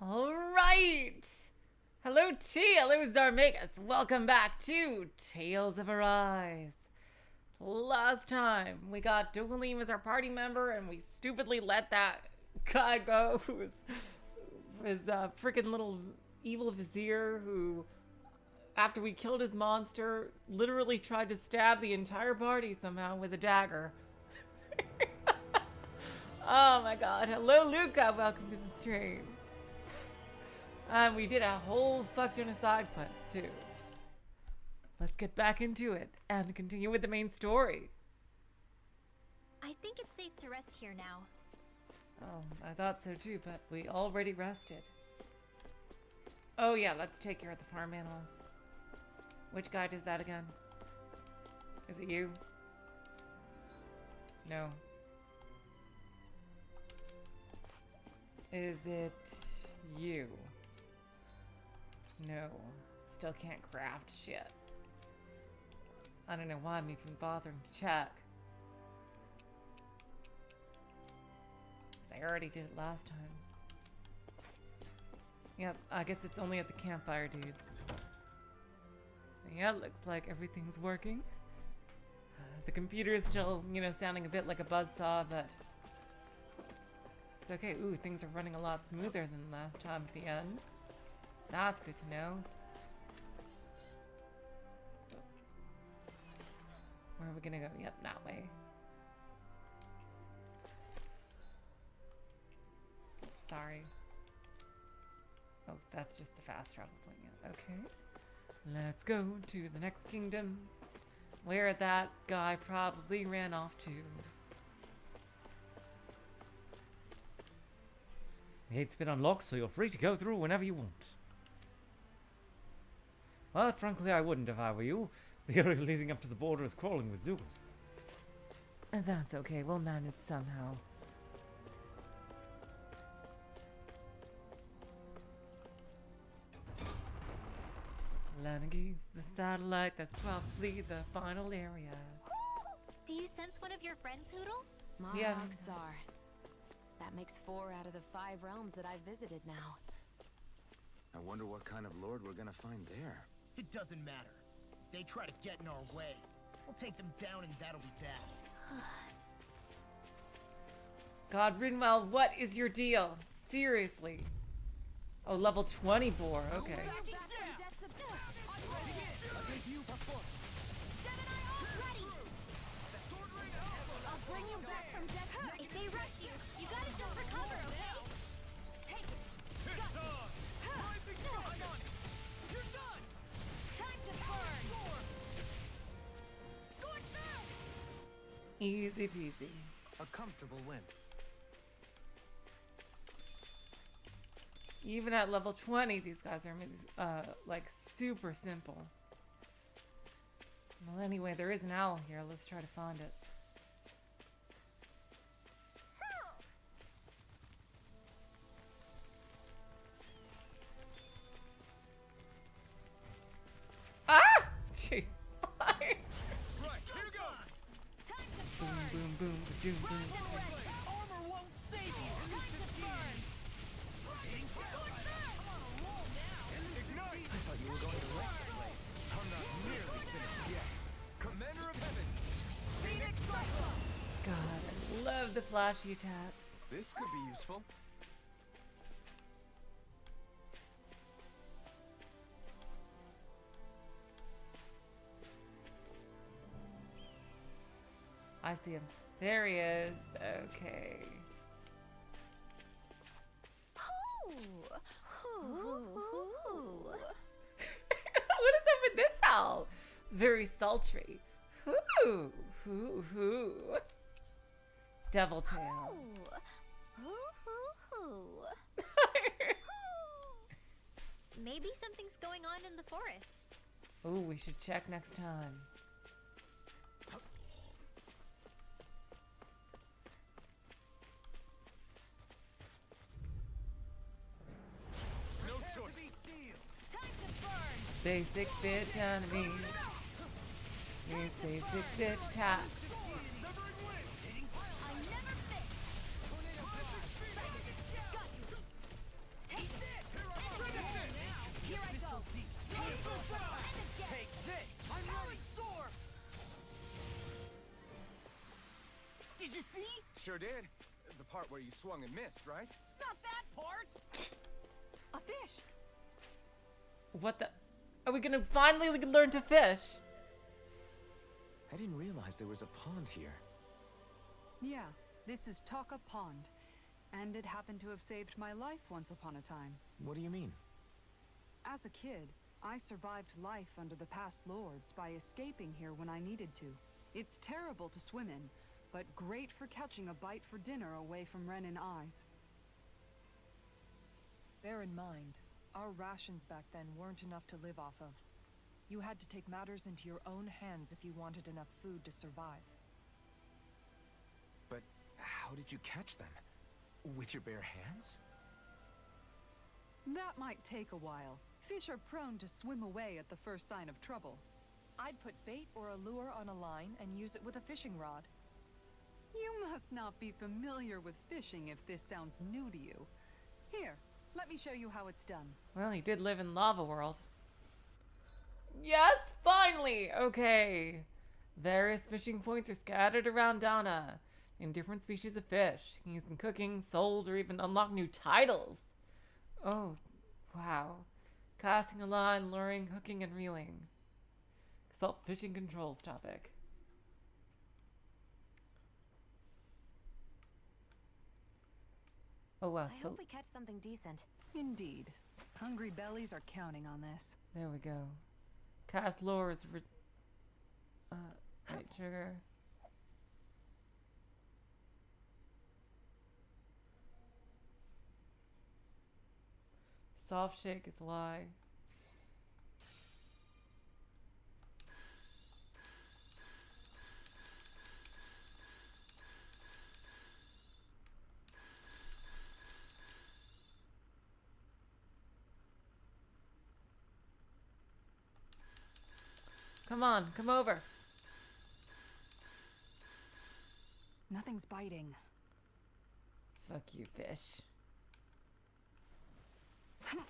Alright! Hello T, hello Zarmagus, welcome back to Tales of Arise. Last time, we got Dohalim as our party member, and we stupidly let that guy go, who was freaking little evil vizier, who, after we killed his monster, literally tried to stab the entire party somehow with a dagger. Oh my god, hello Luca, welcome to the stream. And we did a whole fuck ton of side quests too. Let's get back into it and continue with the main story. I think it's safe to rest here now. Oh, I thought so too, but we already rested. Oh yeah, let's take care of the farm animals. Which guy does that again? Is it you? No. Is it you? No. Still can't craft shit. I don't know why I'm even bothering to check. 'Cause I already did it last time. Yep, I guess it's only at the campfire, dudes. So yeah, looks like everything's working. The computer is still, you know, sounding a bit like a buzzsaw, but it's okay. Ooh, things are running a lot smoother than last time at the end. That's good to know. Where are we gonna go? Yep, that way. Sorry. Oh, that's just the fast travel point. Yeah. Okay. Let's go to the next kingdom, where that guy probably ran off to. The gate's been unlocked, so you're free to go through whenever you want. Well, frankly, I wouldn't if I were you. The area leading up to the border is crawling with Zoogles. That's okay, we'll manage somehow. Lenegis, the satellite, that's probably the final area. Do you sense one of your friends, Hoodle? Yeah. Mogsar. That makes 4 out of the 5 realms that I've visited now. I wonder what kind of lord we're gonna find there. It doesn't matter. If they try to get in our way, we'll take them down and that'll be that. God, Rinwell, what is your deal? Seriously. Oh, level 20 boar, okay. I'll bring you back from death. If they rush you, you gotta jump for cover, okay? Take it. You're done. Time to burn. Scorch them. Easy peasy. A comfortable win. Even at level 20, these guys are like super simple. Well, anyway, there is an owl here. Let's try to find it. Ah! Jeez. Right, here goes. Time to Boom, burn. boom, boom, boom, boom. Armor won't save you. Time to burn. Ignite! I thought you were going to wreck the place. I'm not nearly finished yet. Commander of Heaven! Phoenix Cyclone! God, I love the flashy attacks. This could be useful. I see him. There he is. Okay. What is up with this owl? Very sultry. Hoo, hoo, hoo. Devil tail. Maybe something's going on in the forest. Oh, we should check next time. No choice. Time to burn. Basic bitch enemies. Here's basic bitch attacks. I never fit. Got you. Take this. Sure did. The part where you swung and missed, right? Not that part! A fish! What the? Are we gonna finally learn to fish? I didn't realize there was a pond here. Yeah, this is Taka Pond. And it happened to have saved my life once upon a time. What do you mean? As a kid, I survived life under the past lords by escaping here when I needed to. It's terrible to swim in, but great for catching a bite for dinner away from Ren and eyes. Bear in mind, our rations back then weren't enough to live off of. You had to take matters into your own hands if you wanted enough food to survive. But how did you catch them? With your bare hands? That might take a while. Fish are prone to swim away at the first sign of trouble. I'd put bait or a lure on a line and use it with a fishing rod. You must not be familiar with fishing if this sounds new to you. Here, let me show you how it's done. Well, he did live in Lava World. Yes, finally! Okay. Various fishing points are scattered around Dana in different species of fish, used in cooking, sold, or even unlock new titles. Oh, wow. Casting a line, luring, hooking, and reeling. Consult fishing controls topic. Oh wow, I so hope we catch something decent. Indeed. Hungry bellies are counting on this. there we go. Cast lures. Right trigger. Soft shake is Y. Come on, come over. Nothing's biting. Fuck you, fish. You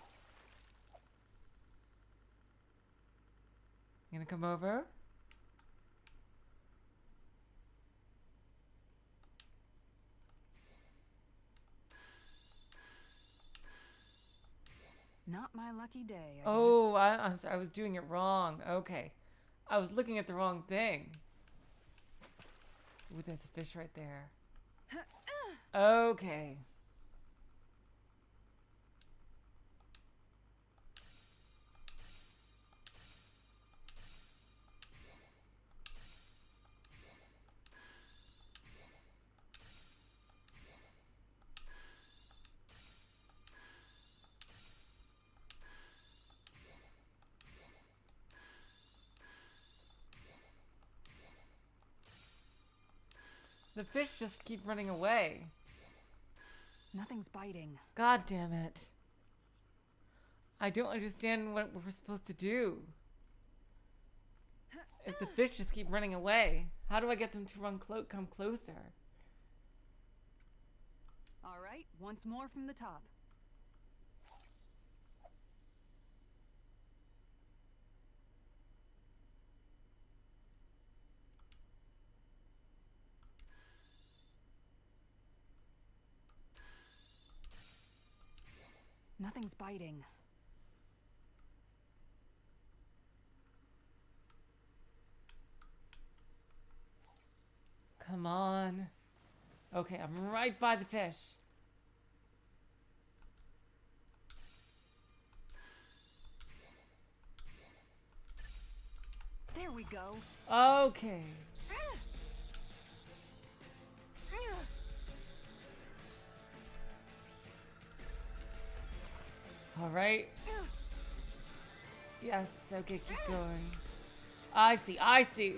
gonna come over? Not my lucky day, I Oh, guess. I'm sorry, I was doing it wrong. Okay. I was looking at the wrong thing. Ooh, there's a fish right there. Okay. The fish just keep running away. Nothing's biting. God damn it. I don't understand what we're supposed to do. If the fish just keep running away, how do I get them to come closer? All right, once more from the top. Nothing's biting. Come on. Okay, I'm right by the fish. There we go. Okay. All right. Yes, okay, keep going. I see, I see.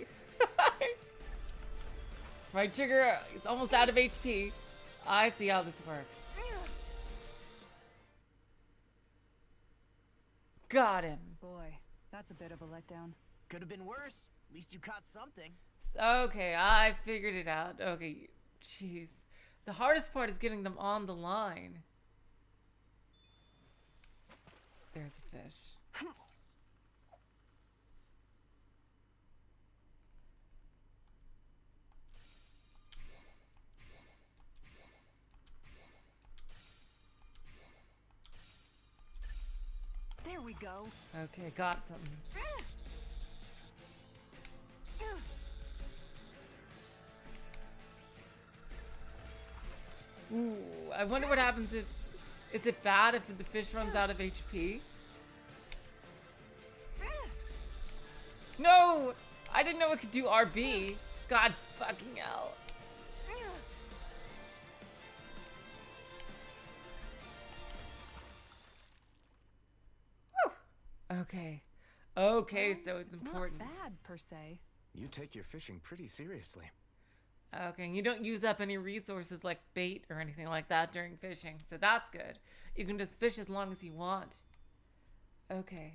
Right trigger, it's almost out of HP. I see how this works. Got him. Boy, that's a bit of a letdown. Could have been worse. At least you caught something. Okay, I figured it out. Okay, jeez. The hardest part is getting them on the line. There's a fish. we go. Okay, got something. Ooh, I wonder what happens if... Is it bad if the fish runs out of HP? No! I didn't know it could do RB. God fucking hell. Whew. Okay. Okay, Well, so it's important. Not bad per se. You take your fishing pretty seriously. Okay, and you don't use up any resources like bait or anything like that during fishing, so that's good. You can just fish as long as you want. Okay.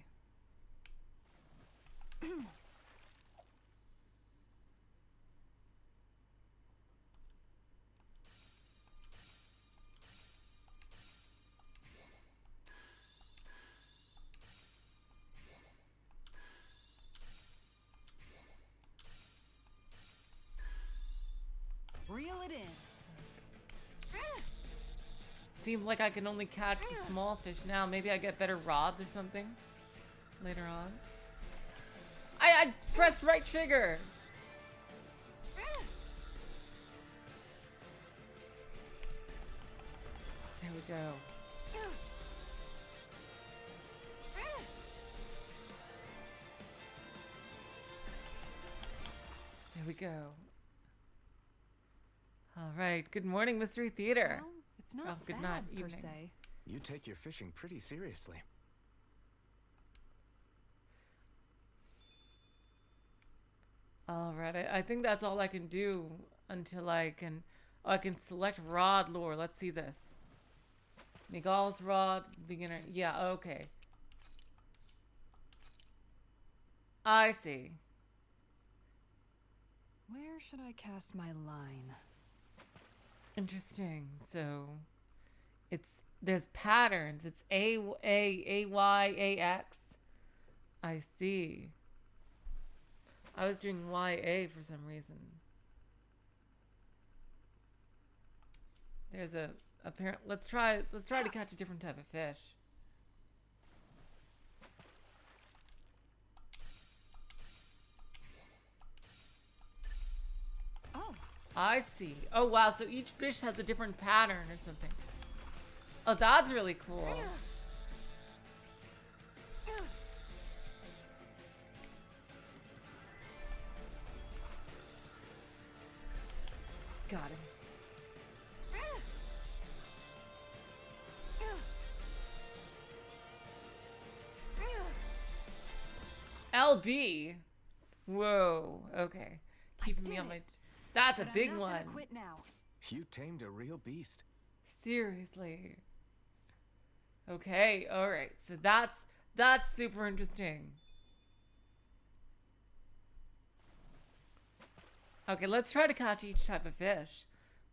Reel it in. Seems like I can only catch the small fish now. Maybe I get better rods or something later on. I pressed right trigger. There we go. There we go. All right. Good morning, Mystery Theater. Well, it's not Oh, good bad night, per evening. se. You take your fishing pretty seriously. All right. I think that's all I can do until I can... Oh, I can select rod lure. Let's see this. Miguel's rod, beginner. Yeah, okay. I see. Where should I cast my line? Interesting. So, there's patterns. It's A Y A X. I see. I was doing YA for some reason. There's a apparent. Let's try to catch a different type of fish. Oh, I see. Oh wow, so each fish has a different pattern or something. Oh, that's really cool. Got him. LB. Whoa. Okay. Keeping me on my... That's a but big I'm not one. gonna quit now. You tamed a real beast. Seriously. Okay. All right. So that's super interesting. Okay, let's try to catch each type of fish.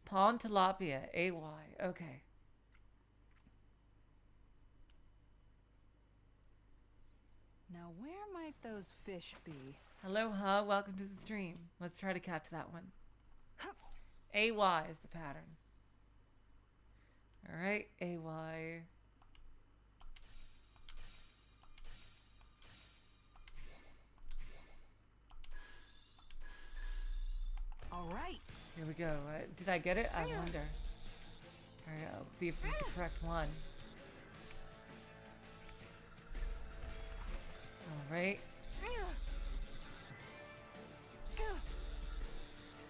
Pond tilapia, AY. Okay. Now where might those fish be? Aloha, welcome to the stream. Let's try to catch that one. AY is the pattern. All right, AY. All right. Here we go. Did I get it? I wonder. All right, I'll see if it's the correct one. All right.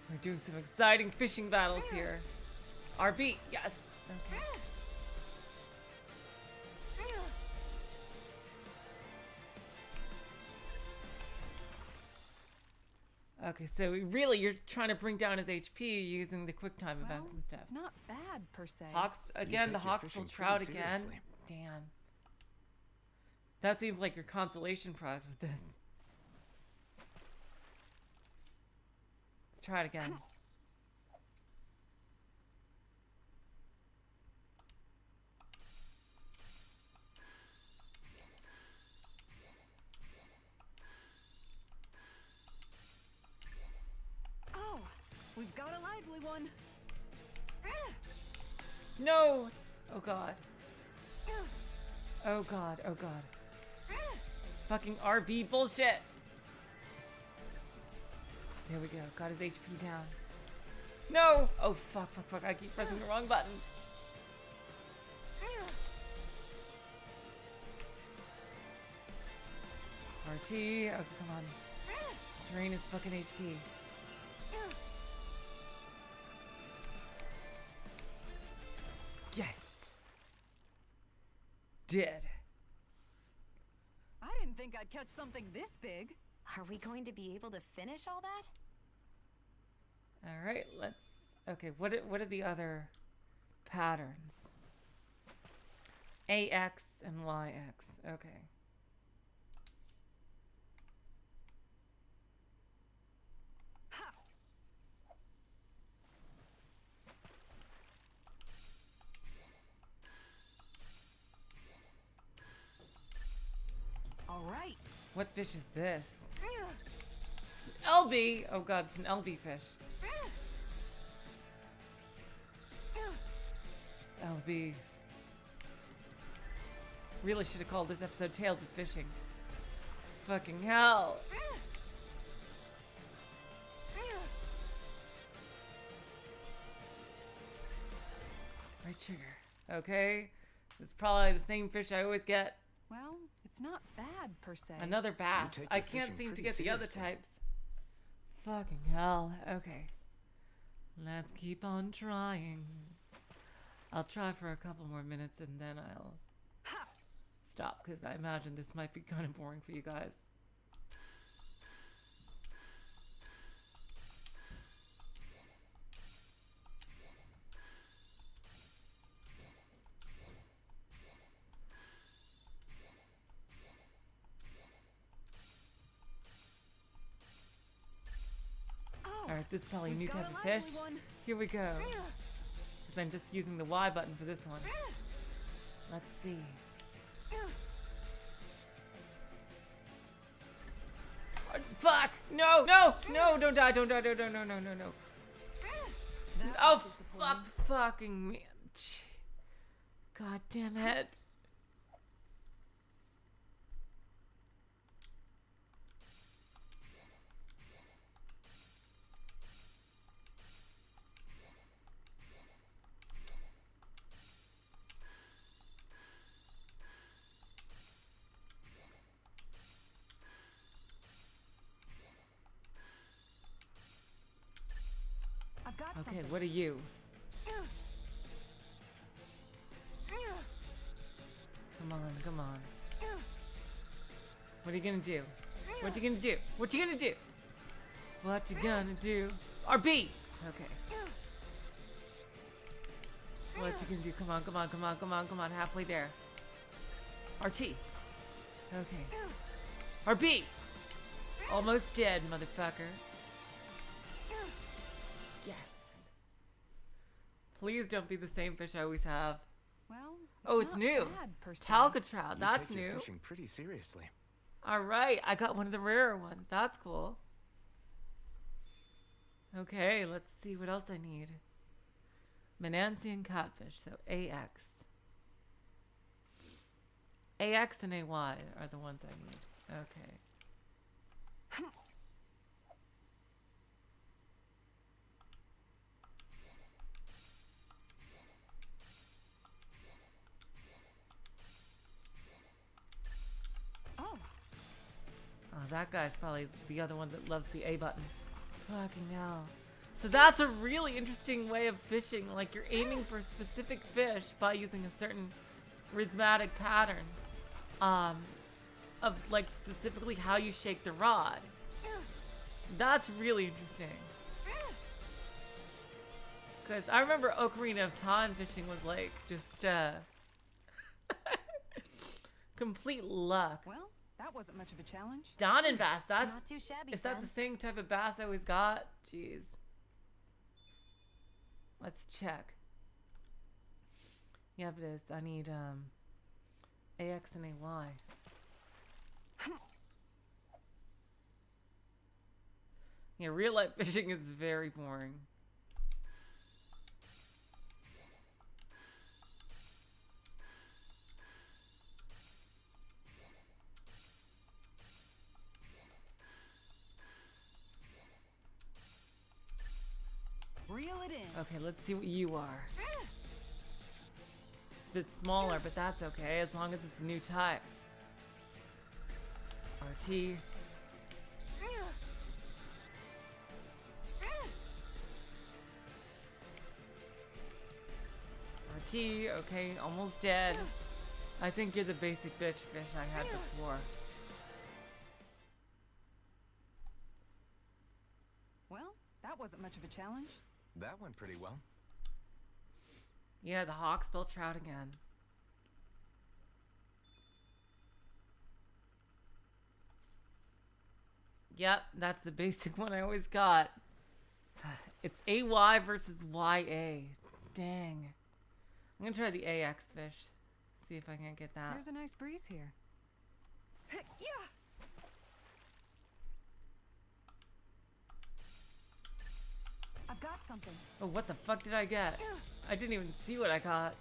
We're doing some exciting fishing battles here. RB, yes. Okay. Okay, so you're trying to bring down his HP using the quick time events Well, and stuff. it's not bad per se. Hawks again, take the your Hawksbill fishing trout pretty again. seriously. Damn. That seems like your consolation prize with this. Let's try it again. Oh, we've got a lively one. No! Oh god. Oh god, oh god. fucking RB bullshit. There we go. Got his HP down. No! Oh, fuck. I keep pressing the wrong button. RT. Okay, come on. Drain his fucking HP. Yes! Dead. I didn't think I'd catch something this big. Are we going to be able to finish all that? Alright, let's... Okay, what are the other patterns? AX and YX. Okay. All right. What fish is this? LB! Oh god, it's an LB fish. LB. Really should have called this episode Tales of Fishing. Fucking hell. Right trigger. Okay. It's probably the same fish I always get. Well, it's not bad per se. Another bass. take I your can't fishing seem to pretty get the other seriously. types. Fucking hell. Okay. Let's keep on trying. I'll try for a couple more minutes and then I'll stop because I imagine this might be kind of boring for you guys. Alright, this is probably a new type of fish. Here we go. Because I'm just using the Y button for this one. Let's see. Oh, fuck! No! No! No! Don't die! Don't die! Don't die! No! No! No! No! Oh, fuck! Fucking me! God damn it! I've got Okay, something. what are you? Come on, come on. What are you gonna do? What you gonna do? What you gonna do? What you gonna do? RB! Okay. What you gonna do? Come on, come on, come on, come on, come on. Halfway there. RT. Okay. RB! Almost dead, motherfucker. Yes. Please don't be the same fish I always have. Well, Oh, it's not new. bad per se. Talcatrout, You that's take your new. fishing pretty seriously. Alright, I got one of the rarer ones. That's cool. Okay, let's see what else I need. Menancia and catfish, so AX. AX and AY are the ones I need. Okay. Oh, Oh, that guy's probably the other one that loves the A button. Fucking hell. So that's a really interesting way of fishing. Like, you're aiming for a specific fish by using a certain rhythmic pattern. Of, like, specifically how you shake the rod. That's really interesting. Because I remember Ocarina of Time fishing was, like, just, complete luck. well, that wasn't much of a challenge. Donin bass, that's... Not too shabby, Is that son. the same type of bass I always got? Jeez. Let's check. Yep, it is. I need, AX and AY. Yeah, real life fishing is very boring. Reel it in. Okay, let's see what you are. It's a bit smaller, but that's okay as long as it's a new type. RT. RT, okay, almost dead. I think you're the basic bitch fish I had before. Well, that wasn't much of a challenge. That went pretty well. Yeah, the hawksbill trout again. Yep, that's the basic one I always got. It's AY versus YA. Dang. I'm gonna try the AX fish. See if I can get that. There's a nice breeze here. Yeah. I've got something. Oh, what the fuck did I get? I didn't even see what I got.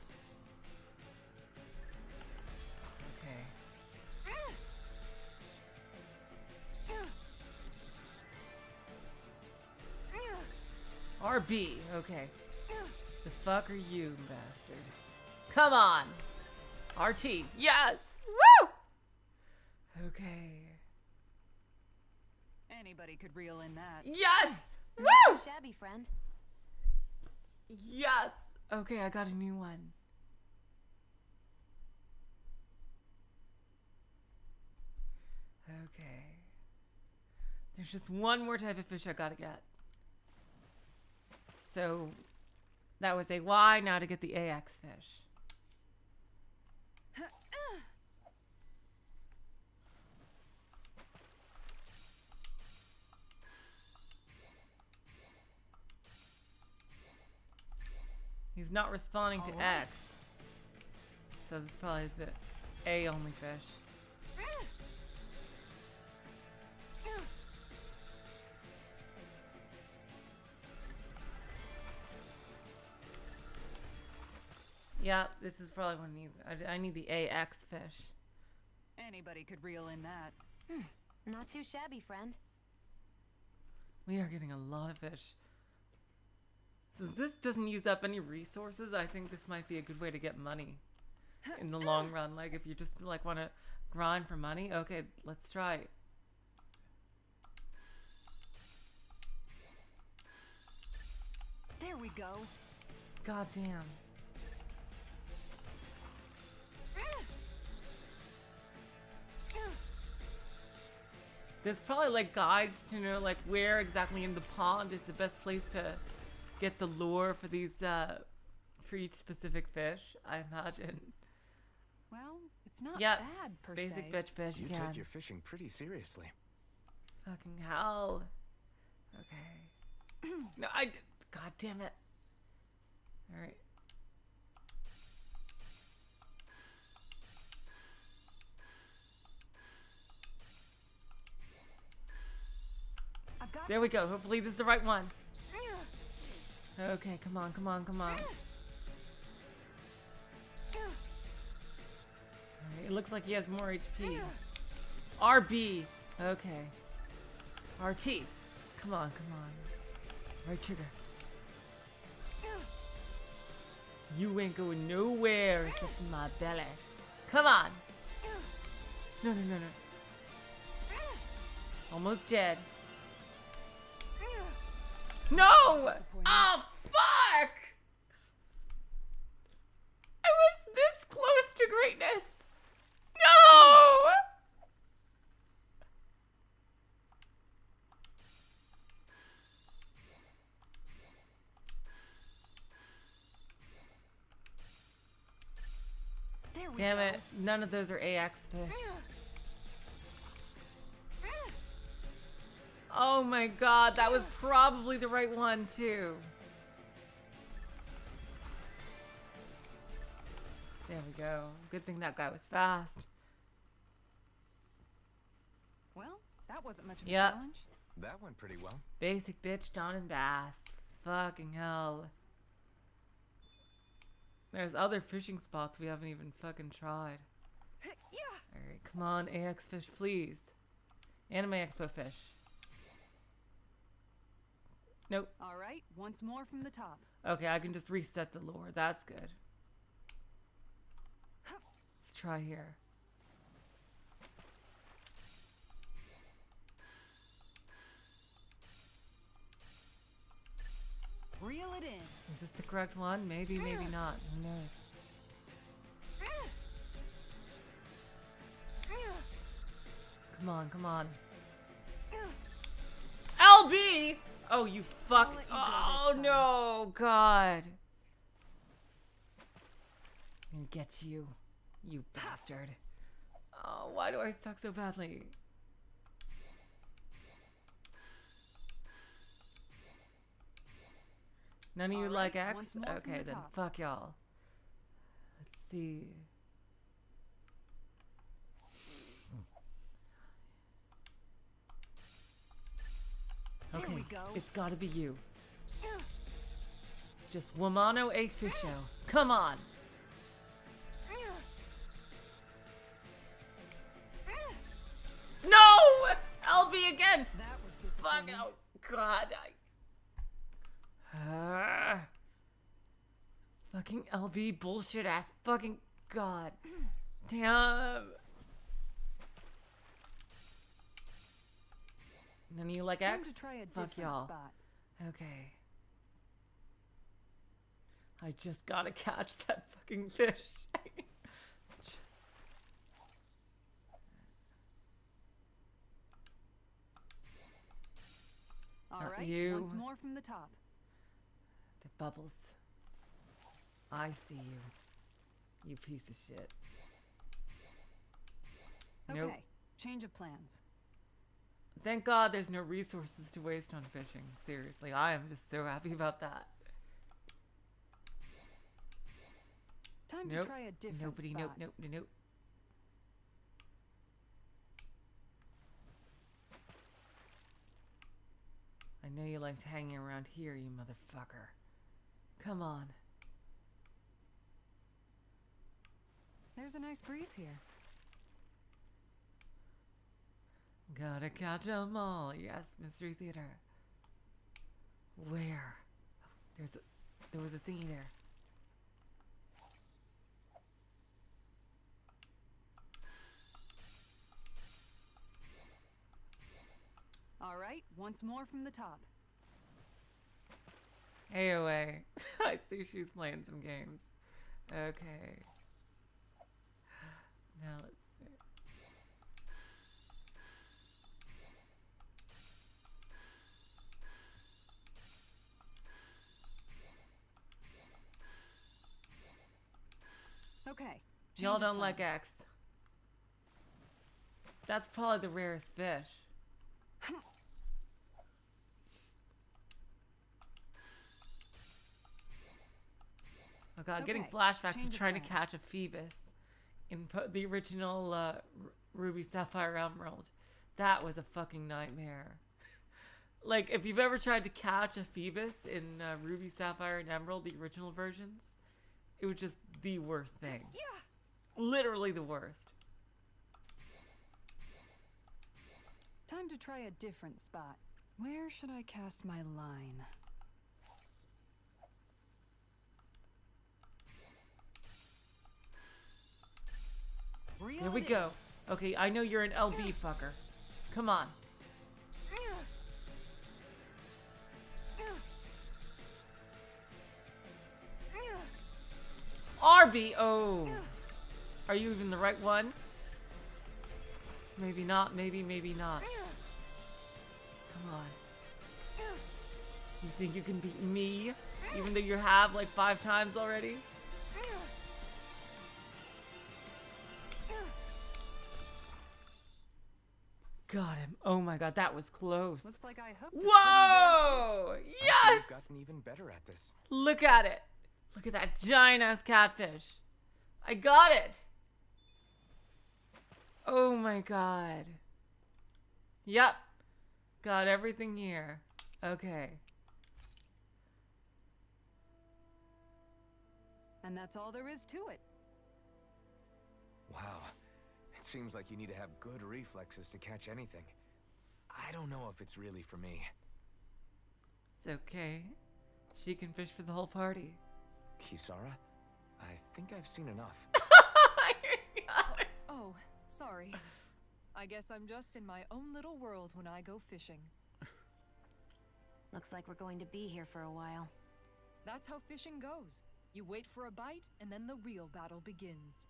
Okay. RB. Okay. The fuck are you, bastard? Come on. RT. Yes. Woo! Okay. Anybody could reel in that. Yes. Not Woo! too shabby, friend. Yes. Okay, I got a new one. Okay. There's just one more type of fish I gotta get. So that was a Y, now to get the AX fish. He's not responding to X. So this is probably the A only fish. Yeah, this is probably what needs. I need the AX fish. Anybody could reel in that. Not too shabby, friend. We are getting a lot of fish. Since this doesn't use up any resources, I think this might be a good way to get money in the long run. Like if you just like want to grind for money, okay, let's try it. There we go. God damn. There's probably like guides to know like where exactly in the pond is the best place to get the lure for these for each specific fish, I imagine. Well, it's not Yep. bad per Basic se. bitch fish You again. take your fishing pretty seriously. Fucking hell. Okay. No, God damn it. All right. I've got There we go. Hopefully this is the right one. Okay, come on, come on, come on. Alright, it looks like he has more HP. RB. Okay. RT. Come on, come on. Right trigger. You ain't going nowhere except in my belly. Come on. No, no, no, no. Almost dead. No! Oh, fuck! I was this close to greatness. No! There we Damn go. it. None of those are AX fish. Oh my god, that was probably the right one too. There we go. Good thing that guy was fast. Well, that wasn't much of a Yep. challenge. That went pretty well. Basic bitch, Don and Bass. Fucking hell. There's other fishing spots we haven't even fucking tried. Alright, come on, AX fish, please. Anime Expo fish. Nope. All right, once more from the top. Okay, I can just reset the lure. That's good. Let's try here. Reel it in. Is this the correct one? Maybe, maybe not. Who knows? Come on, come on. LB! Oh, you fuck. I'll let you go Oh, this time. no. God. I'm gonna get you. You bastard. Oh, why do I suck so badly? None of you All like right, X? once more from Okay, the then top. fuck y'all. Let's see. Here Okay, we go. it's gotta be you. Just Wamano a Fisho. Come on. No! LB again! That was Fuck, disappointing. oh god. Fucking LB bullshit ass fucking god. Damn. None of you like Time X? to try a Fuck different y'all. spot. Okay. I just gotta catch that fucking fish. All Not right, you. once more from the top. The bubbles. I see you. You piece of shit. Okay, Nope. change of plans. Thank God there's no resources to waste on fishing. Seriously, I am just so happy about that. Time Nope. to try a different Nobody, spot. nope, nope, nope. I know you liked hanging around here, you motherfucker. Come on. There's a nice breeze here. Gotta catch 'em all. Yes, Mystery Theater. Where? Oh, there was a thingy there. All right, once more from the top. AOA. I see she's playing some games. Okay. Now let's see. Okay. Y'all change of don't like plans. X. That's probably the rarest fish. Oh god, getting Okay, flashbacks change of of trying to plans. catch a Phoebus in the original Ruby Sapphire Emerald. That was a fucking nightmare. Like, if you've ever tried to catch a Phoebus in Ruby Sapphire and Emerald, the original versions, it was just the worst thing. Yeah. Literally the worst. Time to try a different spot. Where should I cast my line? Reel Here we it in. go. Okay, I know you're an LB fucker. Come on. RB! Oh. Are you even the right one? Maybe not, maybe not. Come on. You think you can beat me? Even though you have like 5 times already? Got him. Oh my god, that was close. Looks like I hooked a Whoa! Yes! You've gotten even better at this. Look at it. Look at that giant ass catfish. I got it. Oh my god. Yep. Got everything here. Okay. And that's all there is to it. Wow. It seems like you need to have good reflexes to catch anything. I don't know if it's really for me. It's okay. She can fish for the whole party. Kisara, I think I've seen enough. Oh, sorry. I guess I'm just in my own little world when I go fishing. Looks like we're going to be here for a while. That's how fishing goes. You wait for a bite, and then the real battle begins.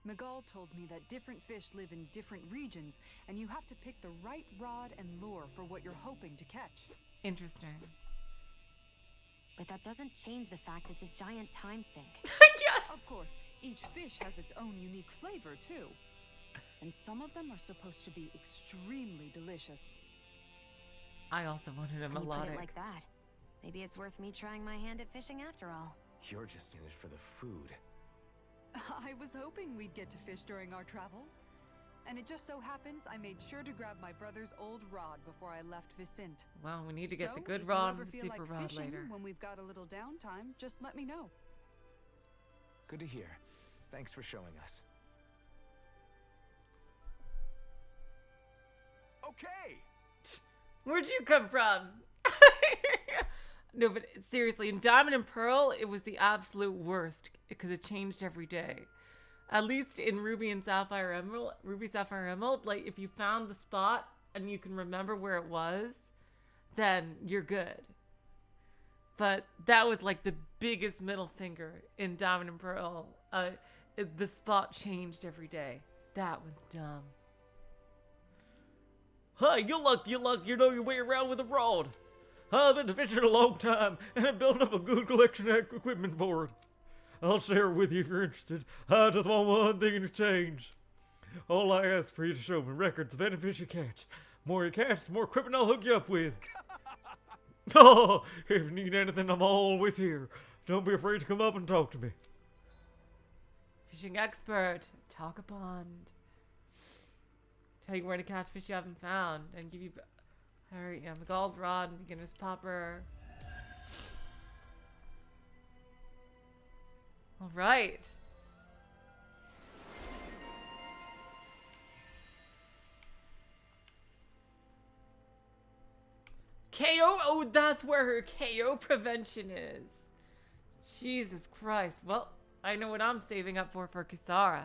Miguel told me that different fish live in different regions, and you have to pick the right rod and lure for what you're hoping to catch. Interesting. But that doesn't change the fact it's a giant time sink. Yes! Of course, each fish has its own unique flavor, too. And some of them are supposed to be extremely delicious. I also wanted a When you put melodic. it like that, maybe it's worth me trying my hand at fishing after all. You're just in it for the food. I was hoping we'd get to fish during our travels. And it just so happens I made sure to grab my brother's old rod before I left Vicente. Well, we need to get the So, good if rod you and ever the feel super like rod fishing later. when we've got a little downtime, just let me know. Good to hear. Thanks for showing us. Okay! Where'd you come from? No, but seriously, in Diamond and Pearl, it was the absolute worst because it changed every day. At least in Ruby and Sapphire Emerald, like if you found the spot and you can remember where it was, then you're good. But that was like the biggest middle finger in Diamond and Pearl. The spot changed every day. That was dumb. Hi, you know your way around with a rod. I've been fishing a long time, and I'm building up a good collection of equipment for it. I'll share it with you if you're interested. I just want one thing in exchange. All I ask for you to show me records of any fish you catch. The more you catch, the more equipment I'll hook you up with. Oh, if you need anything, I'm always here. Don't be afraid to come up and talk to me. Fishing expert. Talk a pond. Tell you where to catch fish you haven't found, and give you Miguel's rod and beginner's popper. All right. KO. Oh, that's where her KO prevention is. Jesus Christ. Well, I know what I'm saving up for Kisara.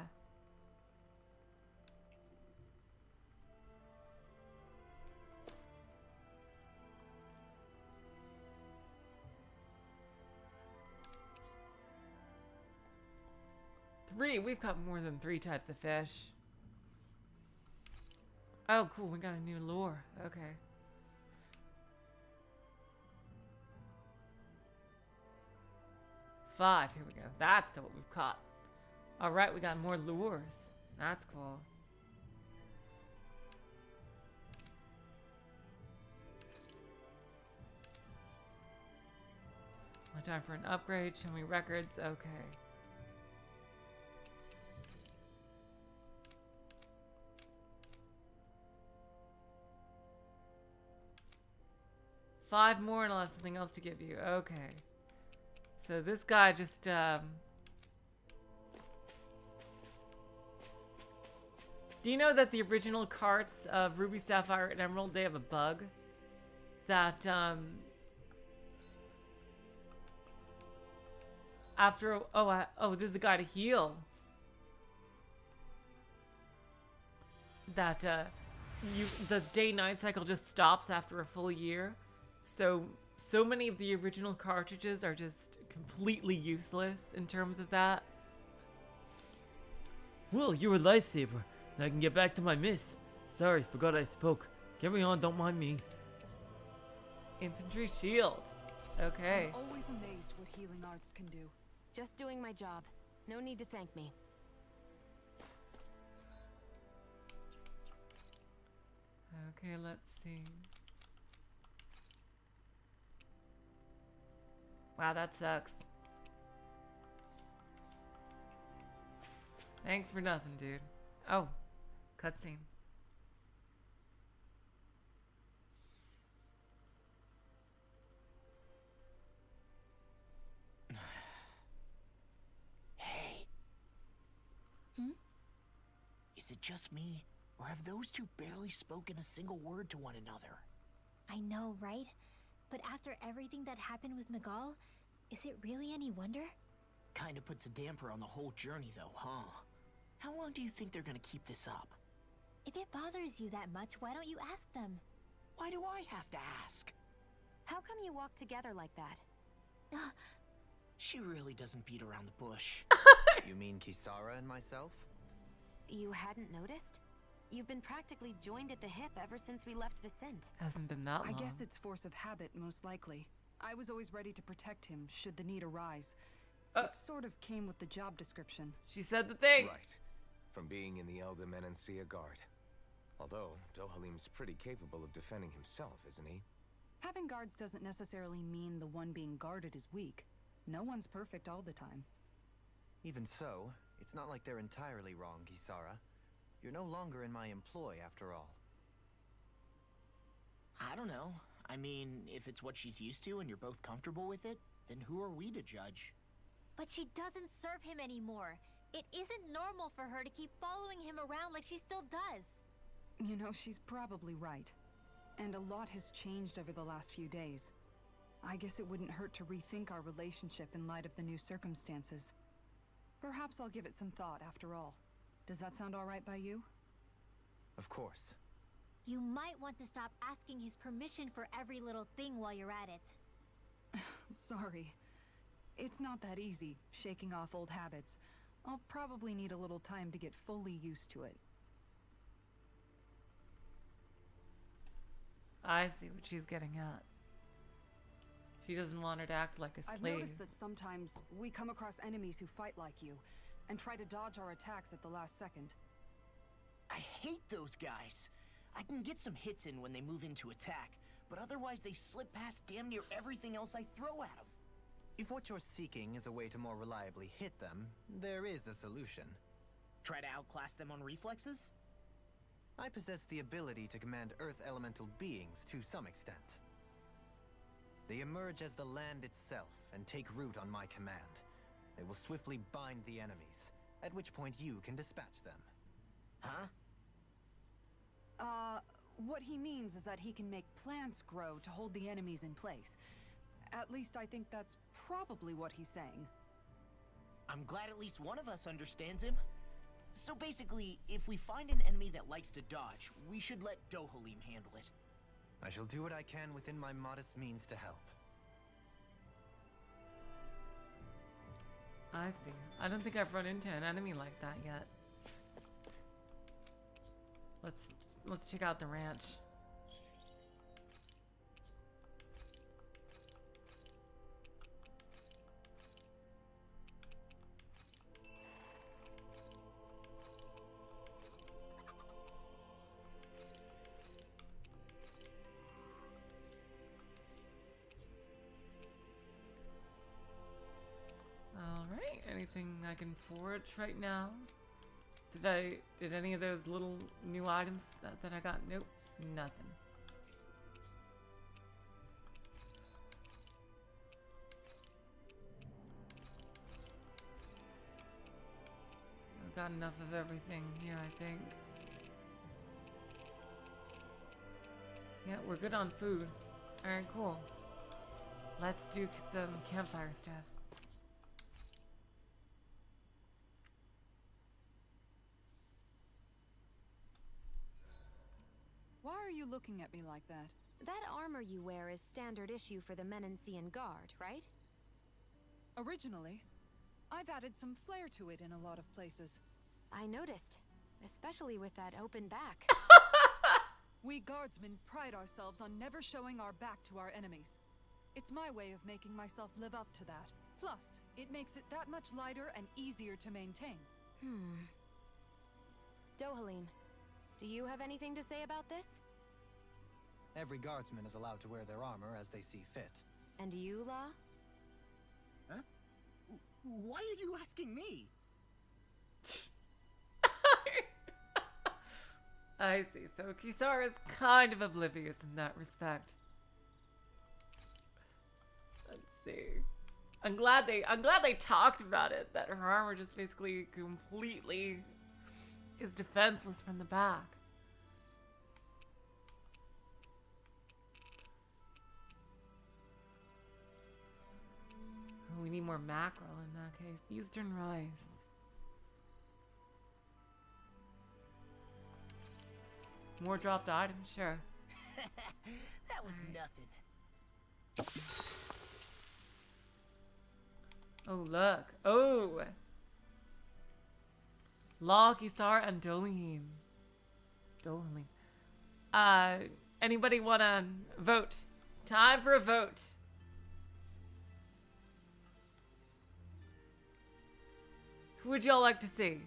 We've got more than 3 types of fish. Oh, cool. We got a new lure. Okay. Five. Here we go. That's what we've caught. All right. We got more lures. That's cool. No time for an upgrade. Show me records. Okay. Five more and I'll have something else to give you. Okay. So this guy just, do you know that the original carts of Ruby, Sapphire, and Emerald, they have a bug? That, after, this is a guy to heal. That, the day-night cycle just stops after a full year. So many of the original cartridges are just completely useless in terms of that. Well, you're a lifesaver. I can get back to my miss. Sorry, forgot I spoke. Carry on, don't mind me. Infantry shield. Okay. I'm always amazed what healing arts can do. Just doing my job. No need to thank me. Okay, let's see. Wow, that sucks. Thanks for nothing, dude. Oh, cutscene. Hey. Is it just me, or have those two barely spoken a single word to one another? I know, right? But after everything that happened with Miguel, is it really any wonder? Kinda puts a damper on the whole journey though, huh? How long do you think they're gonna keep this up? If it bothers you that much, why don't you ask them? Why do I have to ask? How come you walk together like that? She really doesn't beat around the bush. You mean Kisara and myself? You hadn't noticed? You've been practically joined at the hip ever since we left Vicente. Hasn't been that long. I guess it's force of habit, most likely. I was always ready to protect him, should the need arise. It sort of came with the job description. She said the thing. Right. From being in the Elde Menancia guard. Although, Dohalim's pretty capable of defending himself, isn't he? Having guards doesn't necessarily mean the one being guarded is weak. No one's perfect all the time. Even so, it's not like they're entirely wrong, Kisara. You're no longer in my employ, after all. I don't know. I mean, if it's what she's used to and you're both comfortable with it, then who are we to judge? But she doesn't serve him anymore. It isn't normal for her to keep following him around like she still does. You know, she's probably right. And a lot has changed over the last few days. I guess it wouldn't hurt to rethink our relationship in light of the new circumstances. Perhaps I'll give it some thought after all. Does that sound all right by you? Of course. You might want to stop asking his permission for every little thing while you're at it. Sorry. It's not that easy, shaking off old habits. I'll probably need a little time to get fully used to it. I see what she's getting at. She doesn't want her to act like a I've slave. noticed that sometimes we come across enemies who fight like you, and try to dodge our attacks at the last second. I hate those guys. I can get some hits in when they move into attack, but otherwise they slip past damn near everything else I throw at them. If what you're seeking is a way to more reliably hit them, there is a solution. Try to outclass them on reflexes? I possess the ability to command Earth elemental beings to some extent. They emerge as the land itself and take root on my command. They will swiftly bind the enemies, at which point you can dispatch them. Huh? What he means is that he can make plants grow to hold the enemies in place. At least I think that's probably what he's saying. I'm glad at least one of us understands him. So basically, if we find an enemy that likes to dodge, we should let Dohalim handle it. I shall do what I can within my modest means to help. I see. I don't think I've run into an enemy like that yet. Let's check out the ranch. Alright, anything I can forage right now? Did any of those little new items that I got? Nope, nothing. I've got enough of everything here, I think. Yeah, we're good on food. Alright, cool. Let's do some campfire stuff. Why are you looking at me like that? That armor you wear is standard issue for the Menancian Guard, right? Originally, I've added some flair to it in a lot of places. I noticed, especially with that open back. We guardsmen pride ourselves on never showing our back to our enemies. It's my way of making myself live up to that. Plus, it makes it that much lighter and easier to maintain. Dohalim, do you have anything to say about this? Every guardsman is allowed to wear their armor as they see fit. And you, La? Huh? Why are you asking me? I see. So Kisara is kind of oblivious in that respect. Let's see. I'm glad they talked about it. That her armor just basically completely is defenseless from the back. mackerel in that case. Eastern rice. More dropped items, sure. That was nothing. Oh, look. Oh! Law, Kisar, and Dohalim. Dohalim. Anybody wanna vote? Time for a vote. Who would y'all like to see?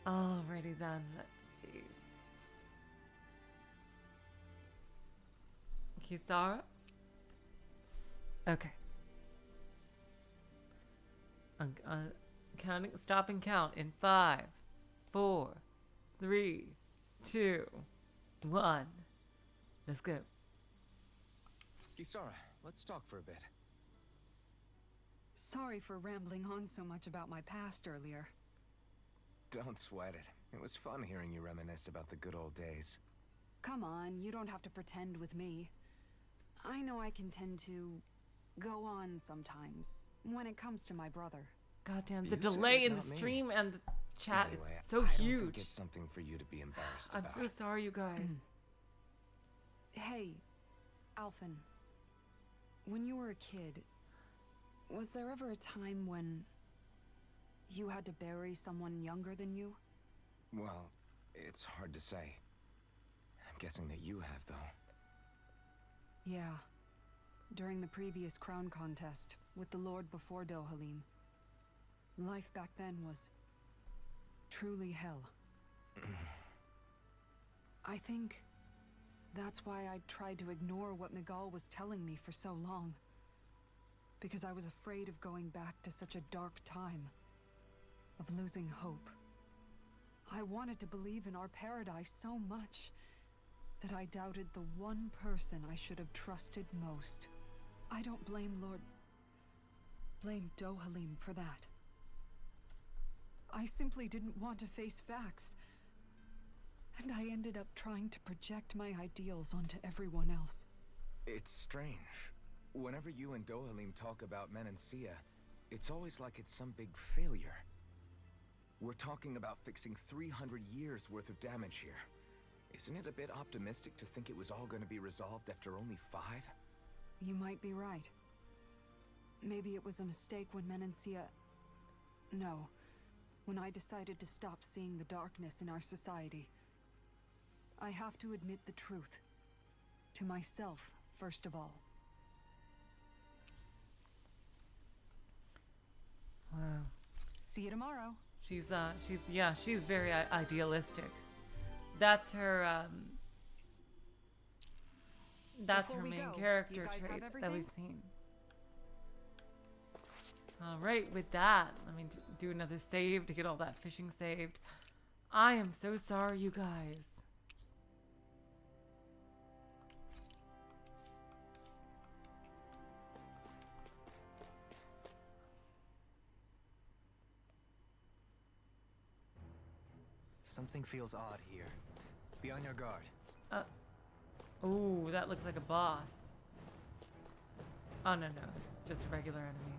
Alrighty then, let's see. Kisara? Okay. Counting, stop and count in 5, 4, 3, 2, 1. Let's go. Kisara, let's talk for a bit. Sorry for rambling on so much about my past earlier. Don't sweat it. It was fun hearing you reminisce about the good old days. Come on, you don't have to pretend with me. I know I can tend to go on sometimes when it comes to my brother. Goddamn, the You said delay it, in the not me. stream and the chat Anyway, is so I don't huge. think it's something for you to be embarrassed I'm about. so sorry, you guys. Hey, Alphen. When you were a kid, was there ever a time when you had to bury someone younger than you? Well, it's hard to say. I'm guessing that you have, though. Yeah. During the previous crown contest, with the Lord before Dohalim. Life back then was truly hell. I think that's why I tried to ignore what Miguel was telling me for so long. Because I was afraid of going back to such a dark time. Of losing hope. I wanted to believe in our paradise so much that I doubted the one person I should have trusted most. I don't blame Dohalim for that. I simply didn't want to face facts. And I ended up trying to project my ideals onto everyone else. It's strange. Whenever you and Dohalim talk about Menancia, it's always like it's some big failure. We're talking about fixing 300 years worth of damage here. Isn't it a bit optimistic to think it was all going to be resolved after only 5? You might be right. Maybe it was a mistake when Menancia... No. When I decided to stop seeing the darkness in our society. I have to admit the truth. To myself, first of all. Wow. See you tomorrow. She's very idealistic. That's her, that's Before her we main go, do you character guys have trait that everything? we've seen. Alright, with that, let me do another save to get all that fishing saved. I am so sorry, you guys. Something feels odd here. Be on your guard. Ooh, that looks like a boss. Oh, no, it's just a regular enemy.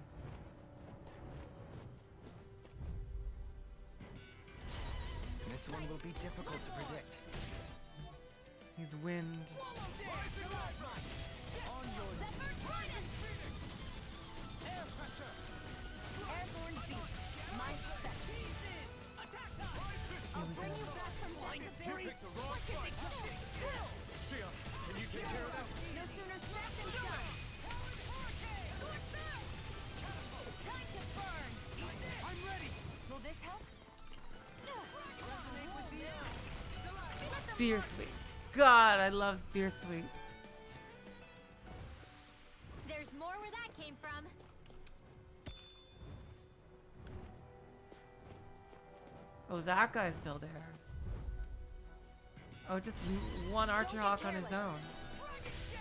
This one will be difficult to predict. He's wind. Airborne beast. My spec. I'll bring you back from death. Sia, can you take care of that? No sooner said than done. Time to burn. I'm ready! Will this help? Spear Sweep. God, I love Spear Sweep. There's more where that came from. Oh, that guy's still there. Oh, just one Archer Hawk on his own.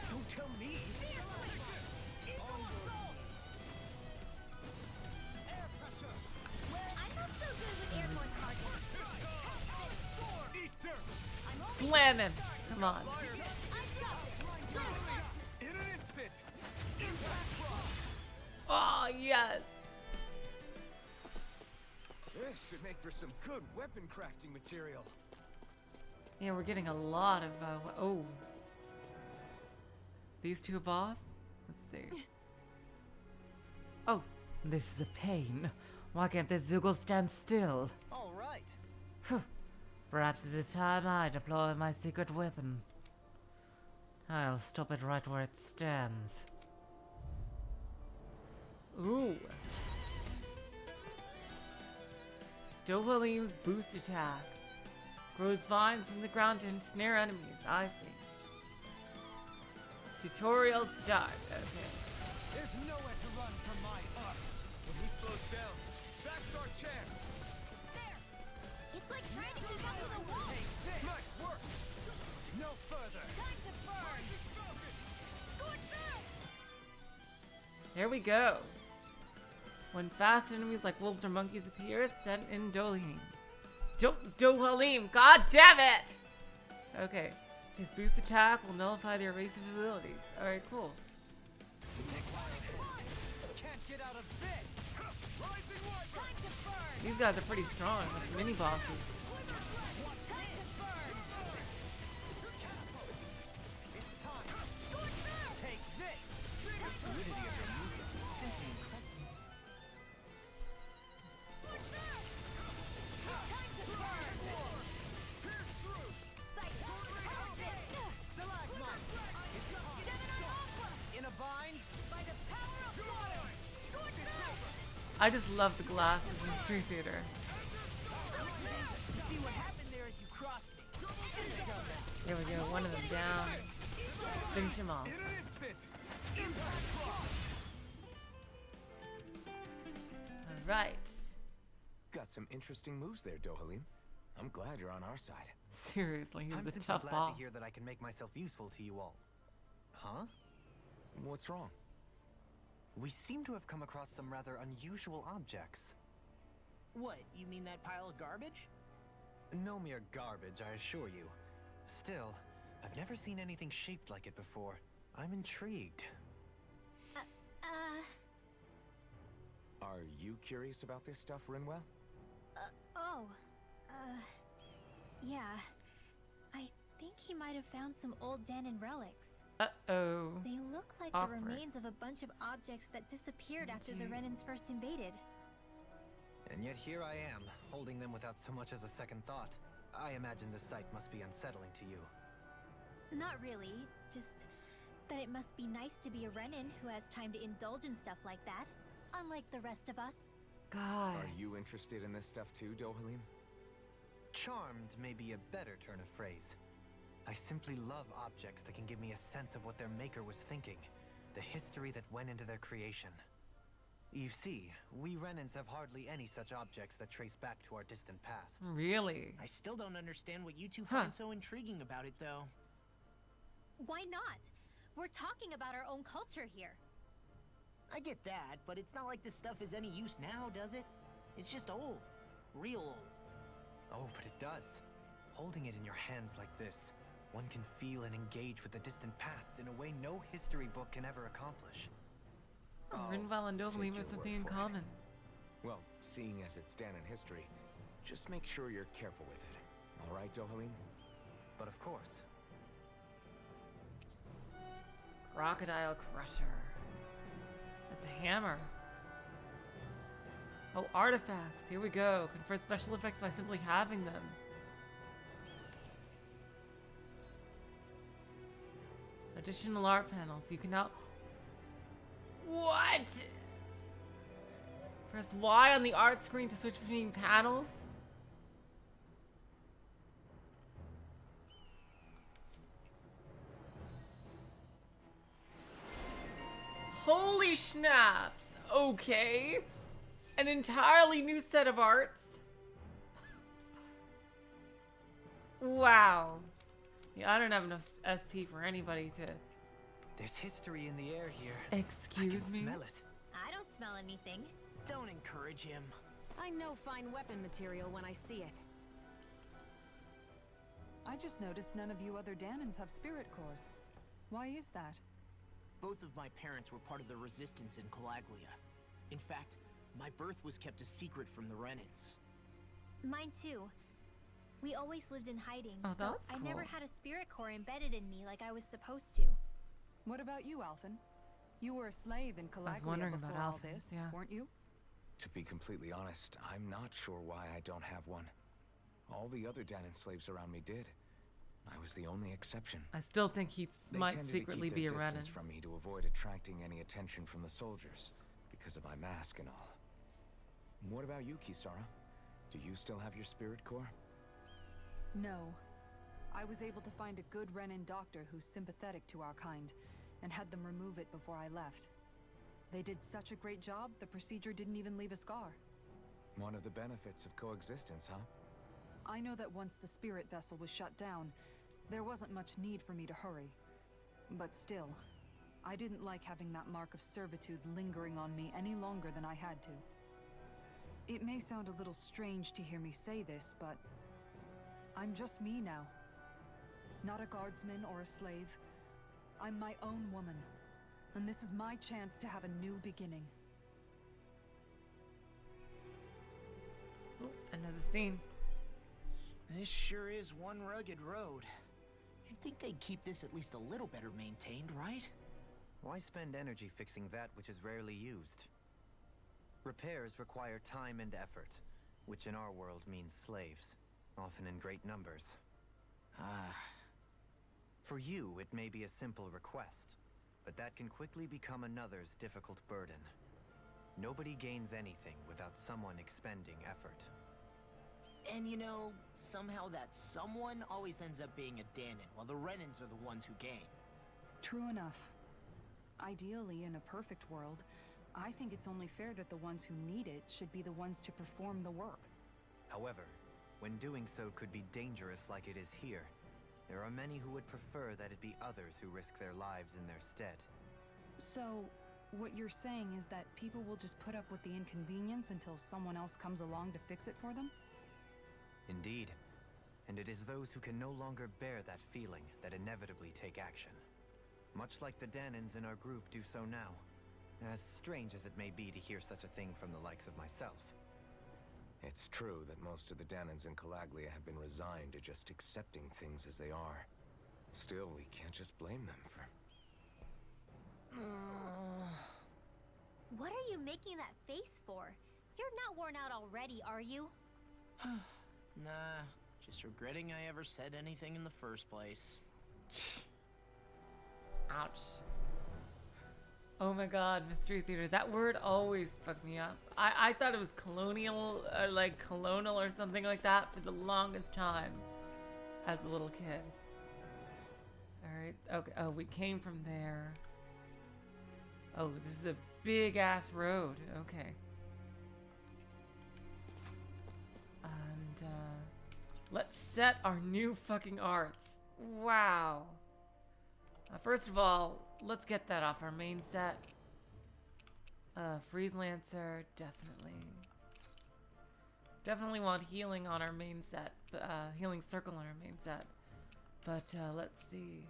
Don't tell me. I'm not so good with airborne targets. Slam him! Come on. In an instant. Oh, yes! This should make for some good weapon crafting material. Yeah, we're getting a lot of, oh. These two boss? Let's see. Oh, this is a pain. Why can't this Zoogle stand still? All right. Perhaps it's time I deploy my secret weapon. I'll stop it right where it stands. Ooh. Dohalim's boost attack. Grows vines from the ground to ensnare enemies. I see. Tutorial start. Okay. There's nowhere to run from my arc. When he slows down, that's our chance. There! It's like trying to keep up with a wall! Nice work. No further. Time to burn! Scorch through! There we go. When fast enemies like wolves or monkeys appear, send in Dohalim. Dohalim! God damn it! Okay. His boost attack will nullify their evasive abilities. Alright, cool. Can't get out of bed. Time to burn! These guys are pretty strong, like mini bosses. Time to burn! It's time. Scorch through! Take this. The fluidity of your movement is simply incredible. Time to burn! Sight! In a bind. By the power of water! Scorch through! I just love the glasses in Street Theater. You see what happened there as you crossed me. There we go, one of them down. Finish him off. In an instant. Alright. Got some interesting moves there, Dohalim. I'm glad you're on our side. Seriously, he I'm was a simply tough glad boss. to hear that I can make myself useful to you all. Huh? What's wrong? We seem to have come across some rather unusual objects. What? You mean that pile of garbage? No mere garbage, I assure you. Still, I've never seen anything shaped like it before. I'm intrigued. Are you curious about this stuff, Rinwell? Yeah. I think he might have found some old Danon relics. Uh-oh. They look like Awkward. the remains of a bunch of objects that disappeared after the Jeez. Renans first invaded. And yet here I am, holding them without so much as a second thought. I imagine this sight must be unsettling to you. Not really, just that it must be nice to be a Renan who has time to indulge in stuff like that, unlike the rest of us. God. Are you interested in this stuff too, Dohalim? Charmed may be a better turn of phrase. I simply love objects that can give me a sense of what their maker was thinking, the history that went into their creation. You see, we Renans have hardly any such objects that trace back to our distant past. Really? I still don't understand what you two Huh. find so intriguing about it, though. Why not? We're talking about our own culture here. I get that, but it's not like this stuff is any use now, does it? It's just old. Real old. Oh, but it does. Holding it in your hands like this, one can feel and engage with the distant past in a way no history book can ever accomplish. Oh, I'll Rinwell and take Dohalim your have something in word for it. common. Well, seeing as it's Danon history, just make sure you're careful with it. All right, Dohalim? But of course, Crocodile Crusher. That's a hammer. Oh, artifacts. Here we go. Confer special effects by simply having them. Additional art panels. You can now... What? Press Y on the art screen to switch between panels? Holy schnapps! Okay. An entirely new set of arts. Wow. Yeah, I don't have enough SP for anybody to... There's history in the air here. Excuse I can me? smell it. I don't smell anything. Don't encourage him. I know fine weapon material when I see it. I just noticed none of you other Danans have spirit cores. Why is that? Both of my parents were part of the resistance in Calaglia. In fact, my birth was kept a secret from the Renans. Mine too. We always lived in hiding, Oh, so that's I never cool. had a spirit core embedded in me like I was supposed to. What about you, Alphen? You were a slave in Calaglia wondering before about all Alphen, this, yeah. weren't you? To be completely honest, I'm not sure why I don't have one. All the other Danan slaves around me did. I was the only exception. I still think he They might tended secretly to be keep a their Renan. distance from me to avoid attracting any attention from the soldiers, because of my mask and all. What about you, Kisara? Do you still have your spirit core? No. I was able to find a good Renan doctor who's sympathetic to our kind, and had them remove it before I left. They did such a great job, the procedure didn't even leave a scar. One of the benefits of coexistence, huh? I know that once the spirit vessel was shut down, there wasn't much need for me to hurry. But still, I didn't like having that mark of servitude lingering on me any longer than I had to. It may sound a little strange to hear me say this, but I'm just me now. Not a guardsman or a slave. I'm my own woman, and this is my chance to have a new beginning. Ooh, another scene. This sure is one rugged road. You'd think they'd keep this at least a little better maintained, right? Why spend energy fixing that which is rarely used? Repairs require time and effort, which in our world means slaves, often in great numbers. For you, it may be a simple request, but that can quickly become another's difficult burden. Nobody gains anything without someone expending effort. And you know, somehow that someone always ends up being a Danan, while the Renans are the ones who gain. True enough. Ideally, in a perfect world, I think it's only fair that the ones who need it should be the ones to perform the work. However, when doing so could be dangerous like it is here, there are many who would prefer that it be others who risk their lives in their stead. So, what you're saying is that people will just put up with the inconvenience until someone else comes along to fix it for them? Indeed. And it is those who can no longer bear that feeling that inevitably take action. Much like the Danans in our group do so now. As strange as it may be to hear such a thing from the likes of myself. It's true that most of the Danans in Calaglia have been resigned to just accepting things as they are. Still, we can't just blame them for... What are you making that face for? You're not worn out already, are you? Nah, just regretting I ever said anything in the first place. Ouch. Oh my god, Mystery Theater. That word always fucked me up. I thought it was colonial, like colonial or something like that for the longest time as a little kid. Alright, okay. Oh, we came from there. Oh, this is a big ass road. Okay. And, let's set our new fucking arts. Wow. First of all, let's get that off our main set. Freeze Lancer, definitely. Definitely want healing on our main set. Healing Circle on our main set. But, let's see.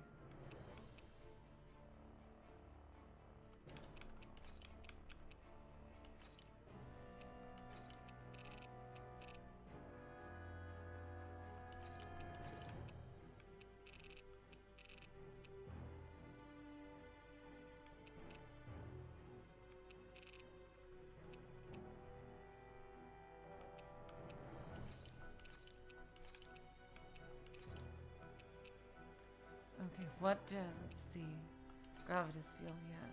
Okay, what, let's see. Gravitas field, yeah.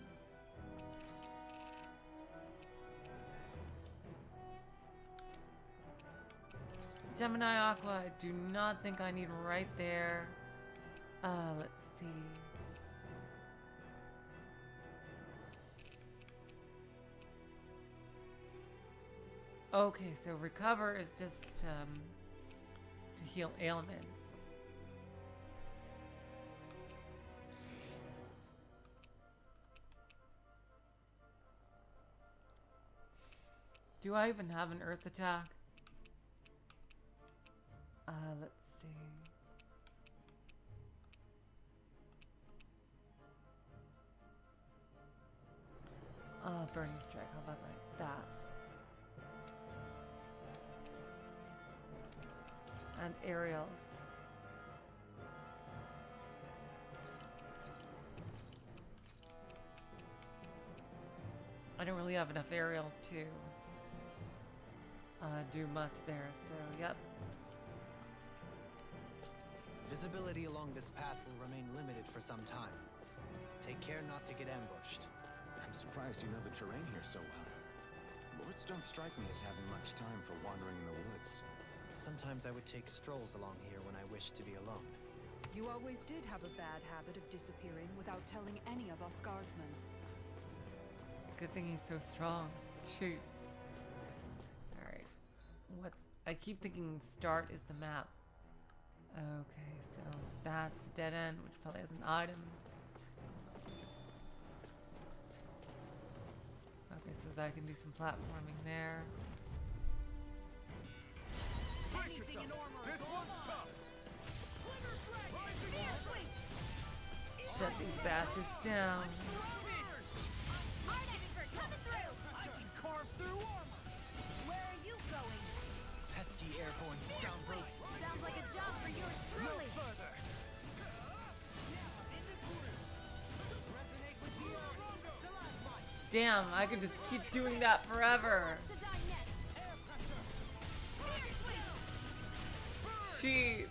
Gemini Aqua, I do not think I need right there. Let's see. Okay, so recover is just, to heal ailments. Do I even have an earth attack? Let's see. Burning strike. How about like that? And aerials. I don't really have enough aerials to do much there, so yep. Visibility along this path will remain limited for some time. Take care not to get ambushed. I'm surprised you know the terrain here so well. Lords don't strike me as having much time for wandering in the woods. Sometimes I would take strolls along here when I wished to be alone. You always did have a bad habit of disappearing without telling any of us guardsmen. Good thing he's so strong. Shoot. Alright. I keep thinking start is the map. Okay, so that's the dead end, which probably has an item. Okay, so I can do some platforming there. Shut these bastards down. Where are you going? Pesky airborne scoundrels! Sounds like a job for yours truly. Damn, I could just keep doing that forever. Jeez.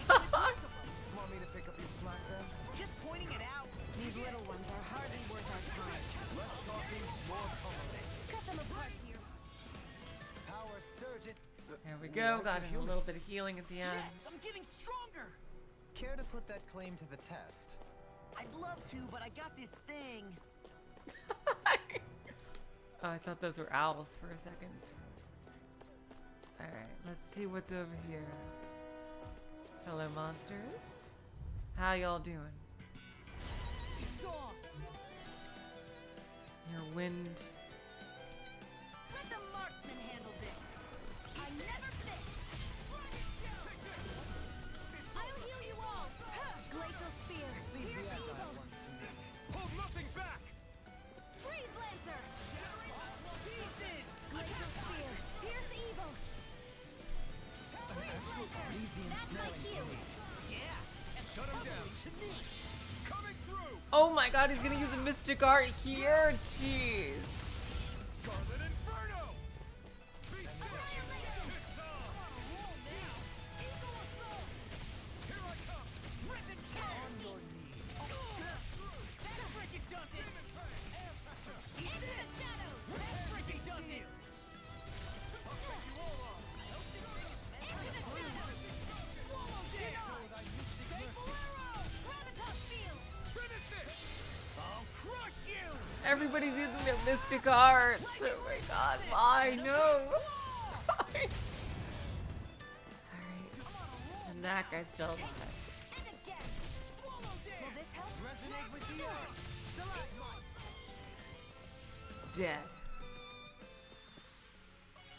Want me to pick up your slack then? Just pointing it out. These little ones are hardly worth our time. Less coffee, more pummeling. Cut them apart here. Power surges. There we go. Got a little bit of healing at the end. Yes, I'm getting stronger. Care to put that claim to the test? I'd love to, but I got this thing. Oh, I thought those were owls for a second. Alright, let's see what's over here. Hello, monsters. How y'all doing? Your wind. Let the marksman handle this. I never miss. I'll heal you all. Glacial spear. Here's evil. Hold nothing back. Freeze lancer. Glacial spear. Here's evil. That's my cue. Shut him down. Coming through. Oh my god, he's gonna use a mystic art here. Jeez. Scarlet Inferno. Here I come. Rip and tear. On your knees. That freaking does it. Into the shadows. That freaking does it. I'll take you all on. Into the shadows. Swallow down. Faithful arrow. Gravitas field. Finish it. I'll crush you. Everybody's using their mystic arts. Oh my god, why? No. Alright. And that guy's still alive. And again. Swallow down. Will this help? Resonate with the earth. Dead.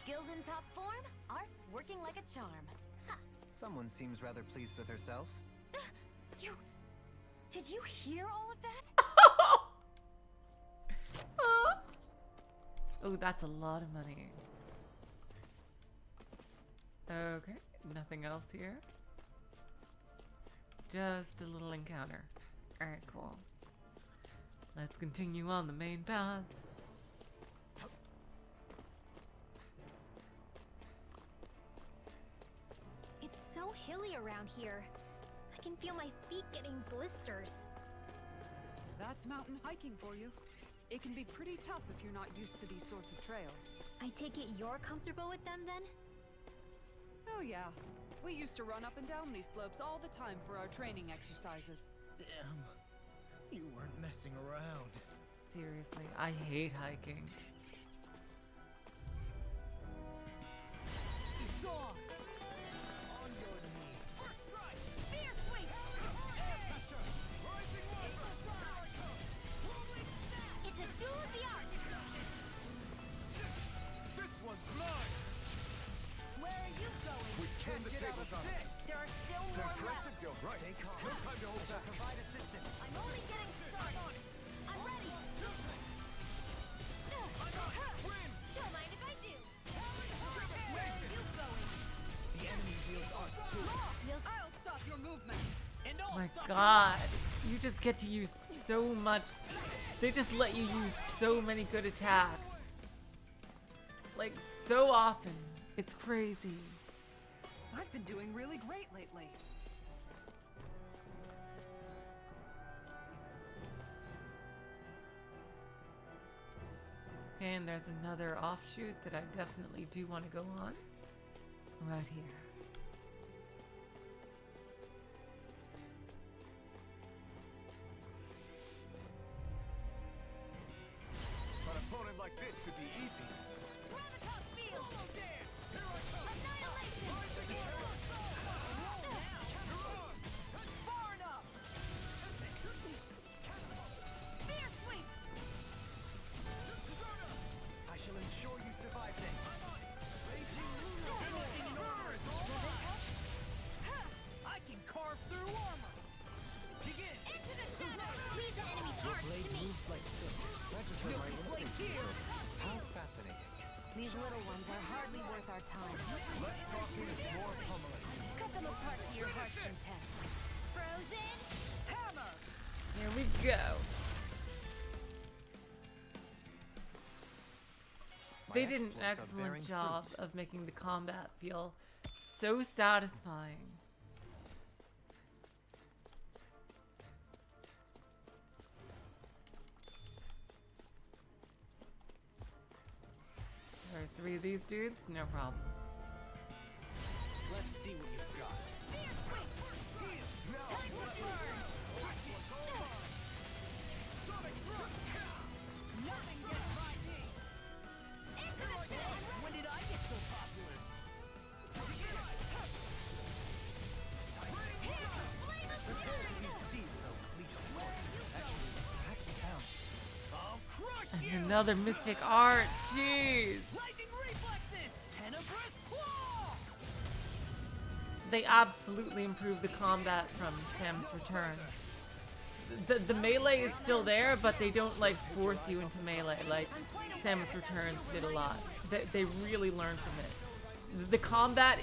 Skills in top form, art's working like a charm. Ha! Someone seems rather pleased with herself. Did you hear all of that? Oh, that's a lot of money. Okay, nothing else here. Just a little encounter. Alright, cool. Let's continue on the main path. It's so hilly around here. I can feel my feet getting blisters. That's mountain hiking for you. It can be pretty tough if you're not used to these sorts of trails. I take it you're comfortable with them then? Oh yeah. We used to run up and down these slopes all the time for our training exercises. Damn. You weren't messing around. Seriously, I hate hiking. It's on. On your knees. First strike. Fear sweep! Air pressure. Rising water. Rolling snap. It's a duel of the arts! This one's There are still more left. Right. Stay calm. No time to hold back. Provide assistance. I'm only getting started. I'm ready. Don't mind if I do. Where are you going? The enemy wields arts too. I'll stop your movement. And all My God, you just get to use so much. They just let you use so many good attacks. Like, so often. It's crazy. I've been doing really great lately. Okay, and there's another offshoot that I definitely do want to go on. Right here. An opponent like this should be easy. Gravitas field. Annihilation. far enough. Spear sweep. I shall ensure you survive this. Anything in order is all right. I can carve through armor. Begin. Into the shadows. Leave the enemy's arts to me. like silk. Register my instinct. Here. How fascinating. These little ones are hardly worth our time. Less talking, more pummeling. Cut them apart to your heart's content. Frozen. Hammer. Here we go. They did an exploits are excellent bearing job fruit. of making the combat feel so satisfying. There are 3 of these dudes, no problem. Let's see what you've got. Nothing gets by me. When did I get so popular? You see, I'll crush you. And another mystic art, jeez! Lightning reflexes. Tenebrous claw. They absolutely improved the combat from Samus Returns. The melee is still there, but they don't like force you into melee like Samus Returns did a lot. They really learned from it. The combat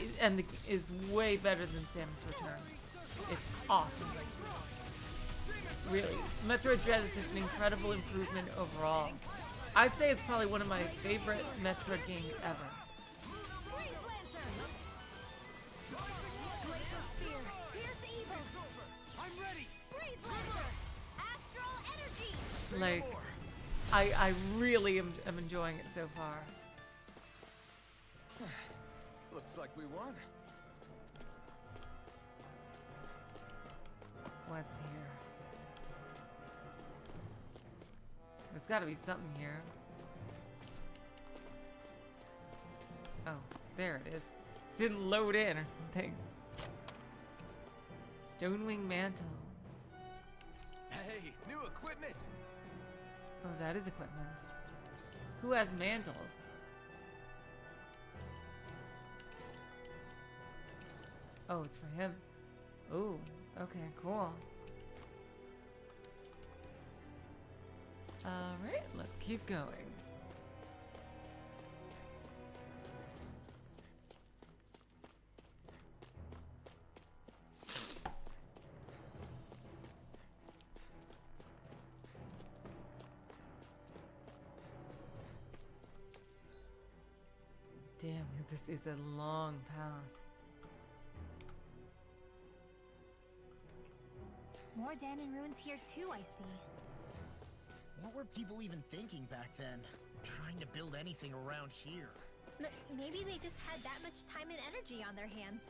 is way better than Samus Returns. It's awesome. Really, Metroid Dread is just an incredible improvement overall. I'd say it's probably one of my favorite Metroid games ever. Freeze Lancer. Glacial spear. Pierce evil. I'm ready. Freeze Lancer. Astral energy. Like, I really am enjoying it so far. Looks like we won. What's here? There's gotta be something here. Oh, there it is. Didn't load in or something. Stonewing Mantle. Hey, new equipment. Oh, that is equipment. Who has mantles? Oh, it's for him. Ooh, okay, cool. Alright, let's keep going. Damn, this is a long path. More Danon ruins here too, I see. What were people even thinking back then? Trying to build anything around here. Maybe they just had that much time and energy on their hands.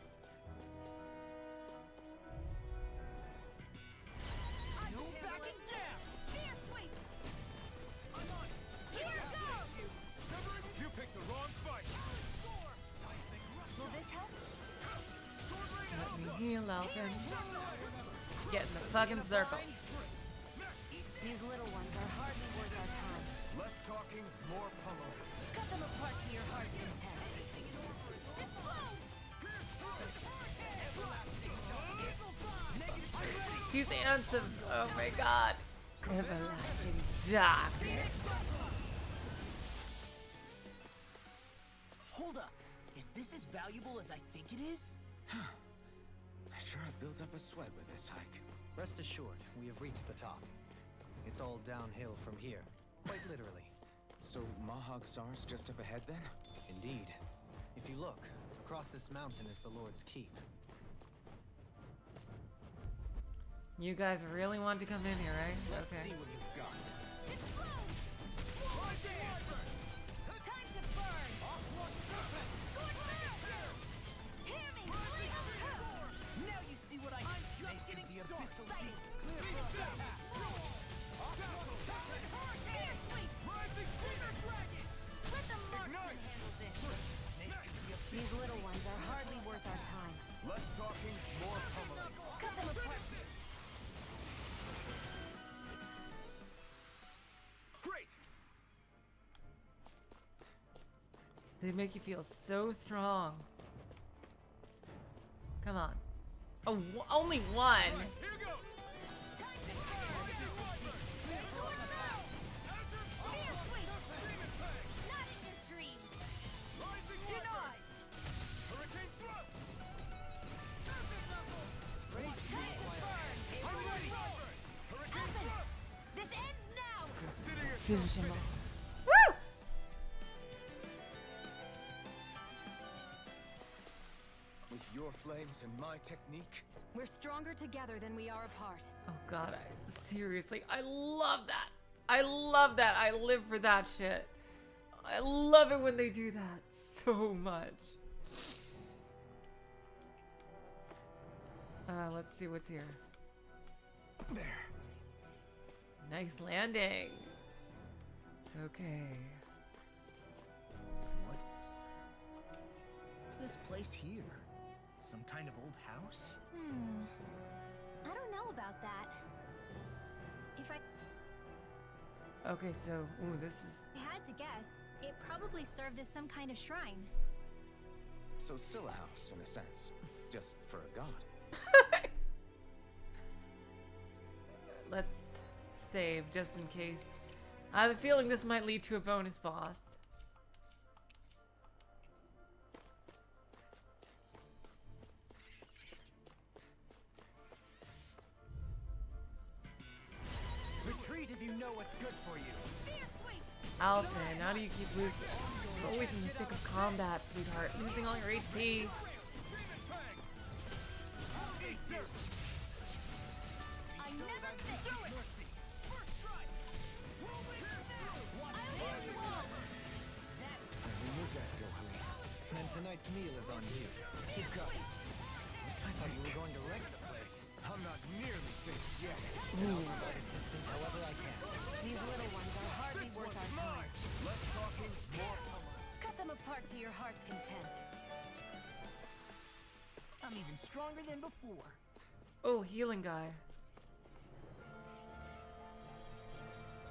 No backing down! Spear sweep! I'm on it! Here goes! You picked the wrong fight. Will this help? Let me heal, Alvin. Get in the fucking circle. These little ones are hardly worth our time. Less talking, more pummeling. Cut them apart to your heart's content. Explode! These ants of, oh my god. Everlasting darkness. Hold up. Is this as valuable as I think it is? I sure have built up a sweat with this hike. Rest assured, we have reached the top. It's all downhill from here, quite literally. So Mahag Sar's just up ahead then? Indeed. If you look, across this mountain is the Lord's Keep. You guys really want to come in here, right? Let's Okay. see what you've got. Time to burn! Hear me! Now you see what I make of the abyssal deep. Let the marksman handle this. These little ones are hardly worth our time. Less talking, more pummeling. Cut them apart. Great! They make you feel so strong. Come on. Oh, only one. Here goes! Not in your dreams. Denied! Hurricane thrust! I'm ready! Hurricane thrust! This ends now. Consider your Finish him off. Woo! With your flames and my technique, We're stronger together than we are apart. Oh god, seriously, I love that. I love that. I live for that shit. I love it when they do that so much. Let's see what's here. there. Nice landing. Okay. What? What's this place here? Some kind of old house? I don't know about that. If I Okay, so, ooh, this is... had to guess, it probably served as some kind of shrine. So still a house, in a sense. Just for a god. Let's save, just in case. I have a feeling this might lead to a bonus boss. Retreat if you know what's good for you. Alton, how do you keep losing? You're always in the thick of combat, sweetheart. Losing all your HP. I never missed. I knew that, Dohalim. And tonight's meal is on you. Keep going. I thought you were going to wreck the place. I'm not nearly finished yet. Provide assistance however I can. These little ones are hardly worth our time. Less talking, more pummeling. Cut them apart to your heart's content. I'm even stronger than before. Oh, healing guy.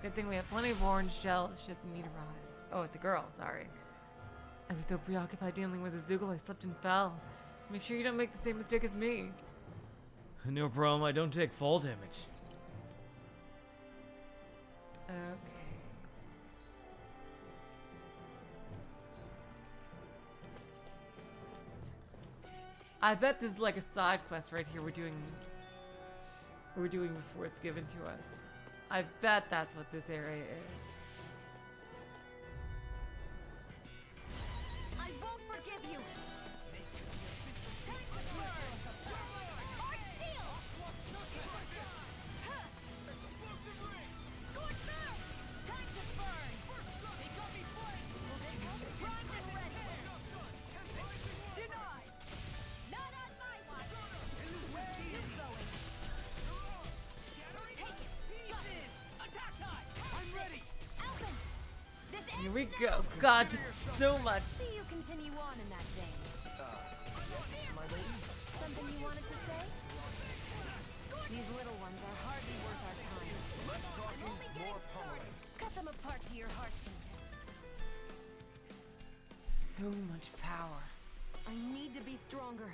Good thing we have plenty of orange gel should the need arise. Oh, it's a girl, sorry. I was so preoccupied dealing with Azoogle, I slipped and fell. Make sure you don't make the same mistake as me. No problem, I don't take fall damage. Okay. I bet this is like a side quest right here we're doing before it's given to us. I bet that's what this area is. I won't forgive you. Time to burn. Art seal. Scorch earth. Time to burn. They got me flamed. Prime and ready. Denied. Not on my watch. Where are you going? Take it. Got it. Attack time. I'm ready. Alvin. This Here we ends go. now. God, just so much. See you continue on in that vein. My lady? Something you wanted to say? These little ones are hardly worth our time. Less talking, more pummeling. Cut them apart to your heart's content. So much power. I need to be stronger.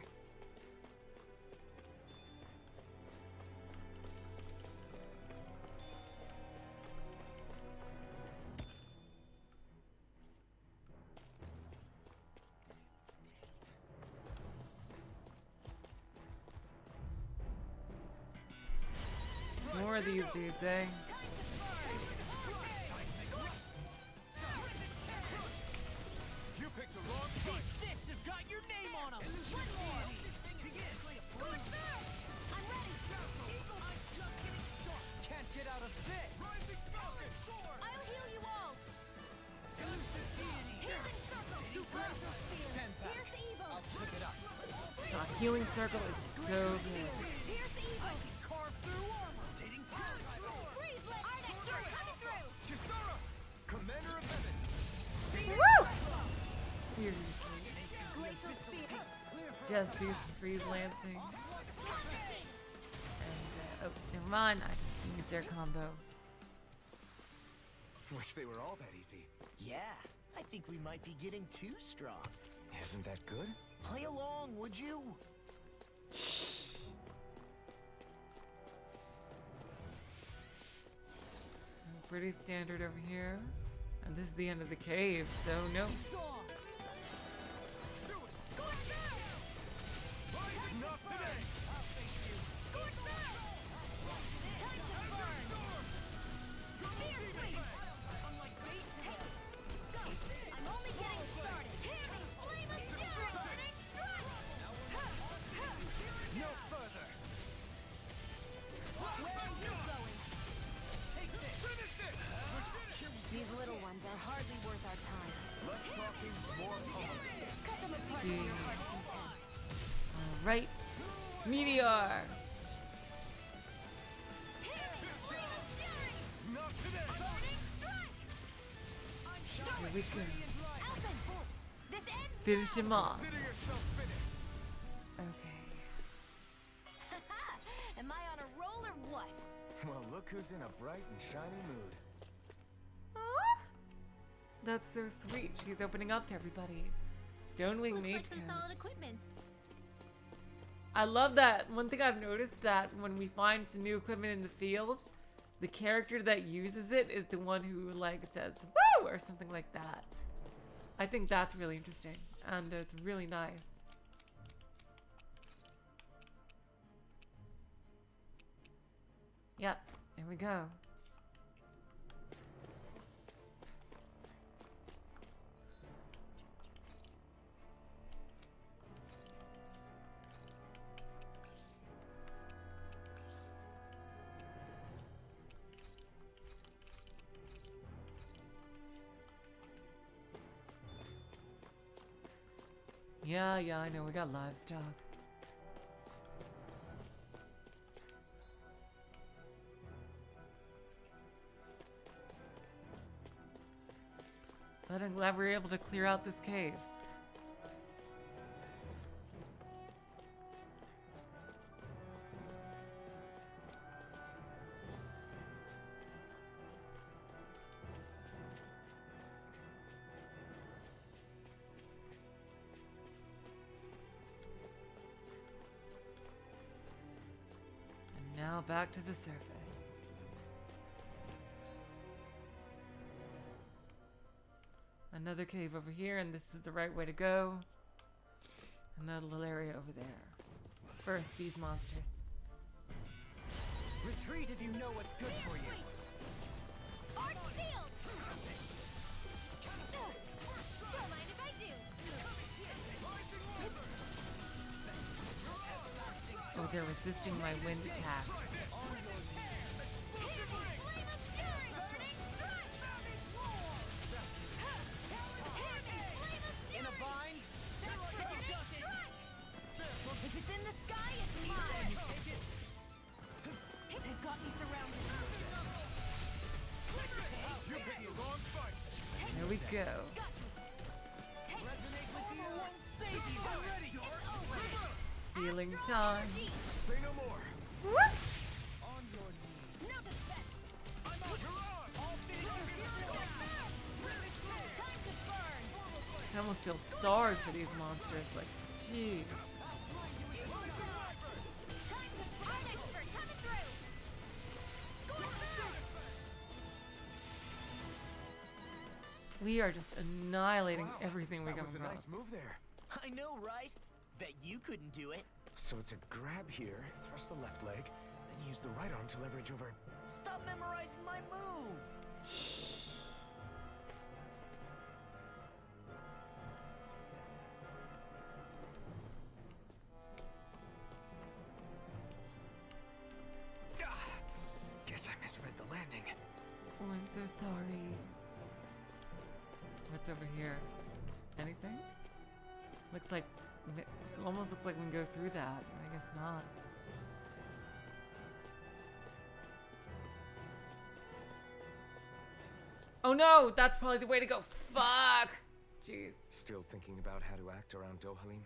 more of these dudes, eh? You picked the wrong fight. Fists have got your name on them. One more. I'm ready. Can't get out of this! I'll heal you all. Healing circle. Stand back. Here's evil. I'll trip it up. God, healing circle is so good. Here's evil. Carve through armor! Freeze, let Arctic coming through. Kisara! Commander of Heaven! Woo! Seriously. Glacial spear. Just do some freeze lancing. And, oh, never mind. I just used their combo. Wish they were all that easy. Yeah, I think we might be getting too strong. Isn't that good? Play along, would you? Pretty standard over here. And this is the end of the cave, so no. Not today! I'm only getting started. Flame of fury. Burning strike. No further! Where are you going? Take this! These little ones are hardly worth our time. Less talking, more pummeling. Cut them apart to your heart's content. Alright. Meteor! Not today! Burning strike. Here we go. Alvin, this ends. Finish him off. Consider yourself finished! Okay. Am I on a roll or what? Well, look who's in a bright and shiny mood. That's so sweet. She's opening up to everybody. Stonewing Looks Mage like some solid Coach. equipment. I love that. One thing I've noticed that when we find some new equipment in the field, the character that uses it is the one who like says "woo" or something like that. I think that's really interesting and it's really nice. Yep, there we go. Yeah, I know, we got livestock. But I'm glad we were able to clear out this cave. And now back to the surface. Another cave over here, and this is the right way to go. Another little area over there. First, these monsters. Retreat if you know what's good for you. Art sealed. Don't mind if I do. Oh, they're resisting my wind attack. If it's in the sky, it's mine. They've got me surrounded. You picked the wrong fight! There we go. Healing time. Say no more! No defense. I'm out. You're on. All time to burn. I almost feel sorry for these monsters. Like, jeez. We are just annihilating everything we That come was a across. nice move there. I know, right? Bet you couldn't do it. So it's a grab here, thrust the left leg, then use the right arm to leverage over Stop memorizing my move! Guess I misread the landing. Oh, I'm so sorry. What's over here? Anything? Looks like... It almost looks like we can go through that. I guess not. Oh no! That's probably the way to go. Fuck! Jeez. Still thinking about how to act around Dohalim?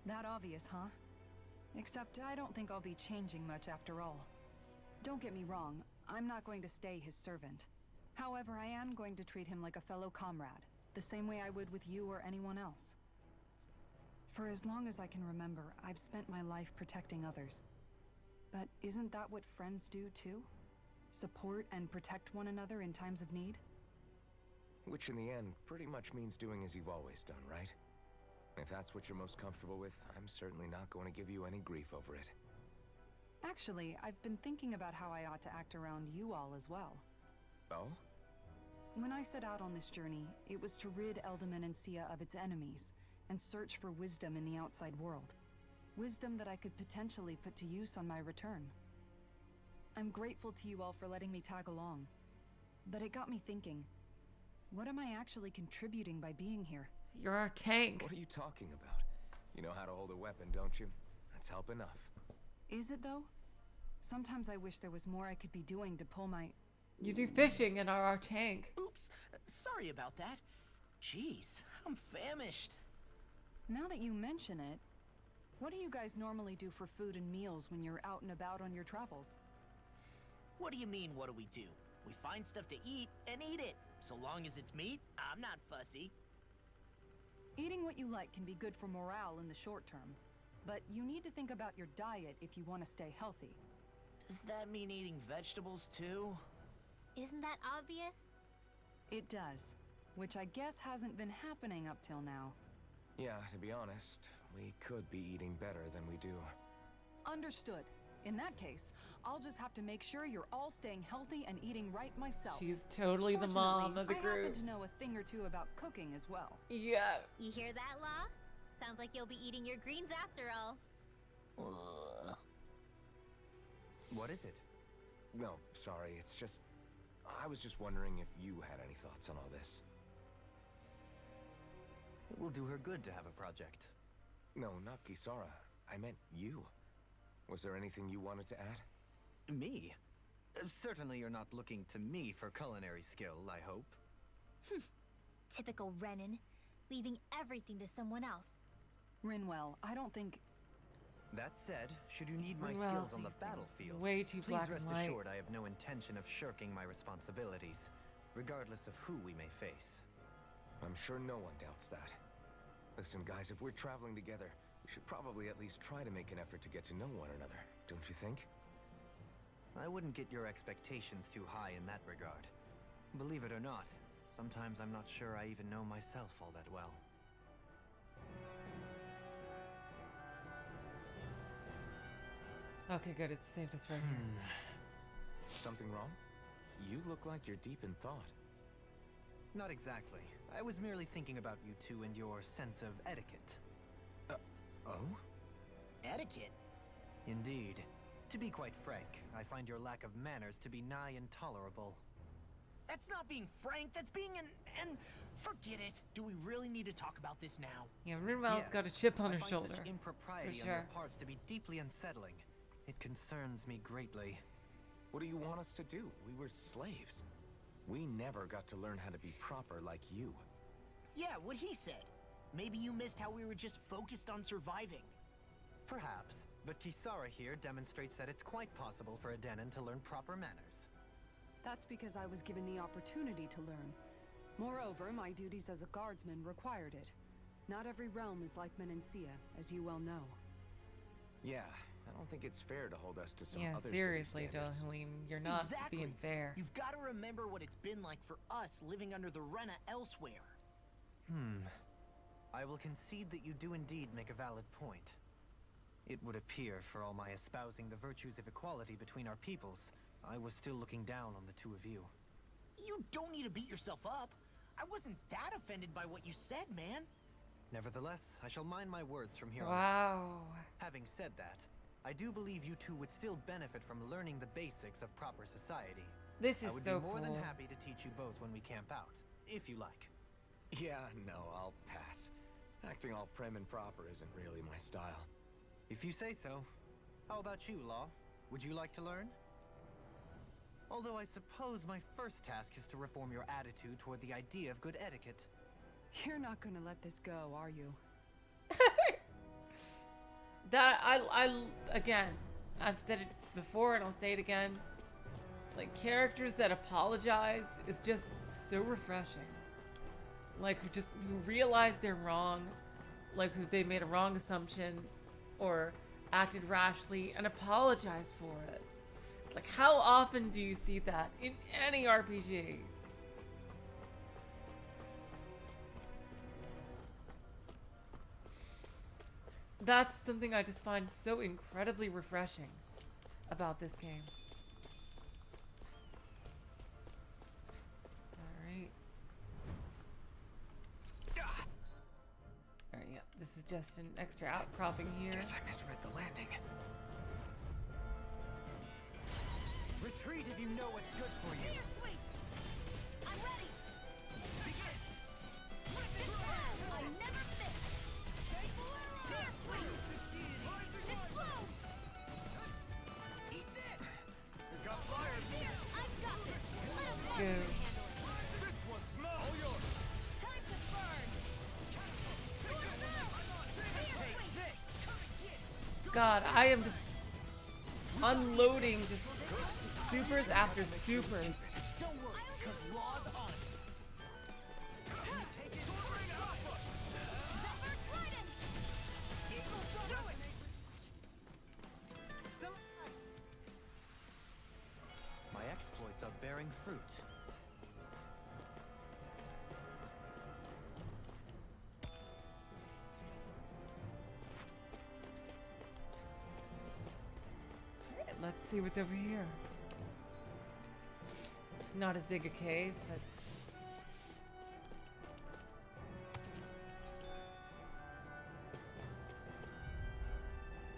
That obvious, huh? Except I don't think I'll be changing much after all. Don't get me wrong, I'm not going to stay his servant. However, I am going to treat him like a fellow comrade, the same way I would with you or anyone else. For as long as I can remember, I've spent my life protecting others. But isn't that what friends do too? Support and protect one another in times of need? Which in the end pretty much means doing as you've always done, right? If that's what you're most comfortable with, I'm certainly not going to give you any grief over it. Actually, I've been thinking about how I ought to act around you all as well. Oh? When I set out on this journey, it was to rid Elde Menancia of its enemies, and search for wisdom in the outside world. Wisdom that I could potentially put to use on my return. I'm grateful to you all for letting me tag along, but it got me thinking, what am I actually contributing by being here? You're our tank. What are you talking about? You know how to hold a weapon, don't you? That's help enough. Is it though? Sometimes I wish there was more I could be doing to pull my... You do fishing and are our tank. Oops, sorry about that. Jeez, I'm famished. Now that you mention it, what do you guys normally do for food and meals when you're out and about on your travels? What do you mean, what do we do? We find stuff to eat and eat it. So long as it's meat, I'm not fussy. Eating what you like can be good for morale in the short term, but you need to think about your diet if you want to stay healthy. Does that mean eating vegetables too? Isn't that obvious? It does, which I guess hasn't been happening up till now. Yeah, to be honest, we could be eating better than we do. Understood. In that case, I'll just have to make sure you're all staying healthy and eating right myself. She's totally the mom of the I group. happen to know a thing or two about cooking as well. Yeah. You hear that, Law? Sounds like you'll be eating your greens after all. What is it? No, sorry, it's just... I was just wondering if you had any thoughts on all this. It will do her good to have a project. No, not Kisara. I meant you. Was there anything you wanted to add? Me? Certainly you're not looking to me for culinary skill, I hope. Typical Renan, leaving everything to someone else. Rinwell, I don't think... That said, should you need my Well, skills on the these battlefield, way too please black and rest white. assured I have no intention of shirking my responsibilities, regardless of who we may face. I'm sure no one doubts that. Listen, guys, if we're traveling together, we should probably at least try to make an effort to get to know one another, don't you think? I wouldn't get your expectations too high in that regard. Believe it or not, sometimes I'm not sure I even know myself all that well. Okay, good. It's saved us right here. Something wrong? You look like you're deep in thought. Not exactly. I was merely thinking about you two and your sense of etiquette. Oh? Etiquette? Indeed. To be quite frank, I find your lack of manners to be nigh intolerable. That's not being frank, that's being and forget it. Do we really need to talk about this now? Yeah, Rinwell's Yes, got a chip on I her find shoulder. Such impropriety For on your sure. parts to be deeply unsettling. It concerns me greatly. What do you want us to do? We were slaves. We never got to learn how to be proper like you. Yeah, what he said. Maybe you missed how we were just focused on surviving. Perhaps, but Kisara here demonstrates that it's quite possible for a Denon to learn proper manners. That's because I was given the opportunity to learn. Moreover, my duties as a guardsman required it. Not every realm is like Menancia, as you well know. Yeah, I don't think it's fair to hold us to some Yeah, other seriously, city standards. Dohalim, you're not Exactly. being fair. You've got to remember what it's been like for us living under the Rena elsewhere. I will concede that you do indeed make a valid point. It would appear, for all my espousing the virtues of equality between our peoples, I was still looking down on the two of you. You don't need to beat yourself up. I wasn't that offended by what you said, man. Nevertheless, I shall mind my words from here on out. Wow. Having said that, I do believe you two would still benefit from learning the basics of proper society. This is I would so be more cool. than happy to teach you both when we camp out, if you like. Yeah, no, I'll pass. Acting all prim and proper isn't really my style. If you say so. How about you, Law? Would you like to learn? Although I suppose my first task is to reform your attitude toward the idea of good etiquette. You're not gonna let this go, are you? That again, I've said it before and I'll say it again. Like, characters that apologize is just so refreshing. Like, who realize they're wrong, like who they made a wrong assumption or acted rashly and apologize for it. It's like, how often do you see that in any RPG? That's something I just find so incredibly refreshing about this game. Alright. Alright, yeah, this is just an extra outcropping here. Guess I misread the landing. Retreat if you know what's good for you. Wait! I'm ready! Begin! This time, I never miss! Here, wait! Explode! Eat this! We got fire! Here, I got this! Let 'em Go. handle it! This one's all yours! Time to burn! God, I am just unloading just supers after supers. Don't worry, because Law's on it. Still alive. My exploits are bearing fruit. Alright, let's see what's over here. Not as big a cave, but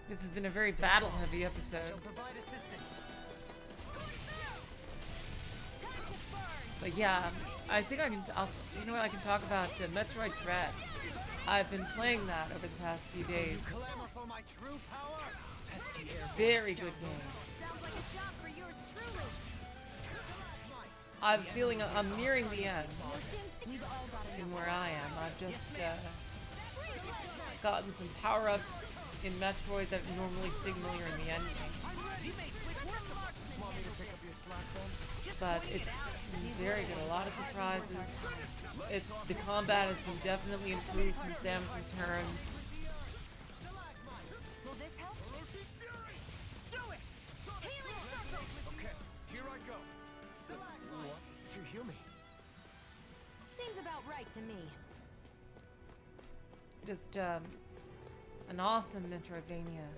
this has been a very battle-heavy Shall episode. provide assistance. But yeah, I think I can. You know what? I can talk about Metroid Dread. I've been playing that over the past few days. Clamor for my true power. Pesky air. Very good game. Sounds like a job for yours truly. I'm feeling I'm nearing the end We've all got in where I am. I've just gotten some power-ups in Metroid that normally signal you're in the end game. But it's very good. A lot of surprises. The combat has been definitely improved from Samus Returns. Will this help? Okay, here I go. What? Did you heal me? Seems about right to me. Just an awesome Metroidvania.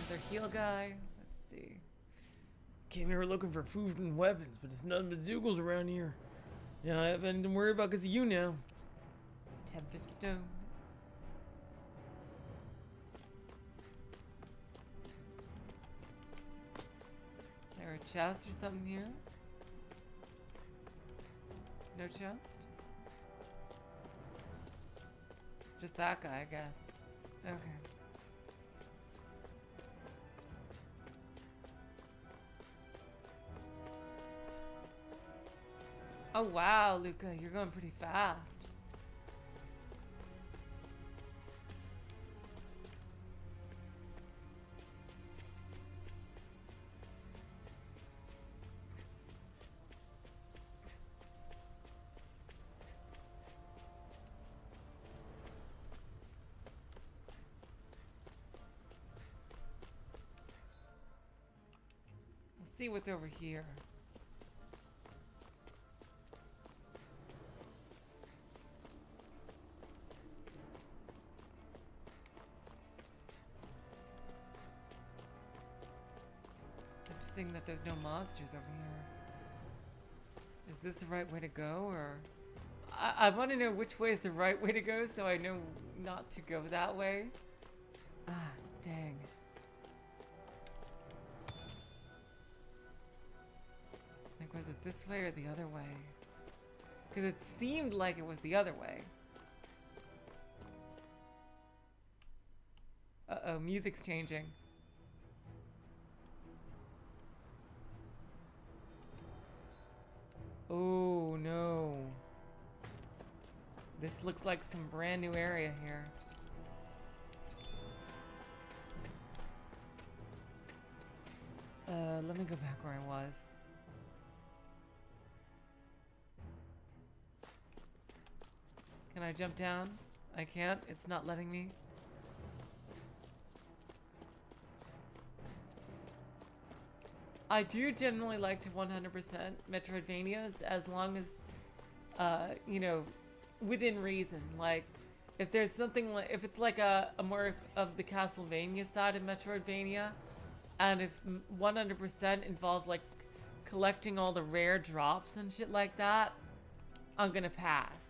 Another heal guy. Let's see. Came here looking for food and weapons, but there's nothing but Zoogles around here. Yeah, I have anything to worry about because of you now. Tempest Stone. There a chest or something here? No chest? Just that guy, I guess. Okay. Oh wow, Luca, you're going pretty fast. We'll see what's over here. interesting that there's no monsters over here. Is this the right way to go, or... I want to know which way is the right way to go so I know not to go that way. Ah, dang. Like, was it this way or the other way? Because it seemed like it was the other way. Uh-oh, music's changing. Oh, no. This looks like some brand new area here. Let me go back where I was. Can I jump down? I can't. It's not letting me. I do generally like to 100% Metroidvanias as long as, you know, within reason. Like, if there's something like, if it's like a more of the Castlevania side of Metroidvania, and if 100% involves like collecting all the rare drops and shit like that, I'm gonna pass.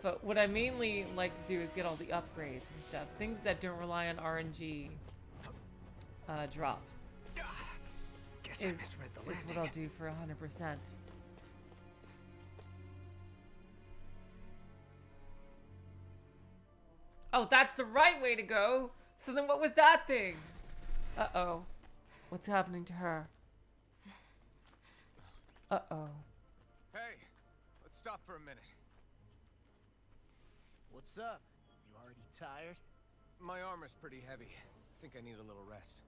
But what I mainly like to do is get all the upgrades and stuff. Things that don't rely on RNG drops. Guess I misread the is what I'll do for 100%. Oh, that's the right way to go. So then what was that thing? Uh-oh. What's happening to her? Uh-oh. Hey, let's stop for a minute. What's up? You already tired? My armor's pretty heavy. I think I need a little rest.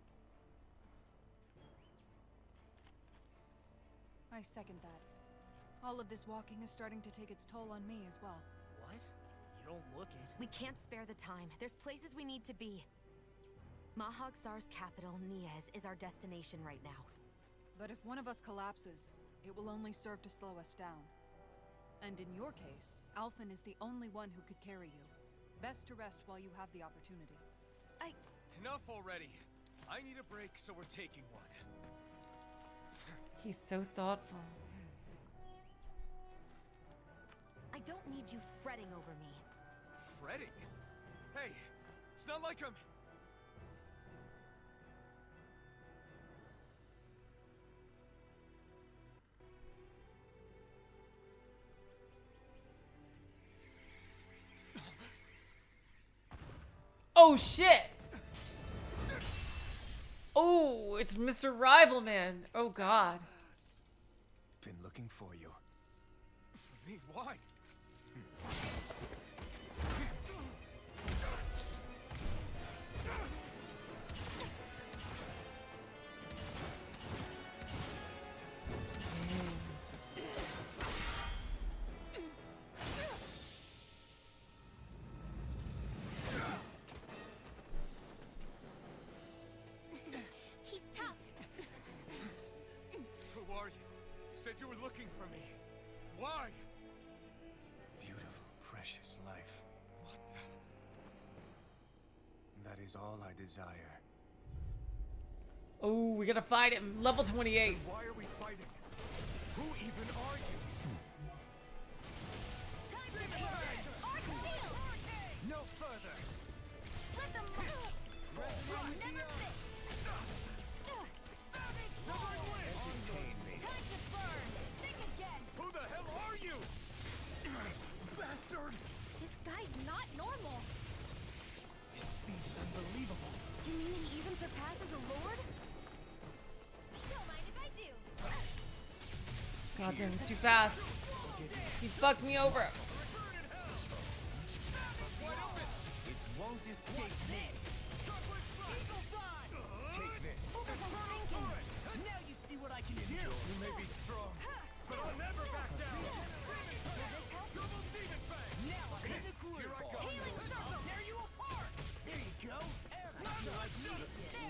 I second that. All of this walking is starting to take its toll on me as well. What? You don't look it. We can't spare the time. There's places we need to be. Mahag-Sar's capital, Niez, is our destination right now. But if one of us collapses, it will only serve to slow us down. And in your case, Alphen is the only one who could carry you. Best to rest while you have the opportunity. Enough already. I need a break, so we're taking one. He's so thoughtful. I don't need you fretting over me. Fretting? Hey, it's not like I'm... Oh shit! Oh, it's Mr. Rivalman. Oh god. Been looking for you. For me? Why? You were looking for me. Why? Beautiful, precious life. What the? That is all I desire. Oh, we gotta fight him. Level 28. Why are we fighting? Who even are you? No further. Let them never fit. Entertain me. Time to burn. Think again. Who the hell are you? Bastard! This guy's not normal. His speed's unbelievable. You mean he even surpasses a lord? Don't mind if I do. God damn, it's too fast. He fucked me over. It won't escape me. Take this. Now you see what I can do. You may be strong, but I'll never back down. Double demon fang. Now I'm in the cooler. Here I go. I'll tear you apart. There you go. I feel like me.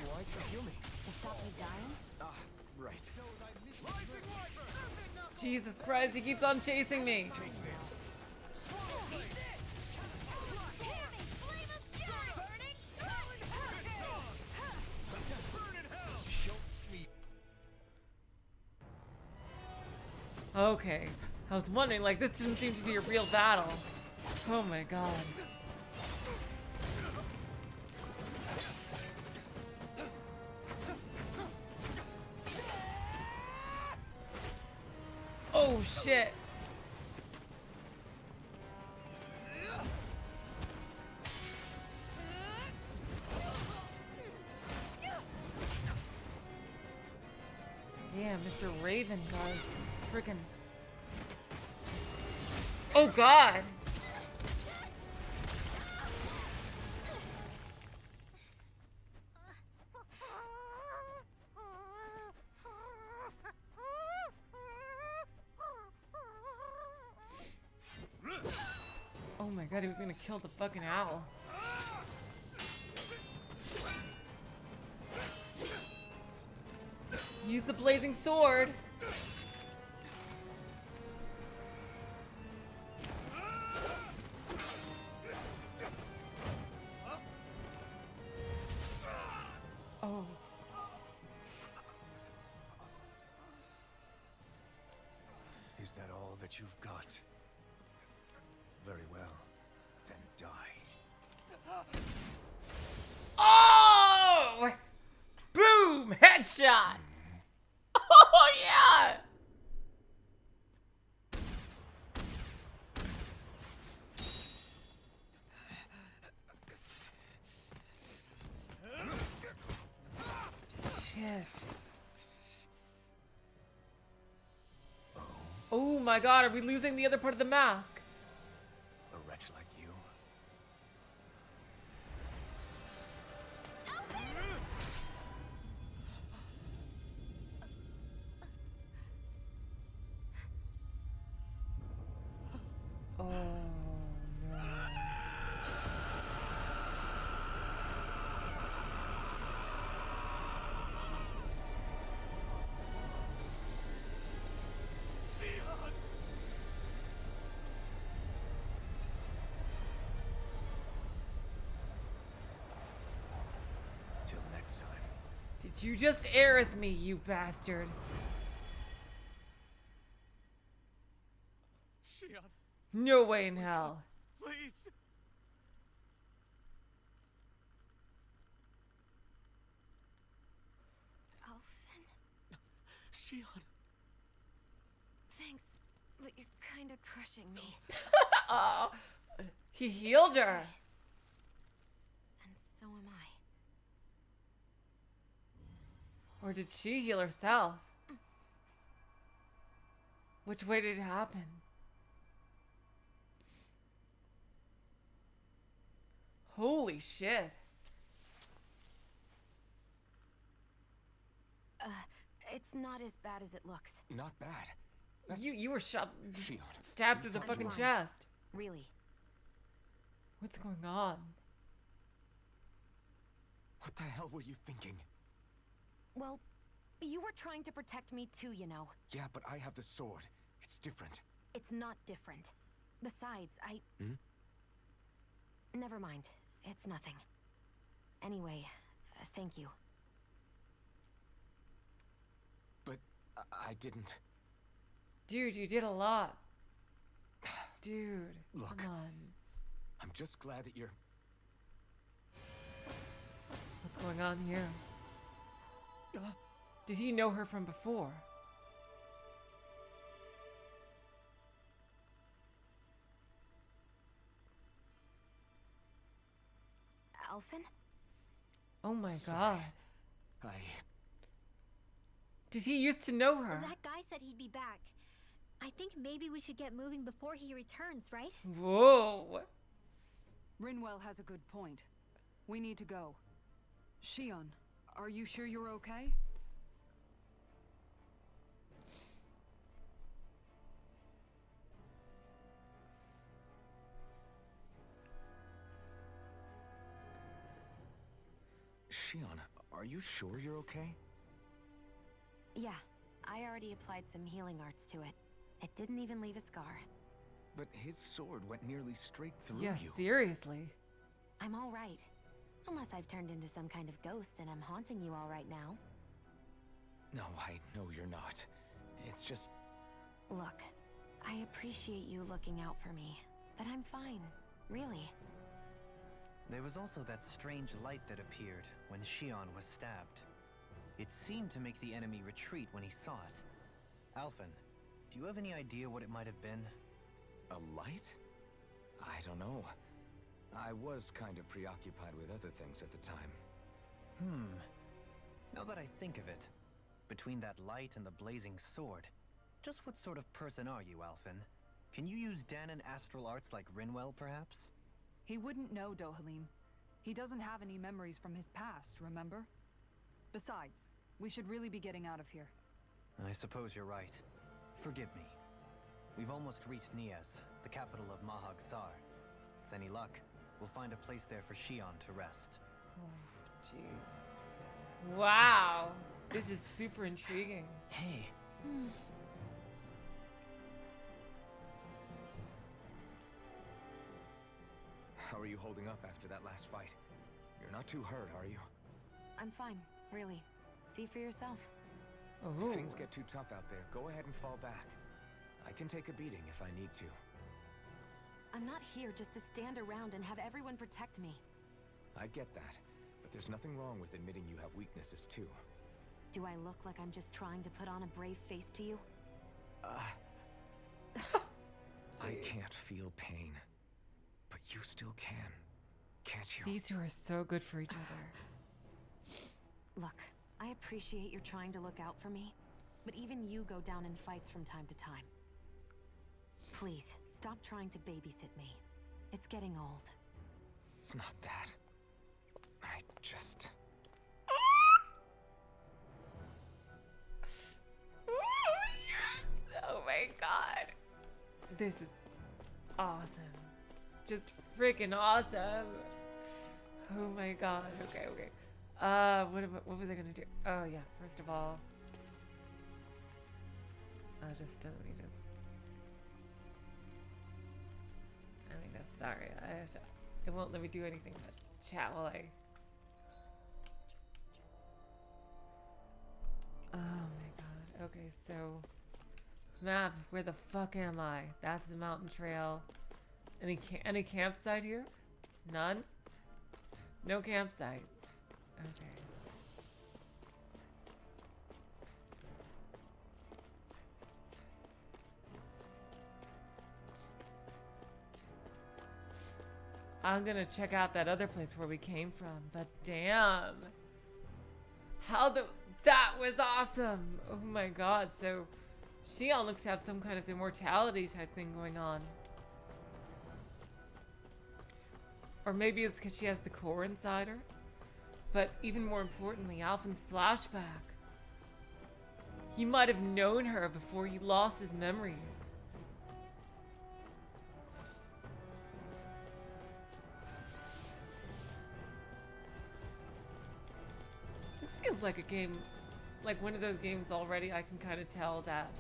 Why'd you kill me? To stop me dying? Ah, right. Jesus Christ, he keeps on chasing me. Take this. Show me. Okay. I was wondering, like, this doesn't seem to be a real battle. Oh my god. Oh shit. Damn, Mr. Raven does freaking. Oh god. Oh my god, he was gonna kill the fucking owl. Use the blazing sword. Oh. Is that all that you've got? Very well. Then die. Oh! Boom! Headshot! Oh yeah! Shit. Oh my god, are we losing the other part of the mask? A wretch like you. Oh no. Till next time. Did you just Aerith me, you bastard? Shion, No way in hell. please. Alphen, Shion. thanks, but you're kind of crushing me. Oh, he healed her. And so am I. Or did she heal herself? Which way did it happen? Holy shit. It's not as bad as it looks. Not bad. That's You were shot, Shion. stabbed through the thought fucking you were- chest. Really. What's going on? What the hell were you thinking? Well, you were trying to protect me too, you know. Yeah, but I have the sword. It's different. It's not different. Besides, Hmm? Never mind. It's nothing. Anyway, thank you. But I didn't. Dude, you did a lot. Dude, Look. come on. I'm just glad that you're... What's going on here? Did he know her from before? Alphen? Oh my Sorry. god. Did he used to know her? That guy said he'd be back. I think maybe we should get moving before he returns, right? Whoa. Rinwell has a good point. We need to go. Shion, are you sure you're okay? Shion, are you sure you're okay? Yeah, I already applied some healing arts to it. It didn't even leave a scar. But his sword went nearly straight through Yeah, you. seriously. I'm all right. Unless I've turned into some kind of ghost and I'm haunting you all right now. No, I know you're not. It's just... Look, I appreciate you looking out for me, but I'm fine, really. There was also that strange light that appeared when Shion was stabbed. It seemed to make the enemy retreat when he saw it. Alphen, do you have any idea what it might have been? A light? I don't know. I was kind of preoccupied with other things at the time. Now that I think of it, between that light and the blazing sword, just what sort of person are you, Alphen? Can you use Danon astral arts like Rinwell, perhaps? He wouldn't know, Dohalim. He doesn't have any memories from his past, remember? Besides, we should really be getting out of here. I suppose you're right. Forgive me. We've almost reached Niez, the capital of Mahag Sar. With any luck, we'll find a place there for Shion to rest. Oh, jeez. Wow. This is super intriguing. Hey. How are you holding up after that last fight? You're not too hurt, are you? I'm fine, really. See for yourself. Oh. If things get too tough out there, go ahead and fall back. I can take a beating if I need to. I'm not here just to stand around and have everyone protect me. I get that, but there's nothing wrong with admitting you have weaknesses too. Do I look like I'm just trying to put on a brave face to you? I can't feel pain, but you still can, can't you? These two are so good for each other. Look, I appreciate you're trying to look out for me, but even you go down in fights from time to time. Please, stop trying to babysit me. It's getting old. It's not that. I just... Oh my god. This is awesome. Just freaking awesome. Oh my god. Okay, okay. What was I gonna do? Oh yeah, first of all, let me just. Sorry, I have to. It won't let me do anything but chat while I. Oh my god. Okay, so map. Where the fuck am I? That's the mountain trail. Any campsite here? None. No campsite. Okay. I'm gonna check out that other place where we came from, but damn. That was awesome. Oh my god, so Shion looks to have some kind of immortality type thing going on. Or maybe it's because she has the core inside her. But even more importantly, Alphen's flashback. He might have known her before he lost his memories. This feels like a game, like one of those games already. I can kind of tell that.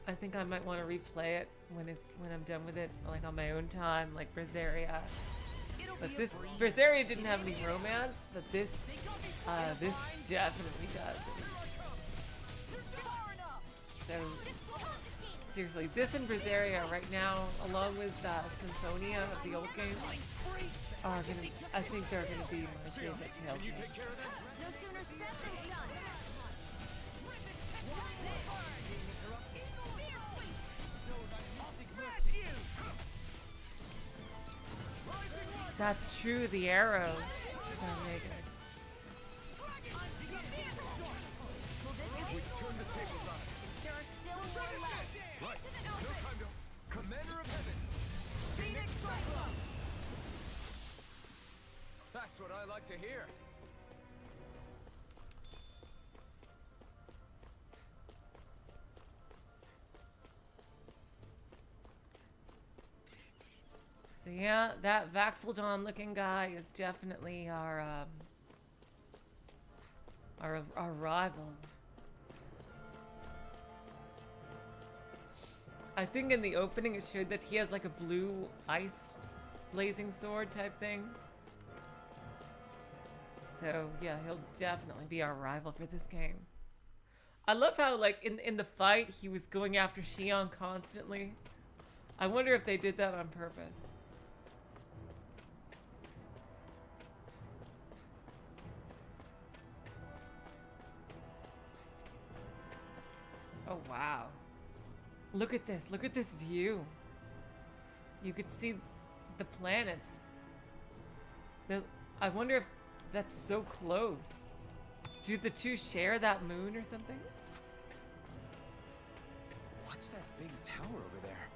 I think I might want to replay it when I'm done with it, like on my own time, like Berseria. But this Berseria didn't have any romance, but this definitely does. So seriously, this and Berseria right now, along with Symphonia of the old game, are gonna. I think they're gonna be my favorite Tales games. That's true, the arrow. That's what I like to hear. So yeah, that Vaxeldon looking guy is definitely our rival. I think in the opening it showed that he has like a blue ice blazing sword type thing. So yeah, he'll definitely be our rival for this game. I love how, like, in the fight, he was going after Shion constantly. I wonder if they did that on purpose. Oh, wow. Look at this. Look at this view. You could see the planets. I wonder if that's so close. Do the two share that moon or something? What's that big tower over there?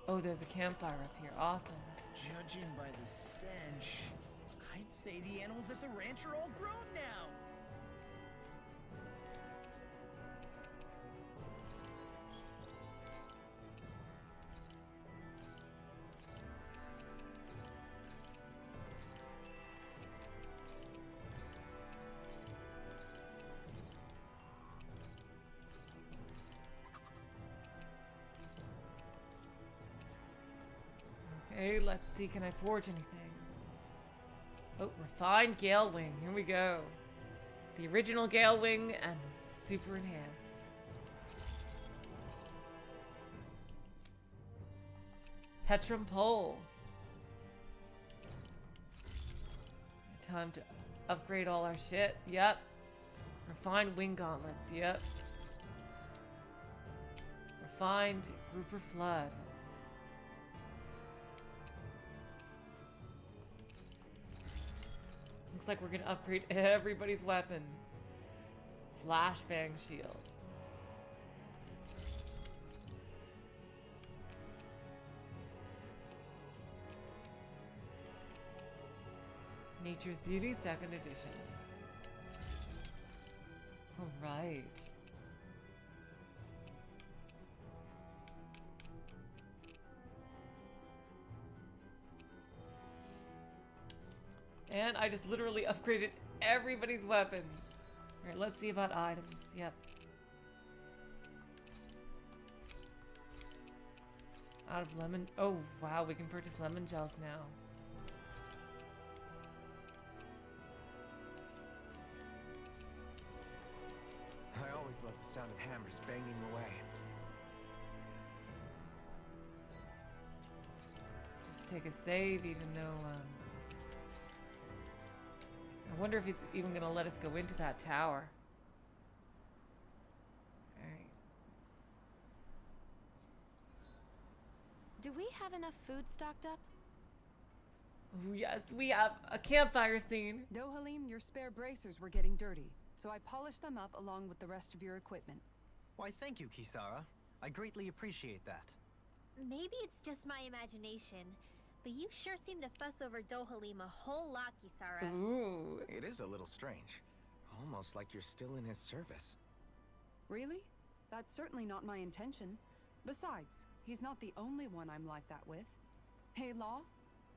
Oh, there's a campfire up here. Awesome. Judging by the stench, I'd say the animals at the ranch are all grown now. Okay, let's see. Can I forge anything? Oh, refined Gale Wing. Here we go. The original Gale Wing and the super enhanced. Petrum Pole. Time to upgrade all our shit. Yep. Refined Wing Gauntlets. Yep. Refined Grouper Flood. Looks like we're gonna upgrade everybody's weapons. Flashbang shield. Nature's Beauty, 2nd edition. All right. And I just literally upgraded everybody's weapons. Alright, let's see about items. Yep. Out of lemon. Oh, wow. We can purchase lemon gels now. I always love the sound of hammers banging away. Let's take a save, even though, I wonder if it's even gonna let us go into that tower. Alright. Do we have enough food stocked up? Ooh, yes, we have a campfire scene. Dohalim, your spare bracers were getting dirty, so I polished them up along with the rest of your equipment. Why, thank you, Kisara. I greatly appreciate that. Maybe it's just my imagination, but you sure seem to fuss over Dohalim a whole lot, Kisara. Ooh. It is a little strange. Almost like you're still in his service. Really? That's certainly not my intention. Besides, he's not the only one I'm like that with. Hey, Law,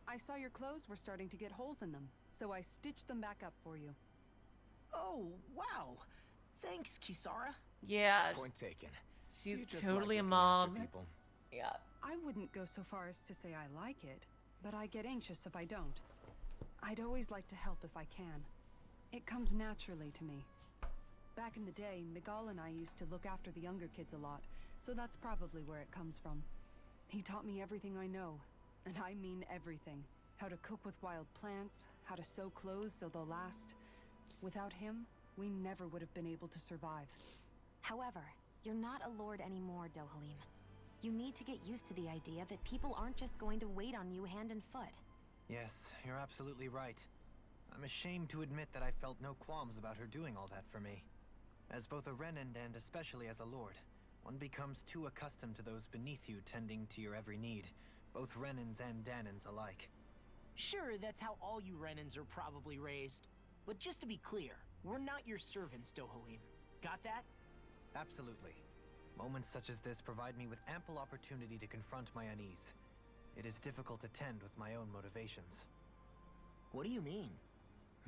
I saw your clothes were starting to get holes in them, so I stitched them back up for you. Oh, wow. Thanks, Kisara. Yeah, Point taken. she's You just totally like a looking after mom. people. Yeah. I wouldn't go so far as to say I like it, but I get anxious if I don't. I'd always like to help if I can. It comes naturally to me. Back in the day, Miguel and I used to look after the younger kids a lot, so that's probably where it comes from. He taught me everything I know, and I mean everything. How to cook with wild plants, how to sew clothes so they'll last. Without him, we never would have been able to survive. However, you're not a lord anymore, Dohalim. You need to get used to the idea that people aren't just going to wait on you hand and foot. Yes, you're absolutely right. I'm ashamed to admit that I felt no qualms about her doing all that for me. As both a Renan and especially as a lord, one becomes too accustomed to those beneath you tending to your every need, both Renans and Danans alike. Sure, that's how all you Renans are probably raised. But just to be clear, we're not your servants, Dohalim. Got that? Absolutely. Moments such as this provide me with ample opportunity to confront my unease. It is difficult to tend with my own motivations. What do you mean?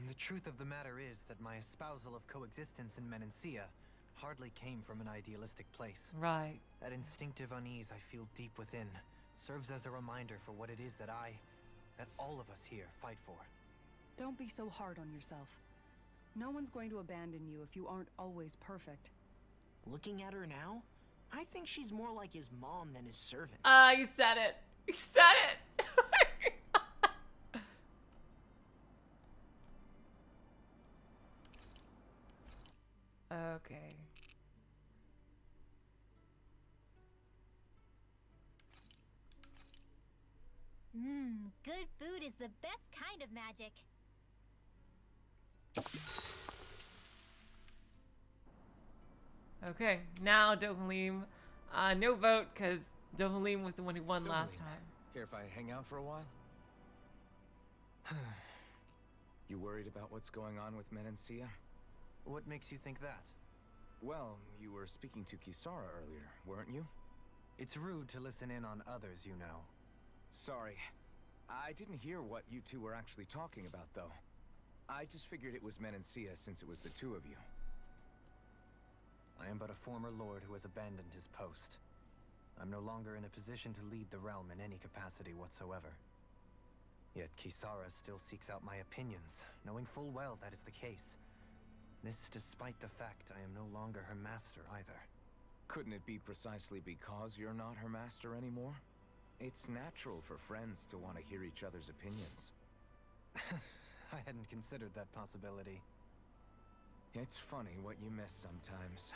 The truth of the matter is that my espousal of coexistence in Menancia hardly came from an idealistic place. Right. That instinctive unease I feel deep within serves as a reminder for what it is that I, that all of us here fight for. Don't be so hard on yourself. No one's going to abandon you if you aren't always perfect. Looking at her now, I think she's more like his mom than his servant. You said it. You said it. Okay. Good food is the best kind of magic. Okay, now Dohalim. No vote, because Dohalim was the one who won last time. Care if I hang out for a while? You worried about what's going on with Menancia? What makes you think that? Well, you were speaking to Kisara earlier, weren't you? It's rude to listen in on others, you know. Sorry. I didn't hear what you two were actually talking about, though. I just figured it was Menancia since it was the two of you. I am but a former lord who has abandoned his post. I'm no longer in a position to lead the realm in any capacity whatsoever. Yet Kisara still seeks out my opinions, knowing full well that is the case. This despite the fact I am no longer her master either. Couldn't it be precisely because you're not her master anymore? It's natural for friends to want to hear each other's opinions. I hadn't considered that possibility. It's funny what you miss sometimes.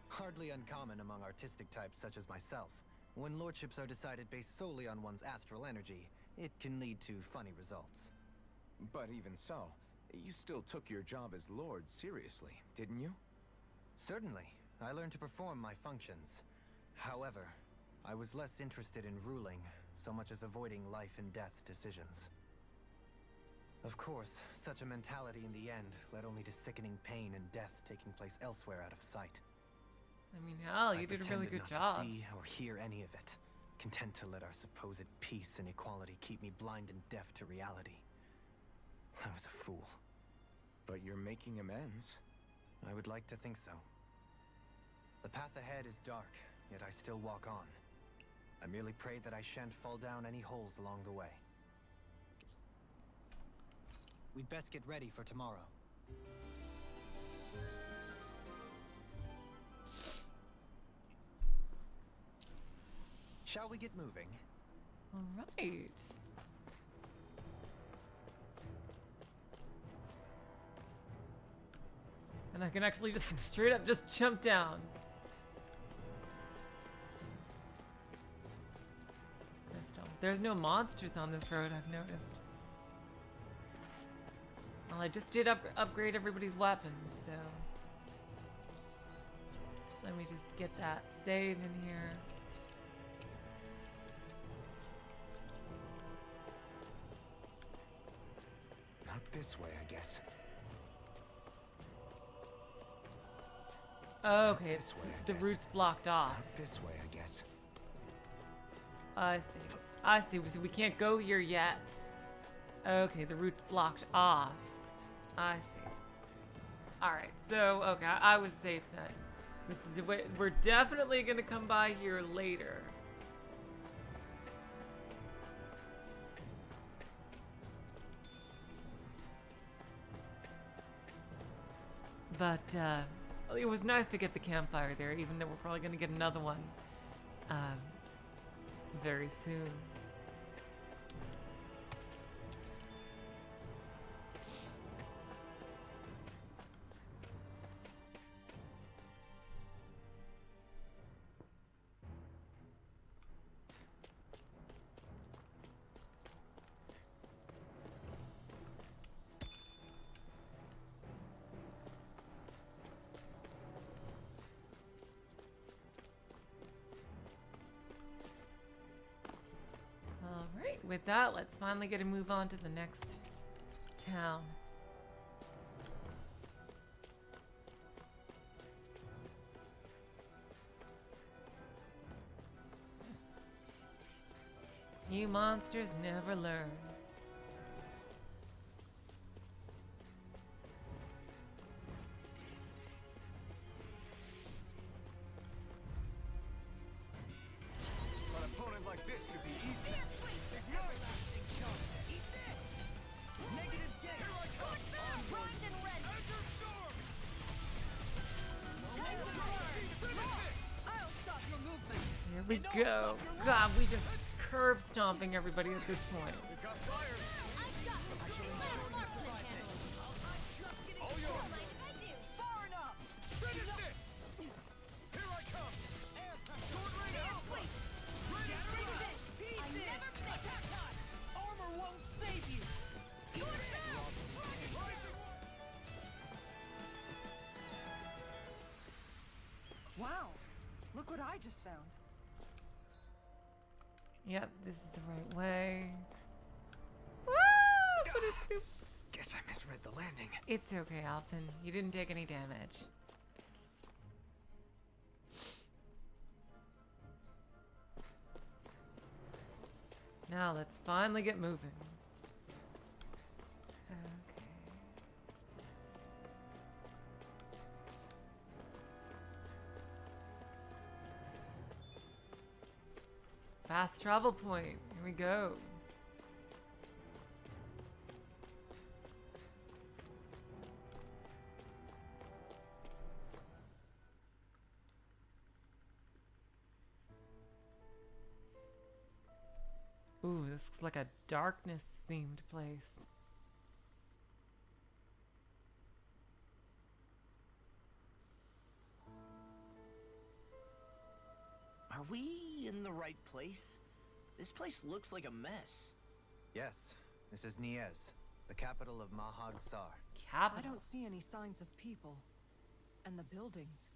Hardly uncommon among artistic types such as myself. When lordships are decided based solely on one's astral energy, it can lead to funny results. But even so, you still took your job as lord seriously, didn't you? Certainly. I learned to perform my functions. However, I was less interested in ruling, so much as avoiding life and death decisions. Of course, such a mentality in the end led only to sickening pain and death taking place elsewhere out of sight. I mean, hell, you did a really pretended good not job. to see or hear any of it, content to let our supposed peace and equality keep me blind and deaf to reality. I was a fool. But you're making amends. I would like to think so. The path ahead is dark, yet I still walk on. I merely pray that I shan't fall down any holes along the way. We'd best get ready for tomorrow. Shall we get moving? All right. And I can actually just straight up just jump down. Crystal. There's no monsters on this road, I've noticed. Well, I just did upgrade everybody's weapons, so... Let me just get that save in here. Not this way, I guess. Okay, This way, I the guess. route's blocked off. Not this way, I guess. I see. I see. So we can't go here yet. Okay, the route's blocked off. I see. Alright, so, okay, I was safe then. This is we're definitely gonna come by here later. But, it was nice to get the campfire there, even though we're probably gonna get another one, very soon. Alright, with that, let's finally get a move on to the next town. You monsters never learn. An opponent like this should be easy. we go. God, we just curb stomping everybody at this point. Wow, look what I just found. Yep, this is the right way. Woo! Guess I misread the landing. It's okay, Alphen. You didn't take any damage. Now let's finally get moving. Okay. Fast travel point. Here we go. Ooh, this looks like a darkness-themed place. Are we in the right place? This place looks like a mess. Yes, this is Niez, the capital of Mahag Sar. Capital? I don't see any signs of people. And the buildings.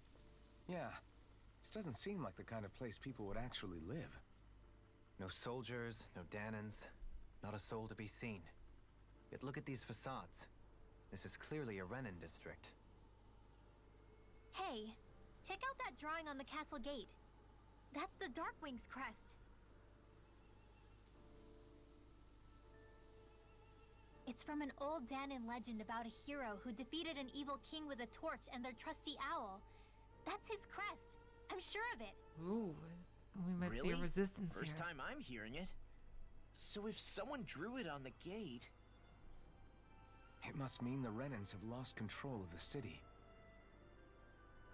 Yeah, this doesn't seem like the kind of place people would actually live. No soldiers, no Danans, not a soul to be seen. Yet look at these facades. This is clearly a Renin district. Hey, check out that drawing on the castle gate. That's the Darkwing's crest. It's from an old Danan legend about a hero who defeated an evil king with a torch and their trusty owl. That's his crest. I'm sure of it. Ooh, we might see a resistance here. First time I'm hearing it. So if someone drew it on the gate... It must mean the Renans have lost control of the city.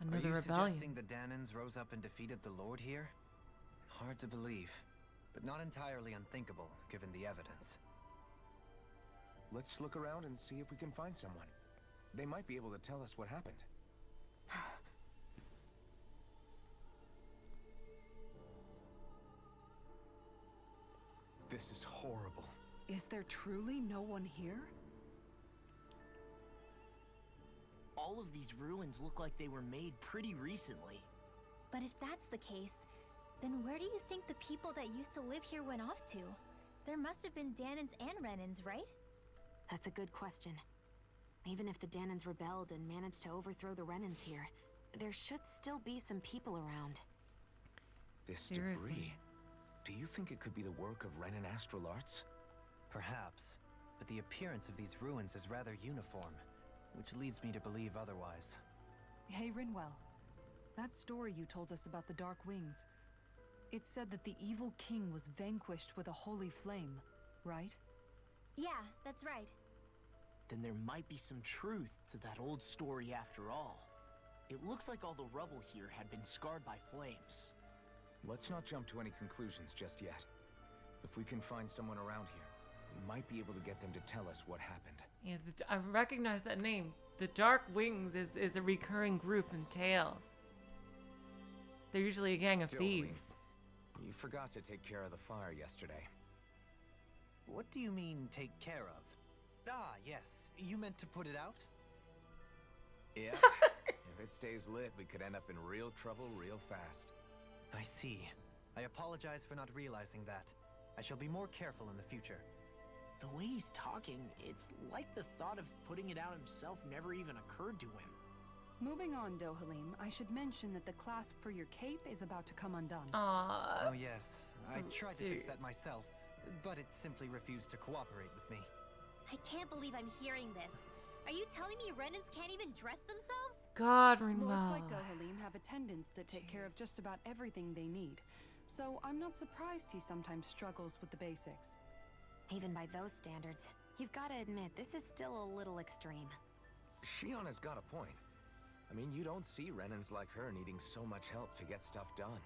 Another Are you rebellion. suggesting the Danans rose up and defeated the Lord here? Hard to believe, but not entirely unthinkable, given the evidence. Let's look around and see if we can find someone. They might be able to tell us what happened. This is horrible. Is there truly no one here? All of these ruins look like they were made pretty recently. But if that's the case, then where do you think the people that used to live here went off to? There must have been Danans and Renans, right? That's a good question. Even if the Danans rebelled and managed to overthrow the Renans here, there should still be some people around. This Seriously. debris. Do you think it could be the work of Renan astral arts? Perhaps, but the appearance of these ruins is rather uniform, which leads me to believe otherwise. Hey, Rinwell. That story you told us about the Dark Wings. It said that the evil king was vanquished with a holy flame, right? Yeah, that's right. Then there might be some truth to that old story after all. It looks like all the rubble here had been scarred by flames. Let's not jump to any conclusions just yet. If we can find someone around here, we might be able to get them to tell us what happened. Yeah, I recognize that name. The Dark Wings is a recurring group in Tales. They're usually a gang of Dohalim, thieves. You forgot to take care of the fire yesterday. What do you mean, take care of? Ah, yes. You meant to put it out? Yeah. If it stays lit, we could end up in real trouble real fast. I see. I apologize for not realizing that. I shall be more careful in the future. The way he's talking, it's like the thought of putting it out himself never even occurred to him. Moving on, Dohalim, I should mention that the clasp for your cape is about to come undone. Aww. Oh yes, I tried to fix dude. that myself, but it simply refused to cooperate with me. I can't believe I'm hearing this. Are you telling me Renans can't even dress themselves? God, Lords Rinwell. like Dohalim have attendants that take care of just about everything they need. So I'm not surprised he sometimes struggles with the basics. Even by those standards, you've got to admit this is still a little extreme. Shionna's got a point. I mean, you don't see Renans like her needing so much help to get stuff done.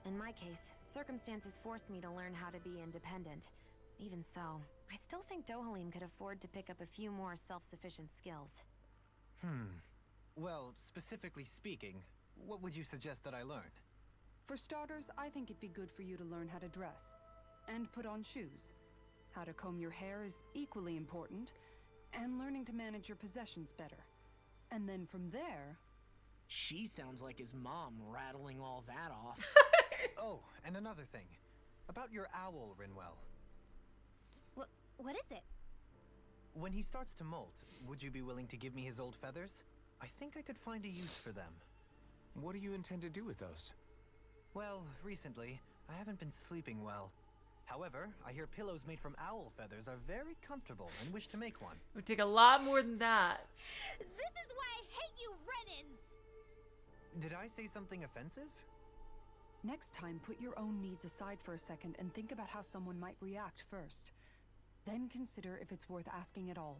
In my case, circumstances forced me to learn how to be independent. Even so, I still think Dohalim could afford to pick up a few more self-sufficient skills. Well, specifically speaking, what would you suggest that I learn? For starters, I think it'd be good for you to learn how to dress. And put on shoes. How to comb your hair is equally important. And learning to manage your possessions better. And then from there... She sounds like his mom rattling all that off. Oh, and another thing. About your owl, Rinwell. What is it? When he starts to molt, would you be willing to give me his old feathers? I think I could find a use for them. What do you intend to do with those? Well, recently, I haven't been sleeping well. However, I hear pillows made from owl feathers are very comfortable and wish to make one. It would take a lot more than that. This is why I hate you Renans! Did I say something offensive? Next time, put your own needs aside for a second and think about how someone might react first. Then consider if it's worth asking at all.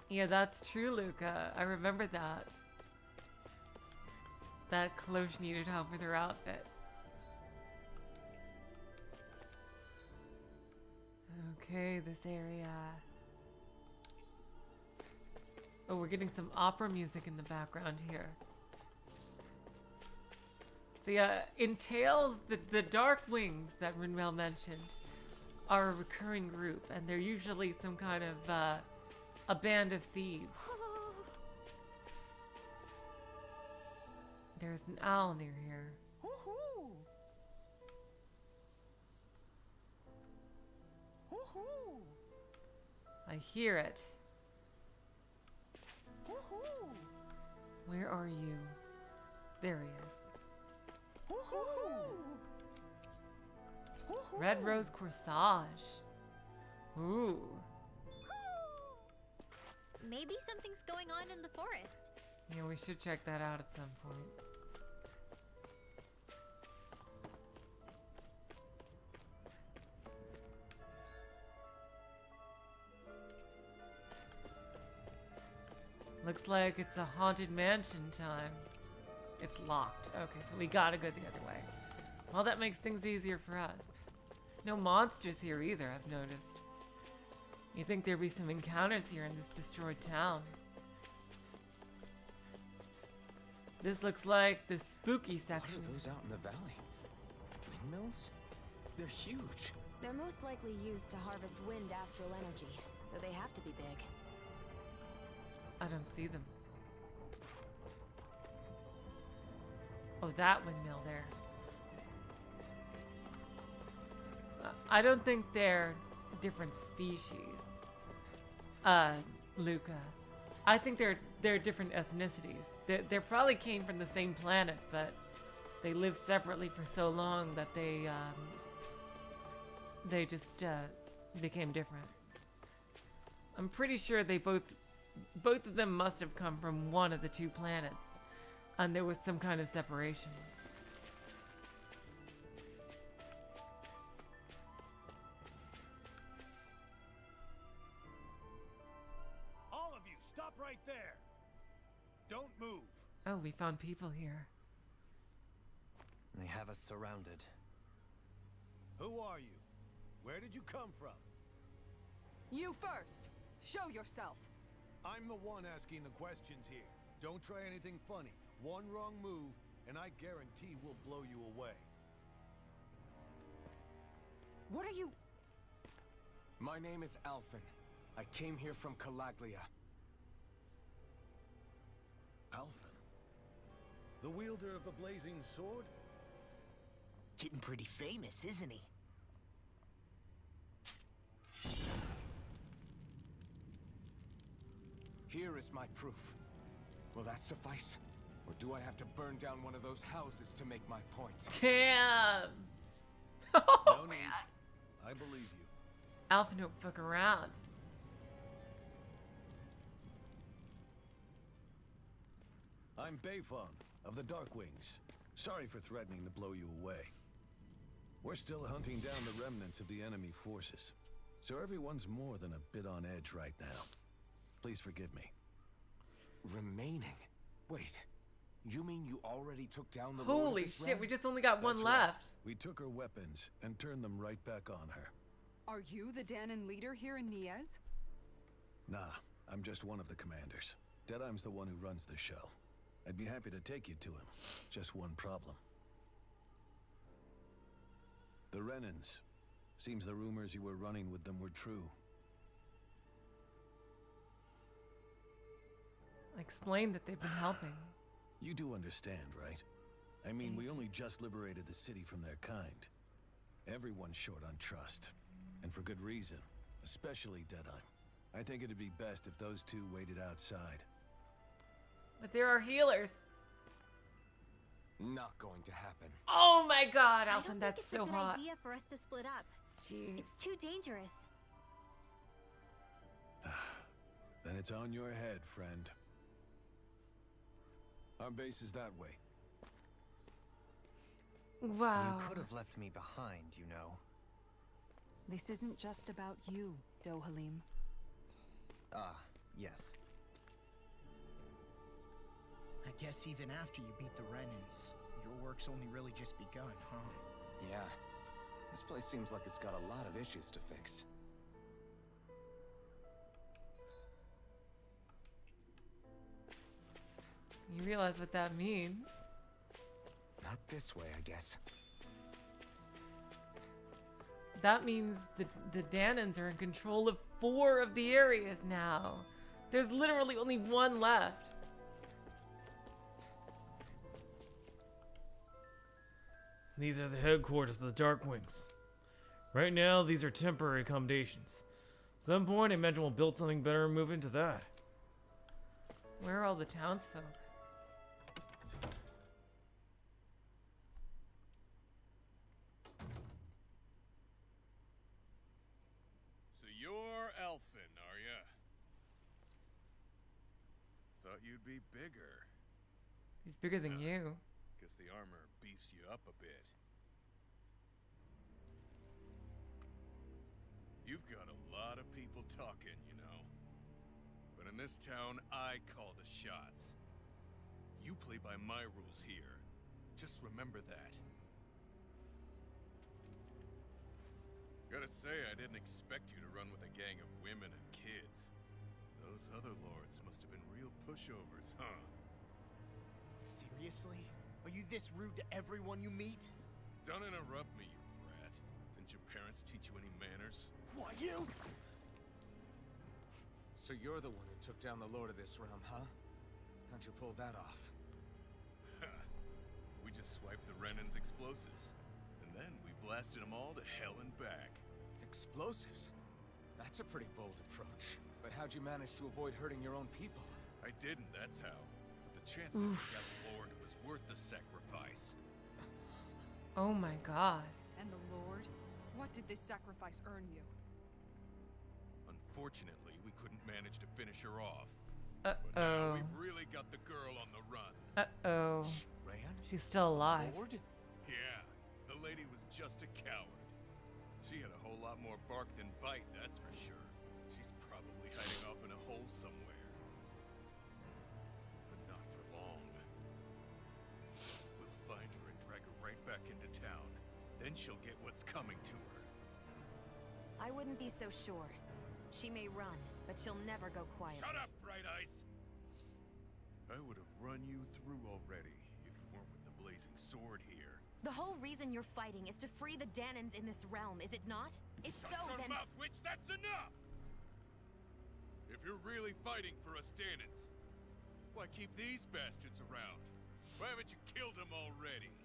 Yeah, that's true, Luca. I remember that. That Cloche needed help with her outfit. Okay, this area. Oh, we're getting some opera music in the background here. So yeah, in Tales, the Dark Wings that Rinwell mentioned are a recurring group, and they're usually some kind of a band of thieves. There's an owl near here. I hear it. Where are you? There he is. Red Rose Corsage. Ooh. Maybe something's going on in the forest. Yeah, we should check that out at some point. Looks like it's a haunted mansion time. It's locked. Okay, so we gotta go the other way. Well, that makes things easier for us. No monsters here either, I've noticed. You think there'd be some encounters here in this destroyed town. This looks like the spooky section. What are those out in the valley? Windmills? They're huge. They're most likely used to harvest wind astral energy, so they have to be big. I don't see them. Oh, that windmill there. I don't think they're different species. Luca. I think they're different ethnicities. They probably came from the same planet, but they lived separately for so long that they just became different. I'm pretty sure they both of them must have come from one of the two planets, and there was some kind of separation. All of you, stop right there. Don't move. Oh, we found people here. They have us surrounded. Who are you? Where did you come from? You first! Show yourself! I'm the one asking the questions here. Don't try anything funny. One wrong move, and I guarantee we'll blow you away. What are you... My name is Alphen. I came here from Calaglia. Alphen? The wielder of the blazing sword? Getting pretty famous, isn't he? Here is my proof. Will that suffice? Or do I have to burn down one of those houses to make my point? Damn! No Oh, need. man. I believe you. Alpha don't fuck around. I'm Beifong of the Dark Wings. Sorry for threatening to blow you away. We're still hunting down the remnants of the enemy forces. So everyone's more than a bit on edge right now. Please forgive me. Remaining? Wait, you mean you already took down the Lord Holy of this shit, realm? we just only got one That's right. left. We took her weapons and turned them right back on her. Are you the Danon leader here in Niez? Nah, I'm just one of the commanders. Deadheim's the one who runs the show. I'd be happy to take you to him. Just one problem. The Renans. Seems the rumors you were running with them were true. Explain that they've been helping. You do understand, right? I mean, we only just liberated the city from their kind. Everyone's short on trust. And for good reason. Especially Deadheim. I think it'd be best if those two waited outside. But there are healers. Not going to happen. Oh my god, I don't Alphen, think that's it's so a good hot. idea for us to split up. Jeez. It's too dangerous. Then it's on your head, friend. Our base is that way. Wow. You could have left me behind, you know. This isn't just about you, Dohalim. Ah, yes. I guess even after you beat the Renans, your work's only really just begun, huh? Yeah. This place seems like it's got a lot of issues to fix. You realize what that means? Not this way, I guess. That means the Danons are in control of 4 of the areas now. There's literally only 1 left. These are the headquarters of the Darkwings. Right now, these are temporary accommodations. At some point, I imagine we'll build something better and move into that. Where are all the townsfolk? So you're Elfin, are ya? Thought you'd be bigger. He's bigger than you. Guess the armor beefs you up a bit. You've got a lot of people talking, you know. But in this town, I call the shots. You play by my rules here. Just remember that. Gotta say, I didn't expect you to run with a gang of women and kids. Those other lords must have been real pushovers, huh? Seriously? Are you this rude to everyone you meet? Don't interrupt me, you brat. Didn't your parents teach you any manners? What, you? So you're the one who took down the Lord of this realm, huh? How'd you pull that off? We just swiped the Renan's explosives. And then we blasted them all to hell and back. Explosives? That's a pretty bold approach. But how'd you manage to avoid hurting your own people? I didn't, that's how. But the chance to take out the Lord was worth the sacrifice. Oh my god. And the Lord? What did this sacrifice earn you? Unfortunately, we couldn't manage to finish her off. Uh-oh. But now we've really got the girl on the run. Uh-oh. Ran? She's still alive. Lord? Yeah, the lady was just a coward. She had a whole lot more bark than bite, that's for sure. She's probably hiding off in a hole somewhere. But not for long. We'll find her and drag her right back into town. Then she'll get what's coming to her. I wouldn't be so sure. She may run, but she'll never go quiet. Shut up, Bright Eyes! I would have run you through already if you weren't with the blazing sword here. The whole reason you're fighting is to free the Danons in this realm, is it not? If so, Shut your then... mouth, witch! That's enough! If you're really fighting for us Danons, why keep these bastards around? Why haven't you killed them already?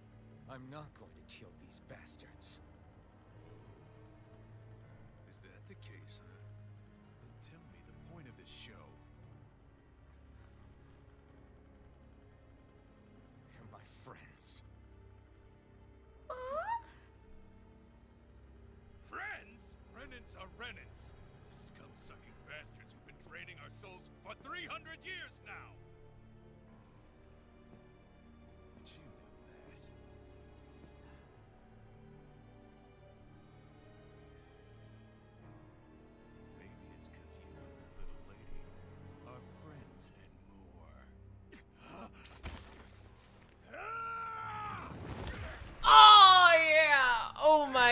I'm not going to kill these bastards. Is that the case, huh? Then tell me the point of this show. They're my friends. Friends? Renans are Renans. The scum-sucking bastards who've been draining our souls for 300 years now! But you know that.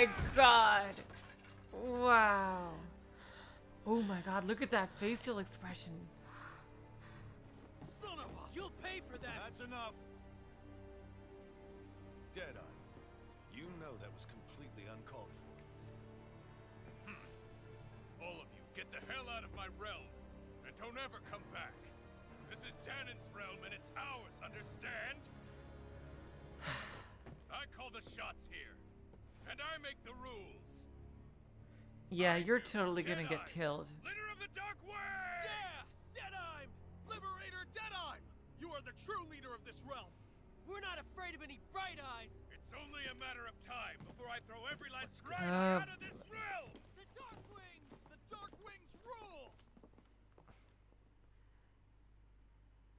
my god. Wow. Oh my god, look at that facial expression. Son of a... You'll pay for that! That's enough. Deadeye, you know that was completely uncalled for. All of you, get the hell out of my realm, and don't ever come back. This is Danon's realm, and it's ours, understand? I call the shots here, and I make the rules. Yeah, you're totally gonna get killed. Leader of the Dark Wings! Yes! Deadime! Liberator Deadime! You are the true leader of this realm. We're not afraid of any bright eyes. It's only a matter of time before I throw every last bright eye out of this realm! The Dark Wings! The Dark Wings rule!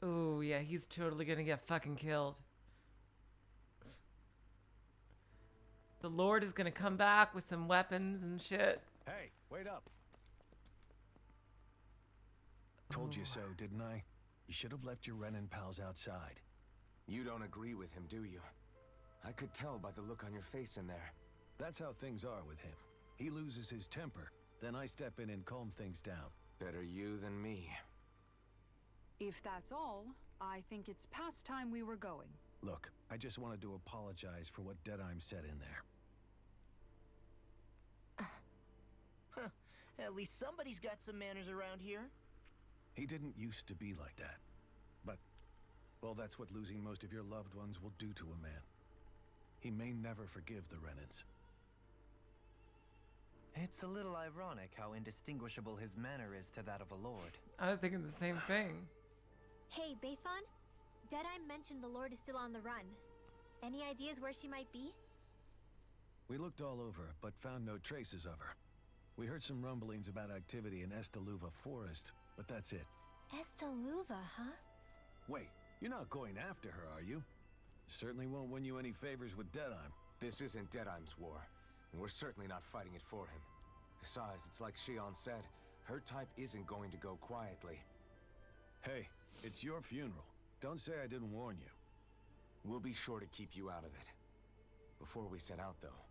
Oh yeah, he's totally gonna get fucking killed. The Lord is gonna come back with some weapons and shit. Hey, wait up. Told you so, didn't I? You should have left your Renin pals outside. You don't agree with him, do you? I could tell by the look on your face in there. That's how things are with him. He loses his temper, then I step in and calm things down. Better you than me. If that's all, I think it's past time we were going. Look, I just wanted to apologize for what Deadime said in there. At least somebody's got some manners around here. He didn't used to be like that. But, well, that's what losing most of your loved ones will do to a man. He may never forgive the Renins. It's a little ironic how indistinguishable his manner is to that of a lord. I was thinking the same thing. Hey, Bayfon? Deadeye mentioned the Lord is still on the run. Any ideas where she might be? We looked all over, but found no traces of her. We heard some rumblings about activity in Estaluva Forest, but that's it. Estaluva, huh? Wait, you're not going after her, are you? Certainly won't win you any favors with Deadime. This isn't Deadeye's war, and we're certainly not fighting it for him. Besides, it's like Shion said, her type isn't going to go quietly. Hey, it's your funeral. Don't say I didn't warn you. We'll be sure to keep you out of it. Before we set out, though,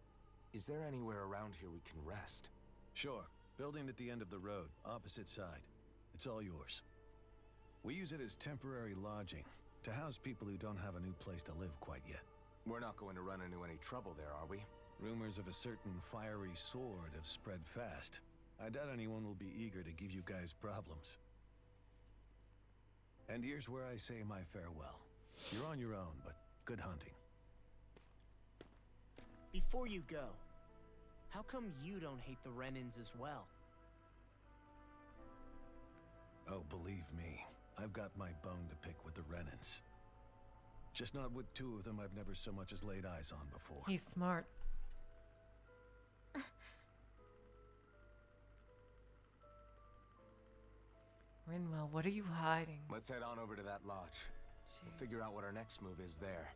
is there anywhere around here we can rest? Sure. Building at the end of the road, opposite side. It's all yours. We use it as temporary lodging, to house people who don't have a new place to live quite yet. We're not going to run into any trouble there, are we? Rumors of a certain fiery sword have spread fast. I doubt anyone will be eager to give you guys problems. And here's where I say my farewell. You're on your own, but good hunting. Before you go, how come you don't hate the Renins as well? Oh, believe me, I've got my bone to pick with the Renins. Just not with two of them I've never so much as laid eyes on before. He's smart. Rinwell, what are you hiding? Let's head on over to that lodge. We'll figure out what our next move is there.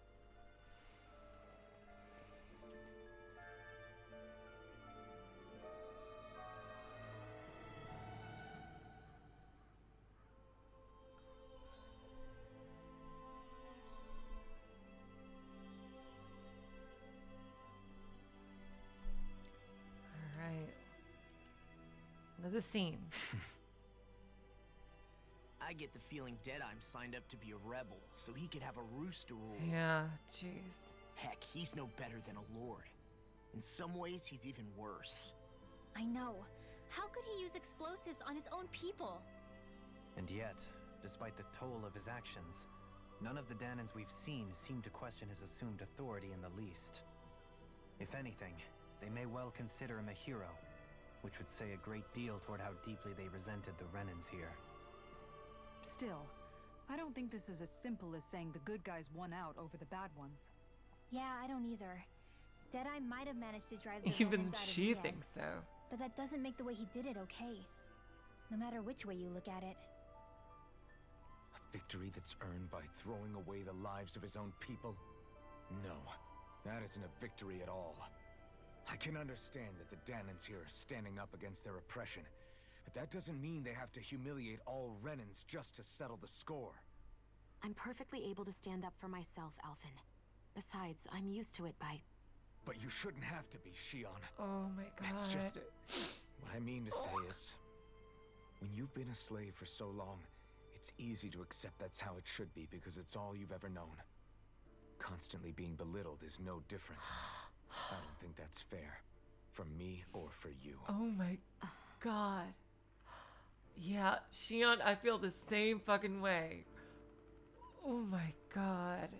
Alright. Another scene. I get the feeling Deadeye signed up to be a rebel, so he could have a rooster rule. Yeah, jeez. Heck, he's no better than a lord. In some ways, he's even worse. I know. How could he use explosives on his own people? And yet, despite the toll of his actions, none of the Danons we've seen seem to question his assumed authority in the least. If anything, they may well consider him a hero, which would say a great deal toward how deeply they resented the Renins here. Still, I don't think this is as simple as saying the good guys won out over the bad ones. Yeah, I don't either. Deadeye might have managed to drive the Even Renins out of she Niez, thinks so. but that doesn't make the way he did it okay. No matter which way you look at it. A victory that's earned by throwing away the lives of his own people? No, that isn't a victory at all. I can understand that the Danons here are standing up against their oppression, but that doesn't mean they have to humiliate all Renins just to settle the score. I'm perfectly able to stand up for myself, Alphen. Besides, I'm used to it by But you shouldn't have to be, Shion. Oh my god. That's just... What I mean to say is, when you've been a slave for so long, it's easy to accept that's how it should be because it's all you've ever known. Constantly being belittled is no different. I don't think that's fair. From me or for you. Oh my god. Yeah, Shion, I feel the same fucking way. Oh my god.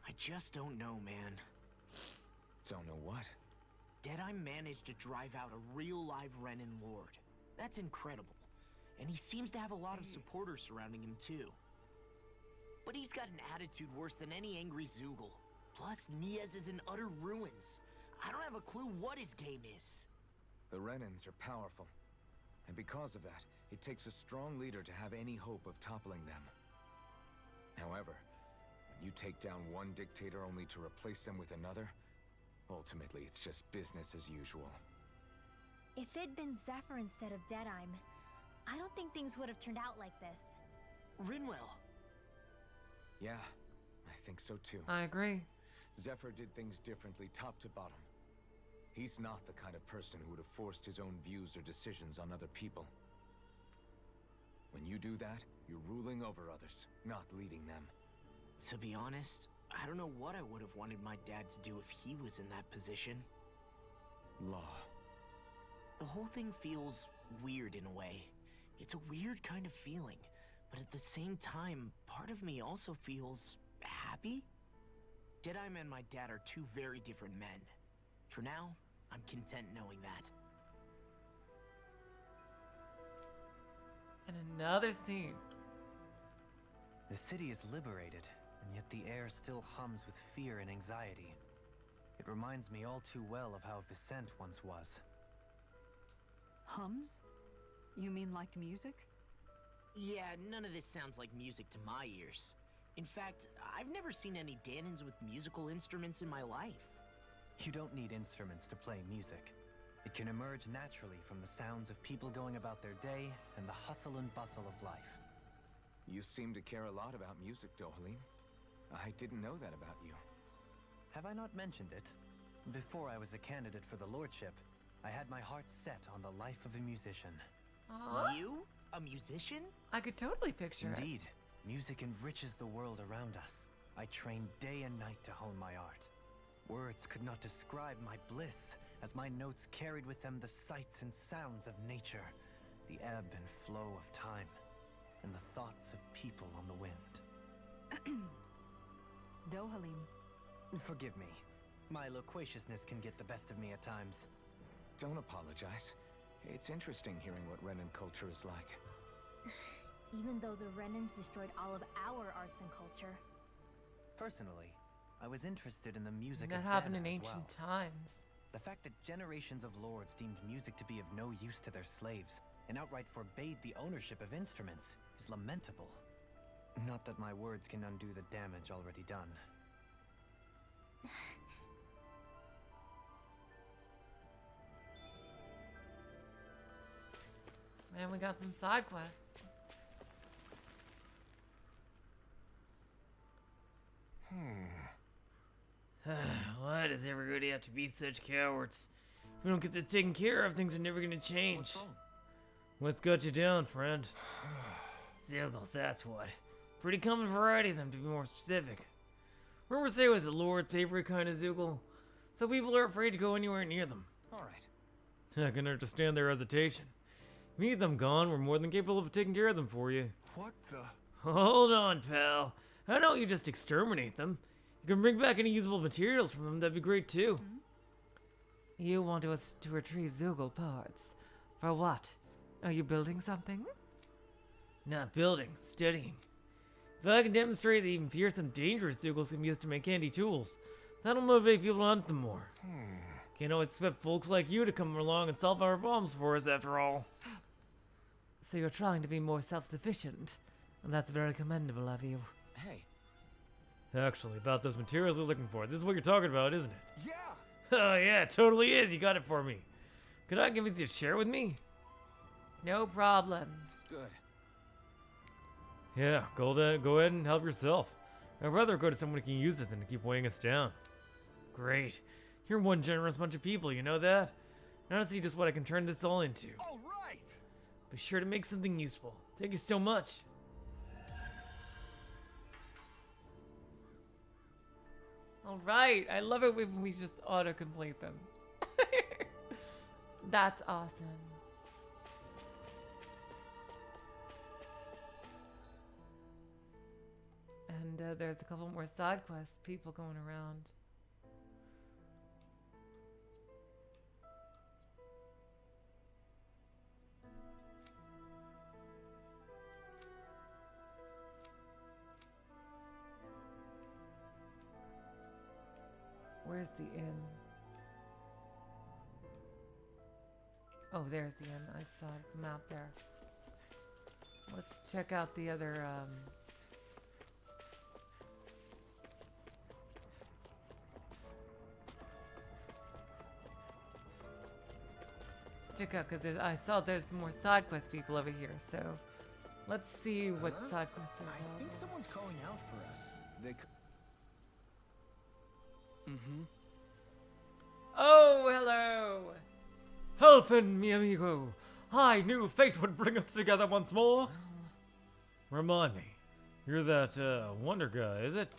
I just don't know, man. Don't know what? Deadeye managed to drive out a real live Renin Lord. That's incredible. And he seems to have a lot of supporters surrounding him too. But he's got an attitude worse than any angry Zoogle. Plus, Niez is in utter ruins. I don't have a clue what his game is. The Renins are powerful. And because of that, it takes a strong leader to have any hope of toppling them. However, when you take down one dictator only to replace them with another, ultimately it's just business as usual. If it'd been Zephyr instead of Deadeye, I don't think things would have turned out like this. Rinwell. Yeah, I think so too. I agree. Zephyr did things differently top to bottom. He's not the kind of person who would have forced his own views or decisions on other people. When you do that, you're ruling over others, not leading them. To be honest, I don't know what I would have wanted my dad to do if he was in that position. Law. The whole thing feels weird in a way. It's a weird kind of feeling, but at the same time, part of me also feels happy. Deadeye and my dad are two very different men. For now, I'm content knowing that. And another scene. The city is liberated, and yet the air still hums with fear and anxiety. It reminds me all too well of how Vicent once was. Hums? You mean like music? Yeah, none of this sounds like music to my ears. In fact, I've never seen any Danins with musical instruments in my life. You don't need instruments to play music. It can emerge naturally from the sounds of people going about their day and the hustle and bustle of life. You seem to care a lot about music, Dohalim. I didn't know that about you. Have I not mentioned it? Before I was a candidate for the lordship, I had my heart set on the life of a musician. Aww. You? A musician? I could totally picture it. Indeed. Music enriches the world around us. I trained day and night to hone my art. Words could not describe my bliss, as my notes carried with them the sights and sounds of nature, the ebb and flow of time, and the thoughts of people on the wind. Dohalim. Forgive me. My loquaciousness can get the best of me at times. Don't apologize. It's interesting hearing what Renin culture is like. Even though the Renins destroyed all of our arts and culture. Personally, I was interested in the music That of happened in Dana as ancient well. times. The fact that generations of lords deemed music to be of no use to their slaves, and outright forbade the ownership of instruments, is lamentable. Not that my words can undo the damage already done. Man, we got some side quests. Why does everybody have to be such cowards? If we don't get this taken care of, things are never gonna change. What's got you down, friend? Zoogles, that's what. Pretty common variety of them, to be more specific. Rumors say it was a Lord's favorite kind of Zoogle, so people are afraid to go anywhere near them. Alright. I can understand their hesitation. Me, them gone, we're more than capable of taking care of them for you. What the? Hold on, pal. How don't you just exterminate them? You can bring back any usable materials from them, that'd be great too. You want us to retrieve Zoogle parts. For what? Are you building something? Not building, studying. If I can demonstrate that even fearsome, dangerous Zoogles can be used to make handy tools, that'll motivate people to hunt them more. Can't always expect folks like you to come along and solve our problems for us, after all. So you're trying to be more self-sufficient, and that's very commendable of you. Hey. Actually, about those materials we're looking for, this is what you're talking about, isn't it? Yeah! Oh yeah, it totally is. You got it for me. Could I convince you to share with me? No problem. Good. Yeah, go ahead and help yourself. I'd rather go to someone who can use it than to keep weighing us down. Great. You're one generous bunch of people, you know that? Now to see just what I can turn this all into. All right. Be sure to make something useful. Thank you so much. All right. I love it when we just auto-complete them. That's awesome. And there's a couple more side quests, people going around. Where's the inn? Oh, there's the inn. I saw the map there. Let's check out the other, check out, because I saw there's more side quest people over here, so let's see what side quests are I about. think someone's calling out for us. They Oh, hello! Helfen, mi amigo. I knew fate would bring us together once more. Remind me, you're that, wonder guy, is it?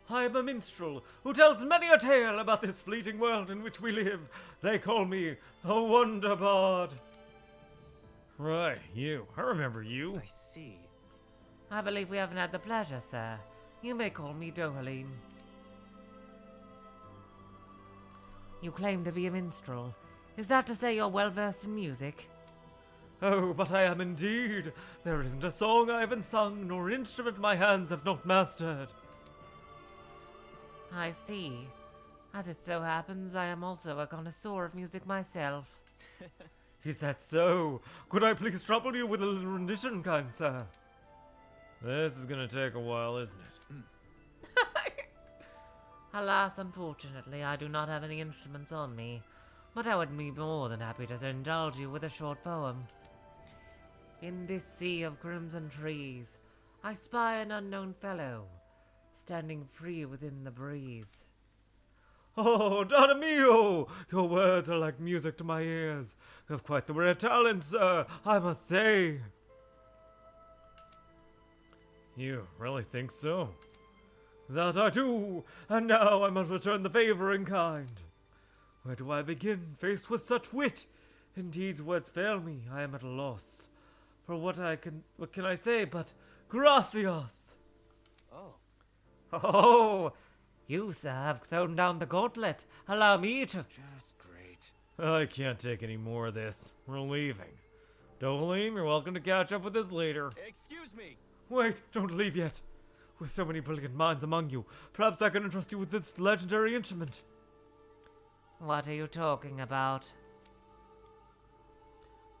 I am a minstrel who tells many a tale about this fleeting world in which we live. They call me the Wonder Bard. Right, you. I remember you. I see. I believe we haven't had the pleasure, sir. You may call me Dohalim. You claim to be a minstrel. Is that to say you're well versed in music? Oh, but I am indeed. There isn't a song I haven't sung, nor instrument my hands have not mastered. I see. As it so happens, I am also a connoisseur of music myself. Is that so? Could I please trouble you with a little rendition, kind sir? This is gonna take a while, isn't it? Alas, unfortunately, I do not have any instruments on me, but I would be more than happy to indulge you with a short poem. In this sea of crimson trees, I spy an unknown fellow, standing free within the breeze. Oh, Donna mio! Your words are like music to my ears. You have quite the rare talent, sir, I must say. You really think so? That I do, and now I must return the favor in kind. Where do I begin, faced with such wit? Indeed, words fail me, I am at a loss. For what can I say but gracias? Oh. Oh, you, sir, have thrown down the gauntlet. Allow me to... just great. I can't take any more of this. We're leaving. Dohalim, you're welcome to catch up with us later. Excuse me. Wait, don't leave yet. With so many brilliant minds among you, perhaps I can entrust you with this legendary instrument. What are you talking about?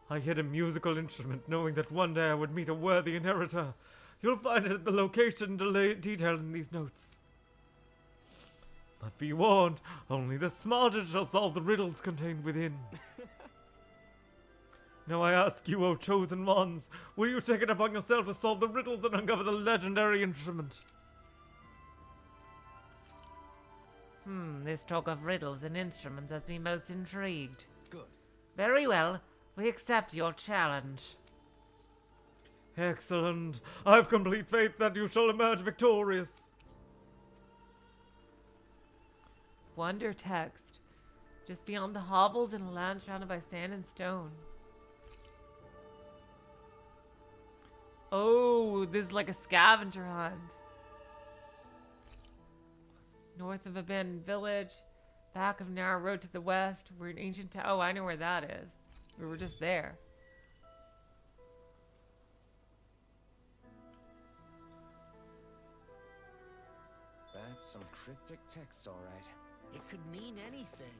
I hid a musical instrument, knowing that one day I would meet a worthy inheritor. You'll find it at the location detailed in these notes. But be warned, only the smartest shall solve the riddles contained within. Now I ask you, O chosen ones, will you take it upon yourself to solve the riddles and uncover the legendary instrument? This talk of riddles and instruments has me most intrigued. Good. Very well, we accept your challenge. Excellent. I've complete faith that you shall emerge victorious. Wonder text. Just beyond the hovels in a land surrounded by sand and stone. Oh, this is like a scavenger hunt. North of abandoned village, back of narrow road to the west. We're in ancient town. Oh, I know where that is. We were just there. That's some cryptic text, all right. It could mean anything.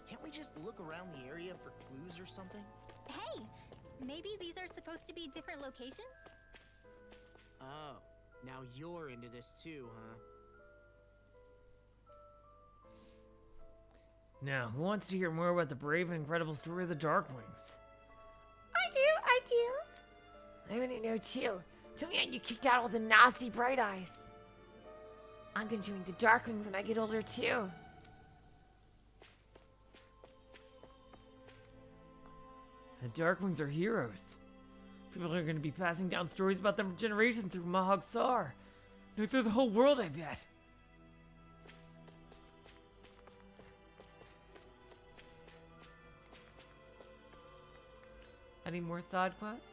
Can't we just look around the area for clues or something? Hey, maybe these are supposed to be different locations? Oh, now you're into this too, huh? Now, who wants to hear more about the brave and incredible story of the Darkwings? I do. I want to know too. Tell me how you kicked out all the nasty bright eyes. I'm gonna join the Darkwings when I get older too. The Darkwings are heroes. People are going to be passing down stories about them for generations through Mahog Sar. No, through the whole world, I bet. Any more side quests?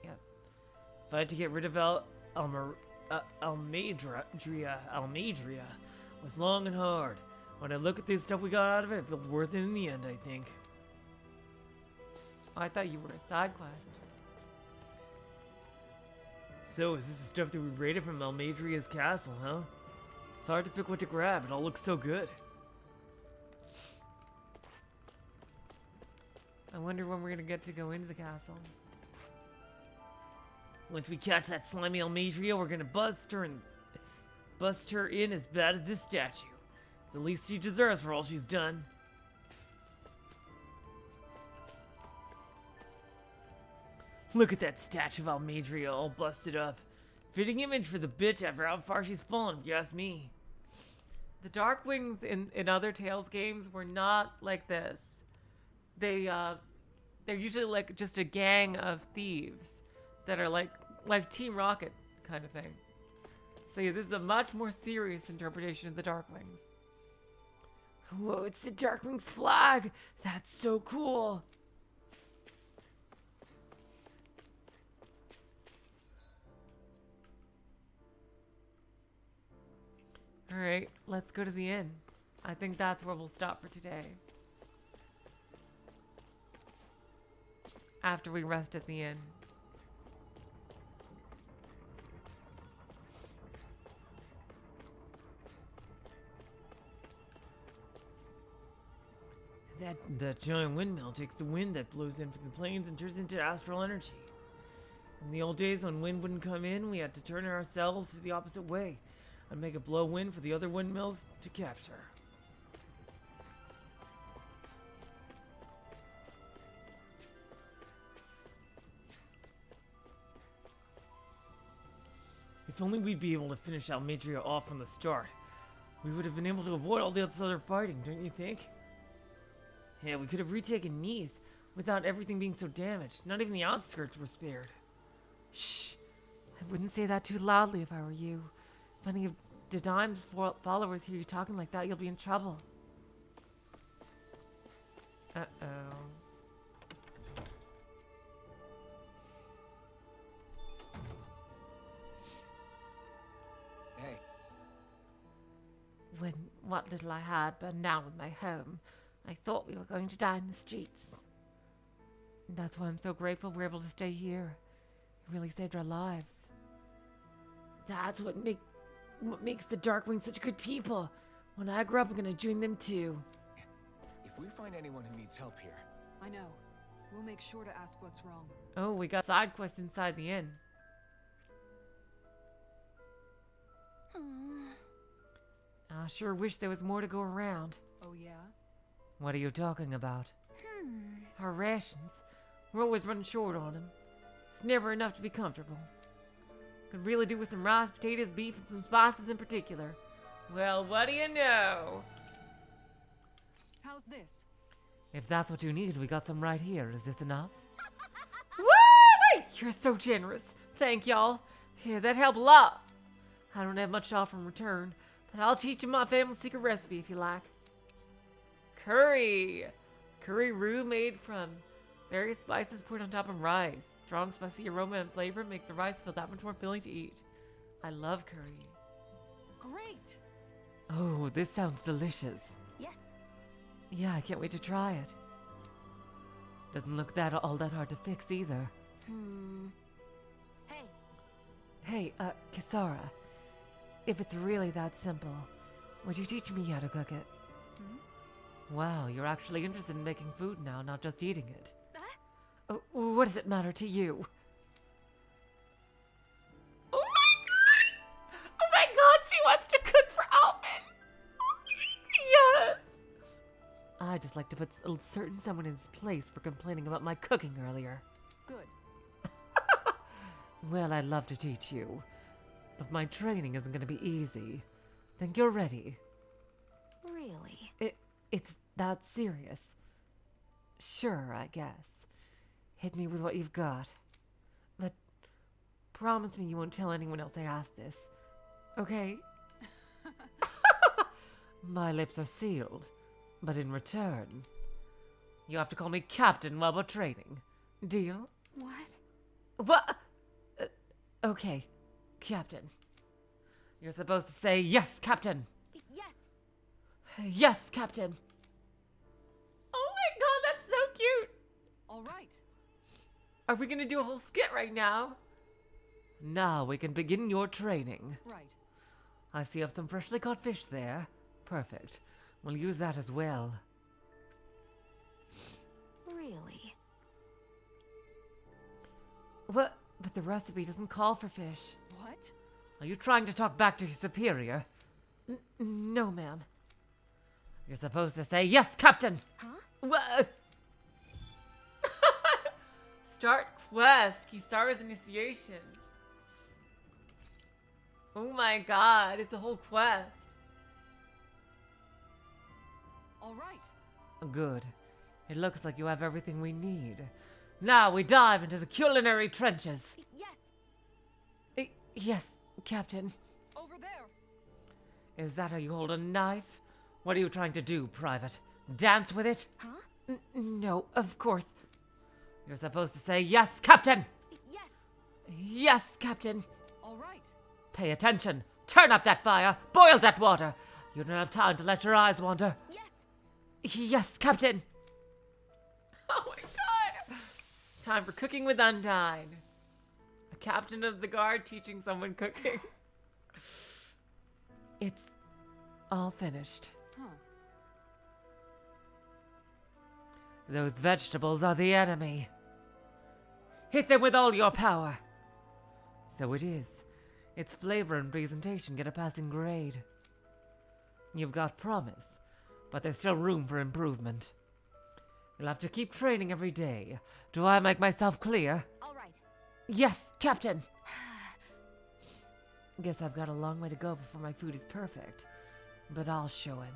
Yep. Fight to get rid of Almadria was long and hard. When I look at this stuff we got out of it, it feels worth it in the end, I think. Oh, I thought you were a side quest. So, is this the stuff that we raided from Almadria's castle, huh? It's hard to pick what to grab. It all looks so good. I wonder when we're gonna get to go into the castle. Once we catch that slimy Almadria, we're gonna bust her in as bad as this statue. It's the least she deserves for all she's done. Look at that statue of Almadria all busted up. Fitting image for the bitch after how far she's fallen, if you ask me. The Darkwings in other Tales games were not like this. They're usually like just a gang of thieves that are like Team Rocket kind of thing. So yeah, this is a much more serious interpretation of the Darkwings. Whoa, it's the Darkwings flag! That's so cool! Alright, let's go to the inn. I think that's where we'll stop for today. After we rest at the inn. That giant windmill takes the wind that blows in from the plains and turns into astral energy. In the old days when wind wouldn't come in, we had to turn ourselves the opposite way and make a blow wind for the other windmills to capture. If only we'd be able to finish Almadria off from the start. We would have been able to avoid all this other fighting, don't you think? Yeah, we could have retaken Niez without everything being so damaged. Not even the outskirts were spared. Shh. I wouldn't say that too loudly if I were you. If any of Dohalim's followers hear you talking like that, you'll be in trouble. Uh-oh. Hey. When what little I had burned down with my home, I thought we were going to die in the streets. That's why I'm so grateful we're able to stay here. It really saved our lives. That's what makes the Darkwings such good people. When I grow up, I'm gonna join them too. If we find anyone who needs help here... I know. We'll make sure to ask what's wrong. Oh, we got side quests inside the inn. I sure wish there was more to go around. Oh, yeah? What are you talking about? Our rations. We're always running short on them. It's never enough to be comfortable. Could really do with some rice, potatoes, beef, and some spices in particular. Well, what do you know? How's this? If that's what you need, we got some right here. Is this enough? Woo! You're so generous. Thank y'all. Yeah, that helped a lot. I don't have much to offer in return, but I'll teach you my family secret recipe if you like. Curry. Curry roux made from various spices poured on top of rice. Strong spicy aroma and flavor make the rice feel that much more filling to eat. I love curry. Great! Oh, this sounds delicious. Yes. Yeah, I can't wait to try it. Doesn't look all that hard to fix either. Hey. Hey, Kisara. If it's really that simple, would you teach me how to cook it? Wow, you're actually interested in making food now, not just eating it. What does it matter to you? Oh my god! Oh my god, she wants to cook for Alvin! Yes! I just like to put a certain someone in his place for complaining about my cooking earlier. Good. Well, I'd love to teach you, but my training isn't going to be easy. Think you're ready? Really? that serious? Sure, I guess. Hit me with what you've got. But promise me you won't tell anyone else I asked this. Okay? My lips are sealed. But in return, you have to call me Captain while we're training. Deal? What? What? Okay, Captain. You're supposed to say, yes, Captain. Yes. Yes, Captain. Oh my god, that's so cute. All right. Are we gonna do a whole skit right now? Now we can begin your training. Right. I see you have some freshly caught fish there. Perfect. We'll use that as well. Really? What? But the recipe doesn't call for fish. What? Are you trying to talk back to your superior? No, ma'am. You're supposed to say, yes, Captain! Huh? What? Start quest. Kisara's initiation. Oh my god, it's a whole quest. All right. Good. It looks like you have everything we need. Now we dive into the culinary trenches. Yes. Yes, Captain. Over there. Is that how you hold a knife? What are you trying to do, Private? Dance with it? Huh? No, of course. You're supposed to say, yes, Captain! Yes. Yes, Captain. All right. Pay attention. Turn up that fire. Boil that water. You don't have time to let your eyes wander. Yes. Yes, Captain. Oh my god. Time for cooking with Undyne. A captain of the guard teaching someone cooking. It's all finished. Huh. Those vegetables are the enemy. Hit them with all your power. So it is. Its flavor and presentation get a passing grade. You've got promise, but there's still room for improvement. You'll have to keep training every day. Do I make myself clear? All right. Yes, Captain! Guess I've got a long way to go before my food is perfect. But I'll show him.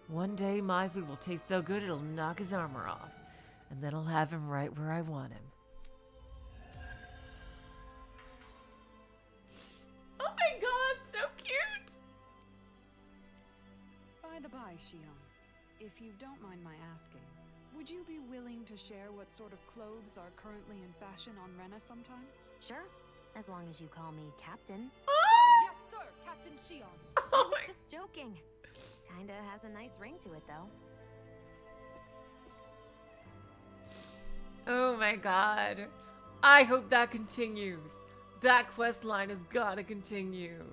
One day my food will taste so good it'll knock his armor off. And then I'll have him right where I want him. Oh my god, so cute! By the by, Shion, if you don't mind my asking, would you be willing to share what sort of clothes are currently in fashion on Rena sometime? Sure. As long as you call me Captain. Yes, sir, Captain Shion. I was just joking. Kinda has a nice ring to it, though. Oh my god. I hope that continues. That quest line has gotta continue.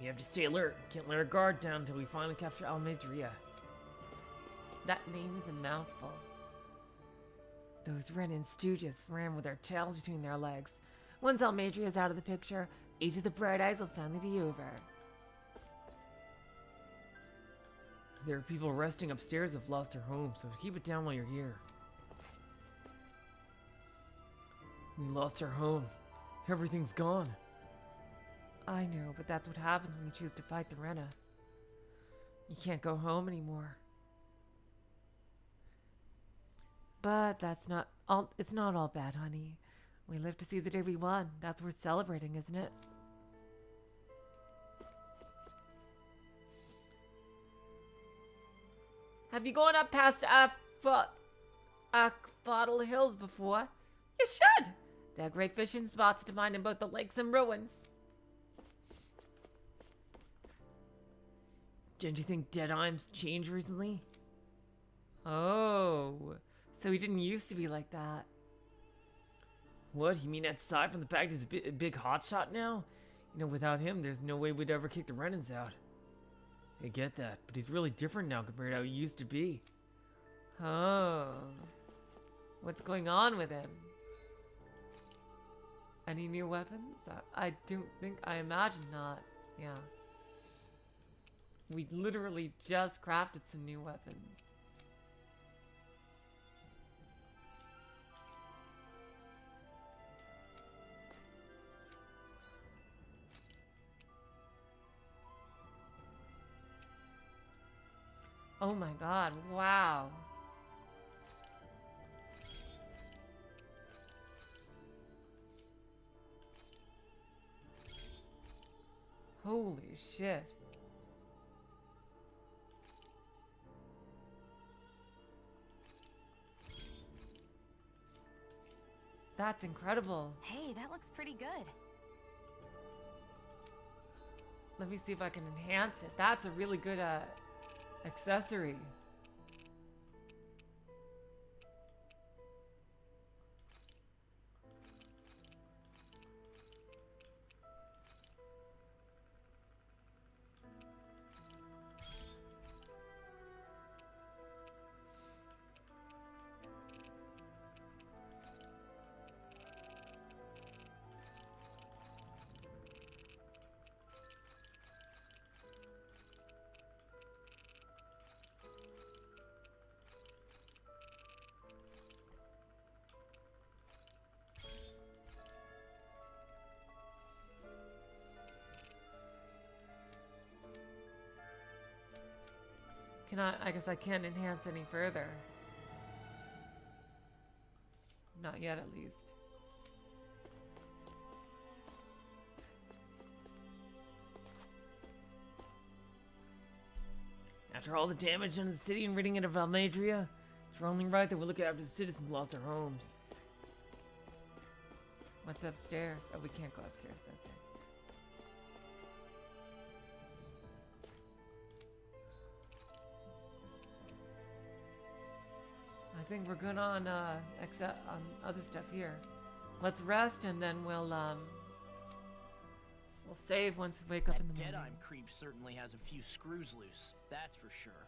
You have to stay alert. Can't let our guard down until we finally capture Almedria. That name is a mouthful. Those Renin stooges ran with their tails between their legs. Once Almedria is out of the picture, Age of the Bright Eyes will finally be over. There are people resting upstairs who've lost their homes, so keep it down while you're here. We lost our home. Everything's gone. I know, but that's what happens when you choose to fight the Rena. You can't go home anymore. But that's not all. It's not all bad, honey. We live to see the day we won. That's worth celebrating, isn't it? Have you gone up past Akfottle Hills before? You should. They're great fishing spots to find in both the lakes and ruins. Don't you think Deadheim's changed recently? Oh, so he didn't used to be like that. What? You mean aside from the fact he's a big hotshot now? You know, without him, there's no way we'd ever kick the Renans out. I get that, but he's really different now compared to how he used to be. Oh. What's going on with him? Any new weapons? I don't think, I imagine not. Yeah. We literally just crafted some new weapons. Oh my god, wow. Holy shit. That's incredible. Hey, that looks pretty good. Let me see if I can enhance it. That's a really good accessory. I guess I can't enhance any further. Not yet, at least. After all the damage done to the city and ridding it of Almadria, it's only right that we look after the citizens who lost their homes. What's upstairs? Oh, we can't go upstairs. Okay. I think we're good on other stuff here. Let's rest and then we'll save once we wake up in the morning. Deadeye creep certainly has a few screws loose, that's for sure.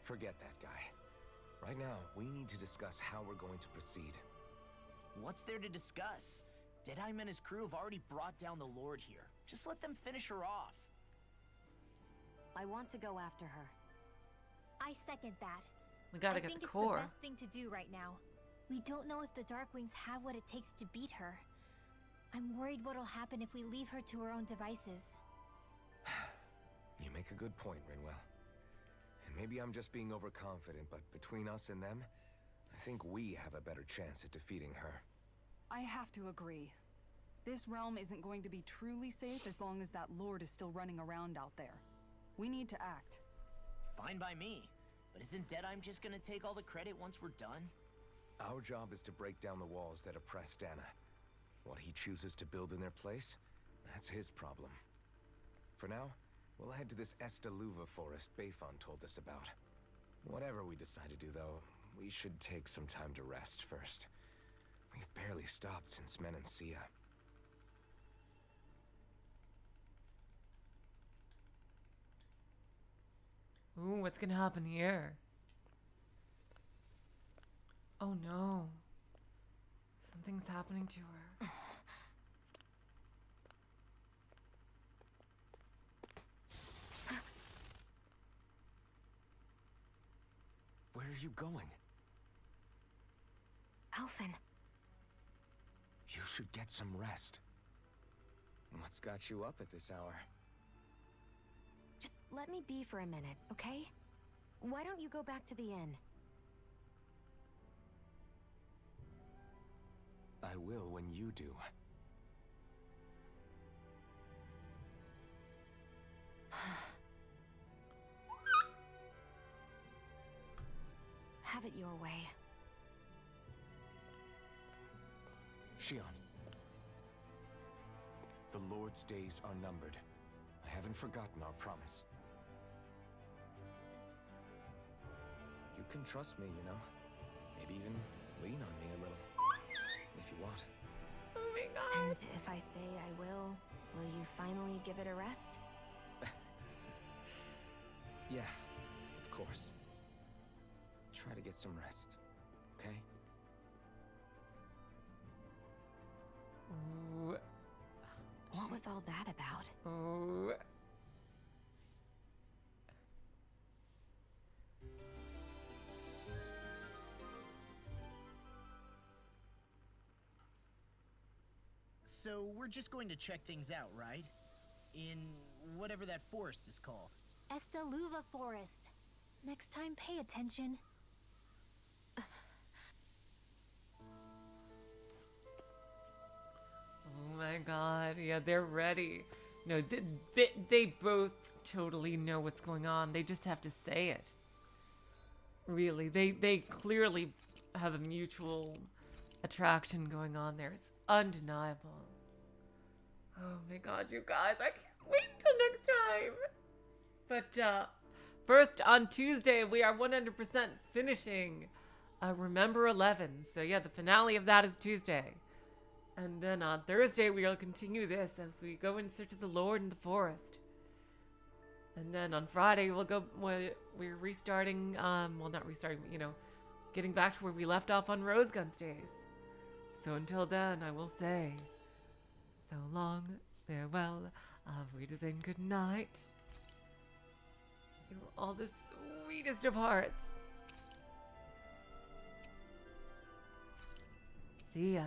Forget that guy. Right now, we need to discuss how we're going to proceed. What's there to discuss? Deadeye and his crew have already brought down the Lord here. Just let them finish her off. I want to go after her. I second that. We gotta get the core. I think it's the best thing to do right now. We don't know if the Darkwings have what it takes to beat her. I'm worried what'll happen if we leave her to her own devices. You make a good point, Rinwell. And maybe I'm just being overconfident, but between us and them, I think we have a better chance at defeating her. I have to agree. This realm isn't going to be truly safe as long as that Lord is still running around out there. We need to act. Fine by me. But isn't Deadeye just gonna take all the credit once we're done? Our job is to break down the walls that oppress Dana. What he chooses to build in their place, that's his problem. For now, we'll head to this Estaluva forest Bayfon told us about. Whatever we decide to do, though, we should take some time to rest first. We've barely stopped since Menancia. Ooh, what's gonna happen here? Oh no. Something's happening to her. Where are you going? Alphen. You should get some rest. What's got you up at this hour? Just let me be for a minute, okay? Why don't you go back to the inn? I will when you do. Have it your way. Shion. The Lord's days are numbered. I haven't forgotten our promise. You can trust me, you know? Maybe even lean on me a little. If you want. Oh my god. And if I say I will you finally give it a rest? Yeah, of course. Try to get some rest, okay? Ooh. What was all that about? Ooh. So we're just going to check things out, right? In whatever that forest is called. Estaluva Forest. Next time, pay attention. Oh my god, yeah, they're ready. No, they both totally know what's going on. They just have to say it. Really, they clearly have a mutual attraction going on there. It's undeniable. Oh my god, you guys, I can't wait till next time. But first, on Tuesday, we are 100% finishing Remember 11. So yeah, the finale of that is Tuesday. And then on Thursday, we'll continue this as we go in search of the Lord in the forest. And then on Friday, we're restarting, well, not restarting, but, you know, getting back to where we left off on Rose Guns days. So until then, I will say, so long, farewell, auf Wiedersehen, good night. You're all the sweetest of hearts. See ya.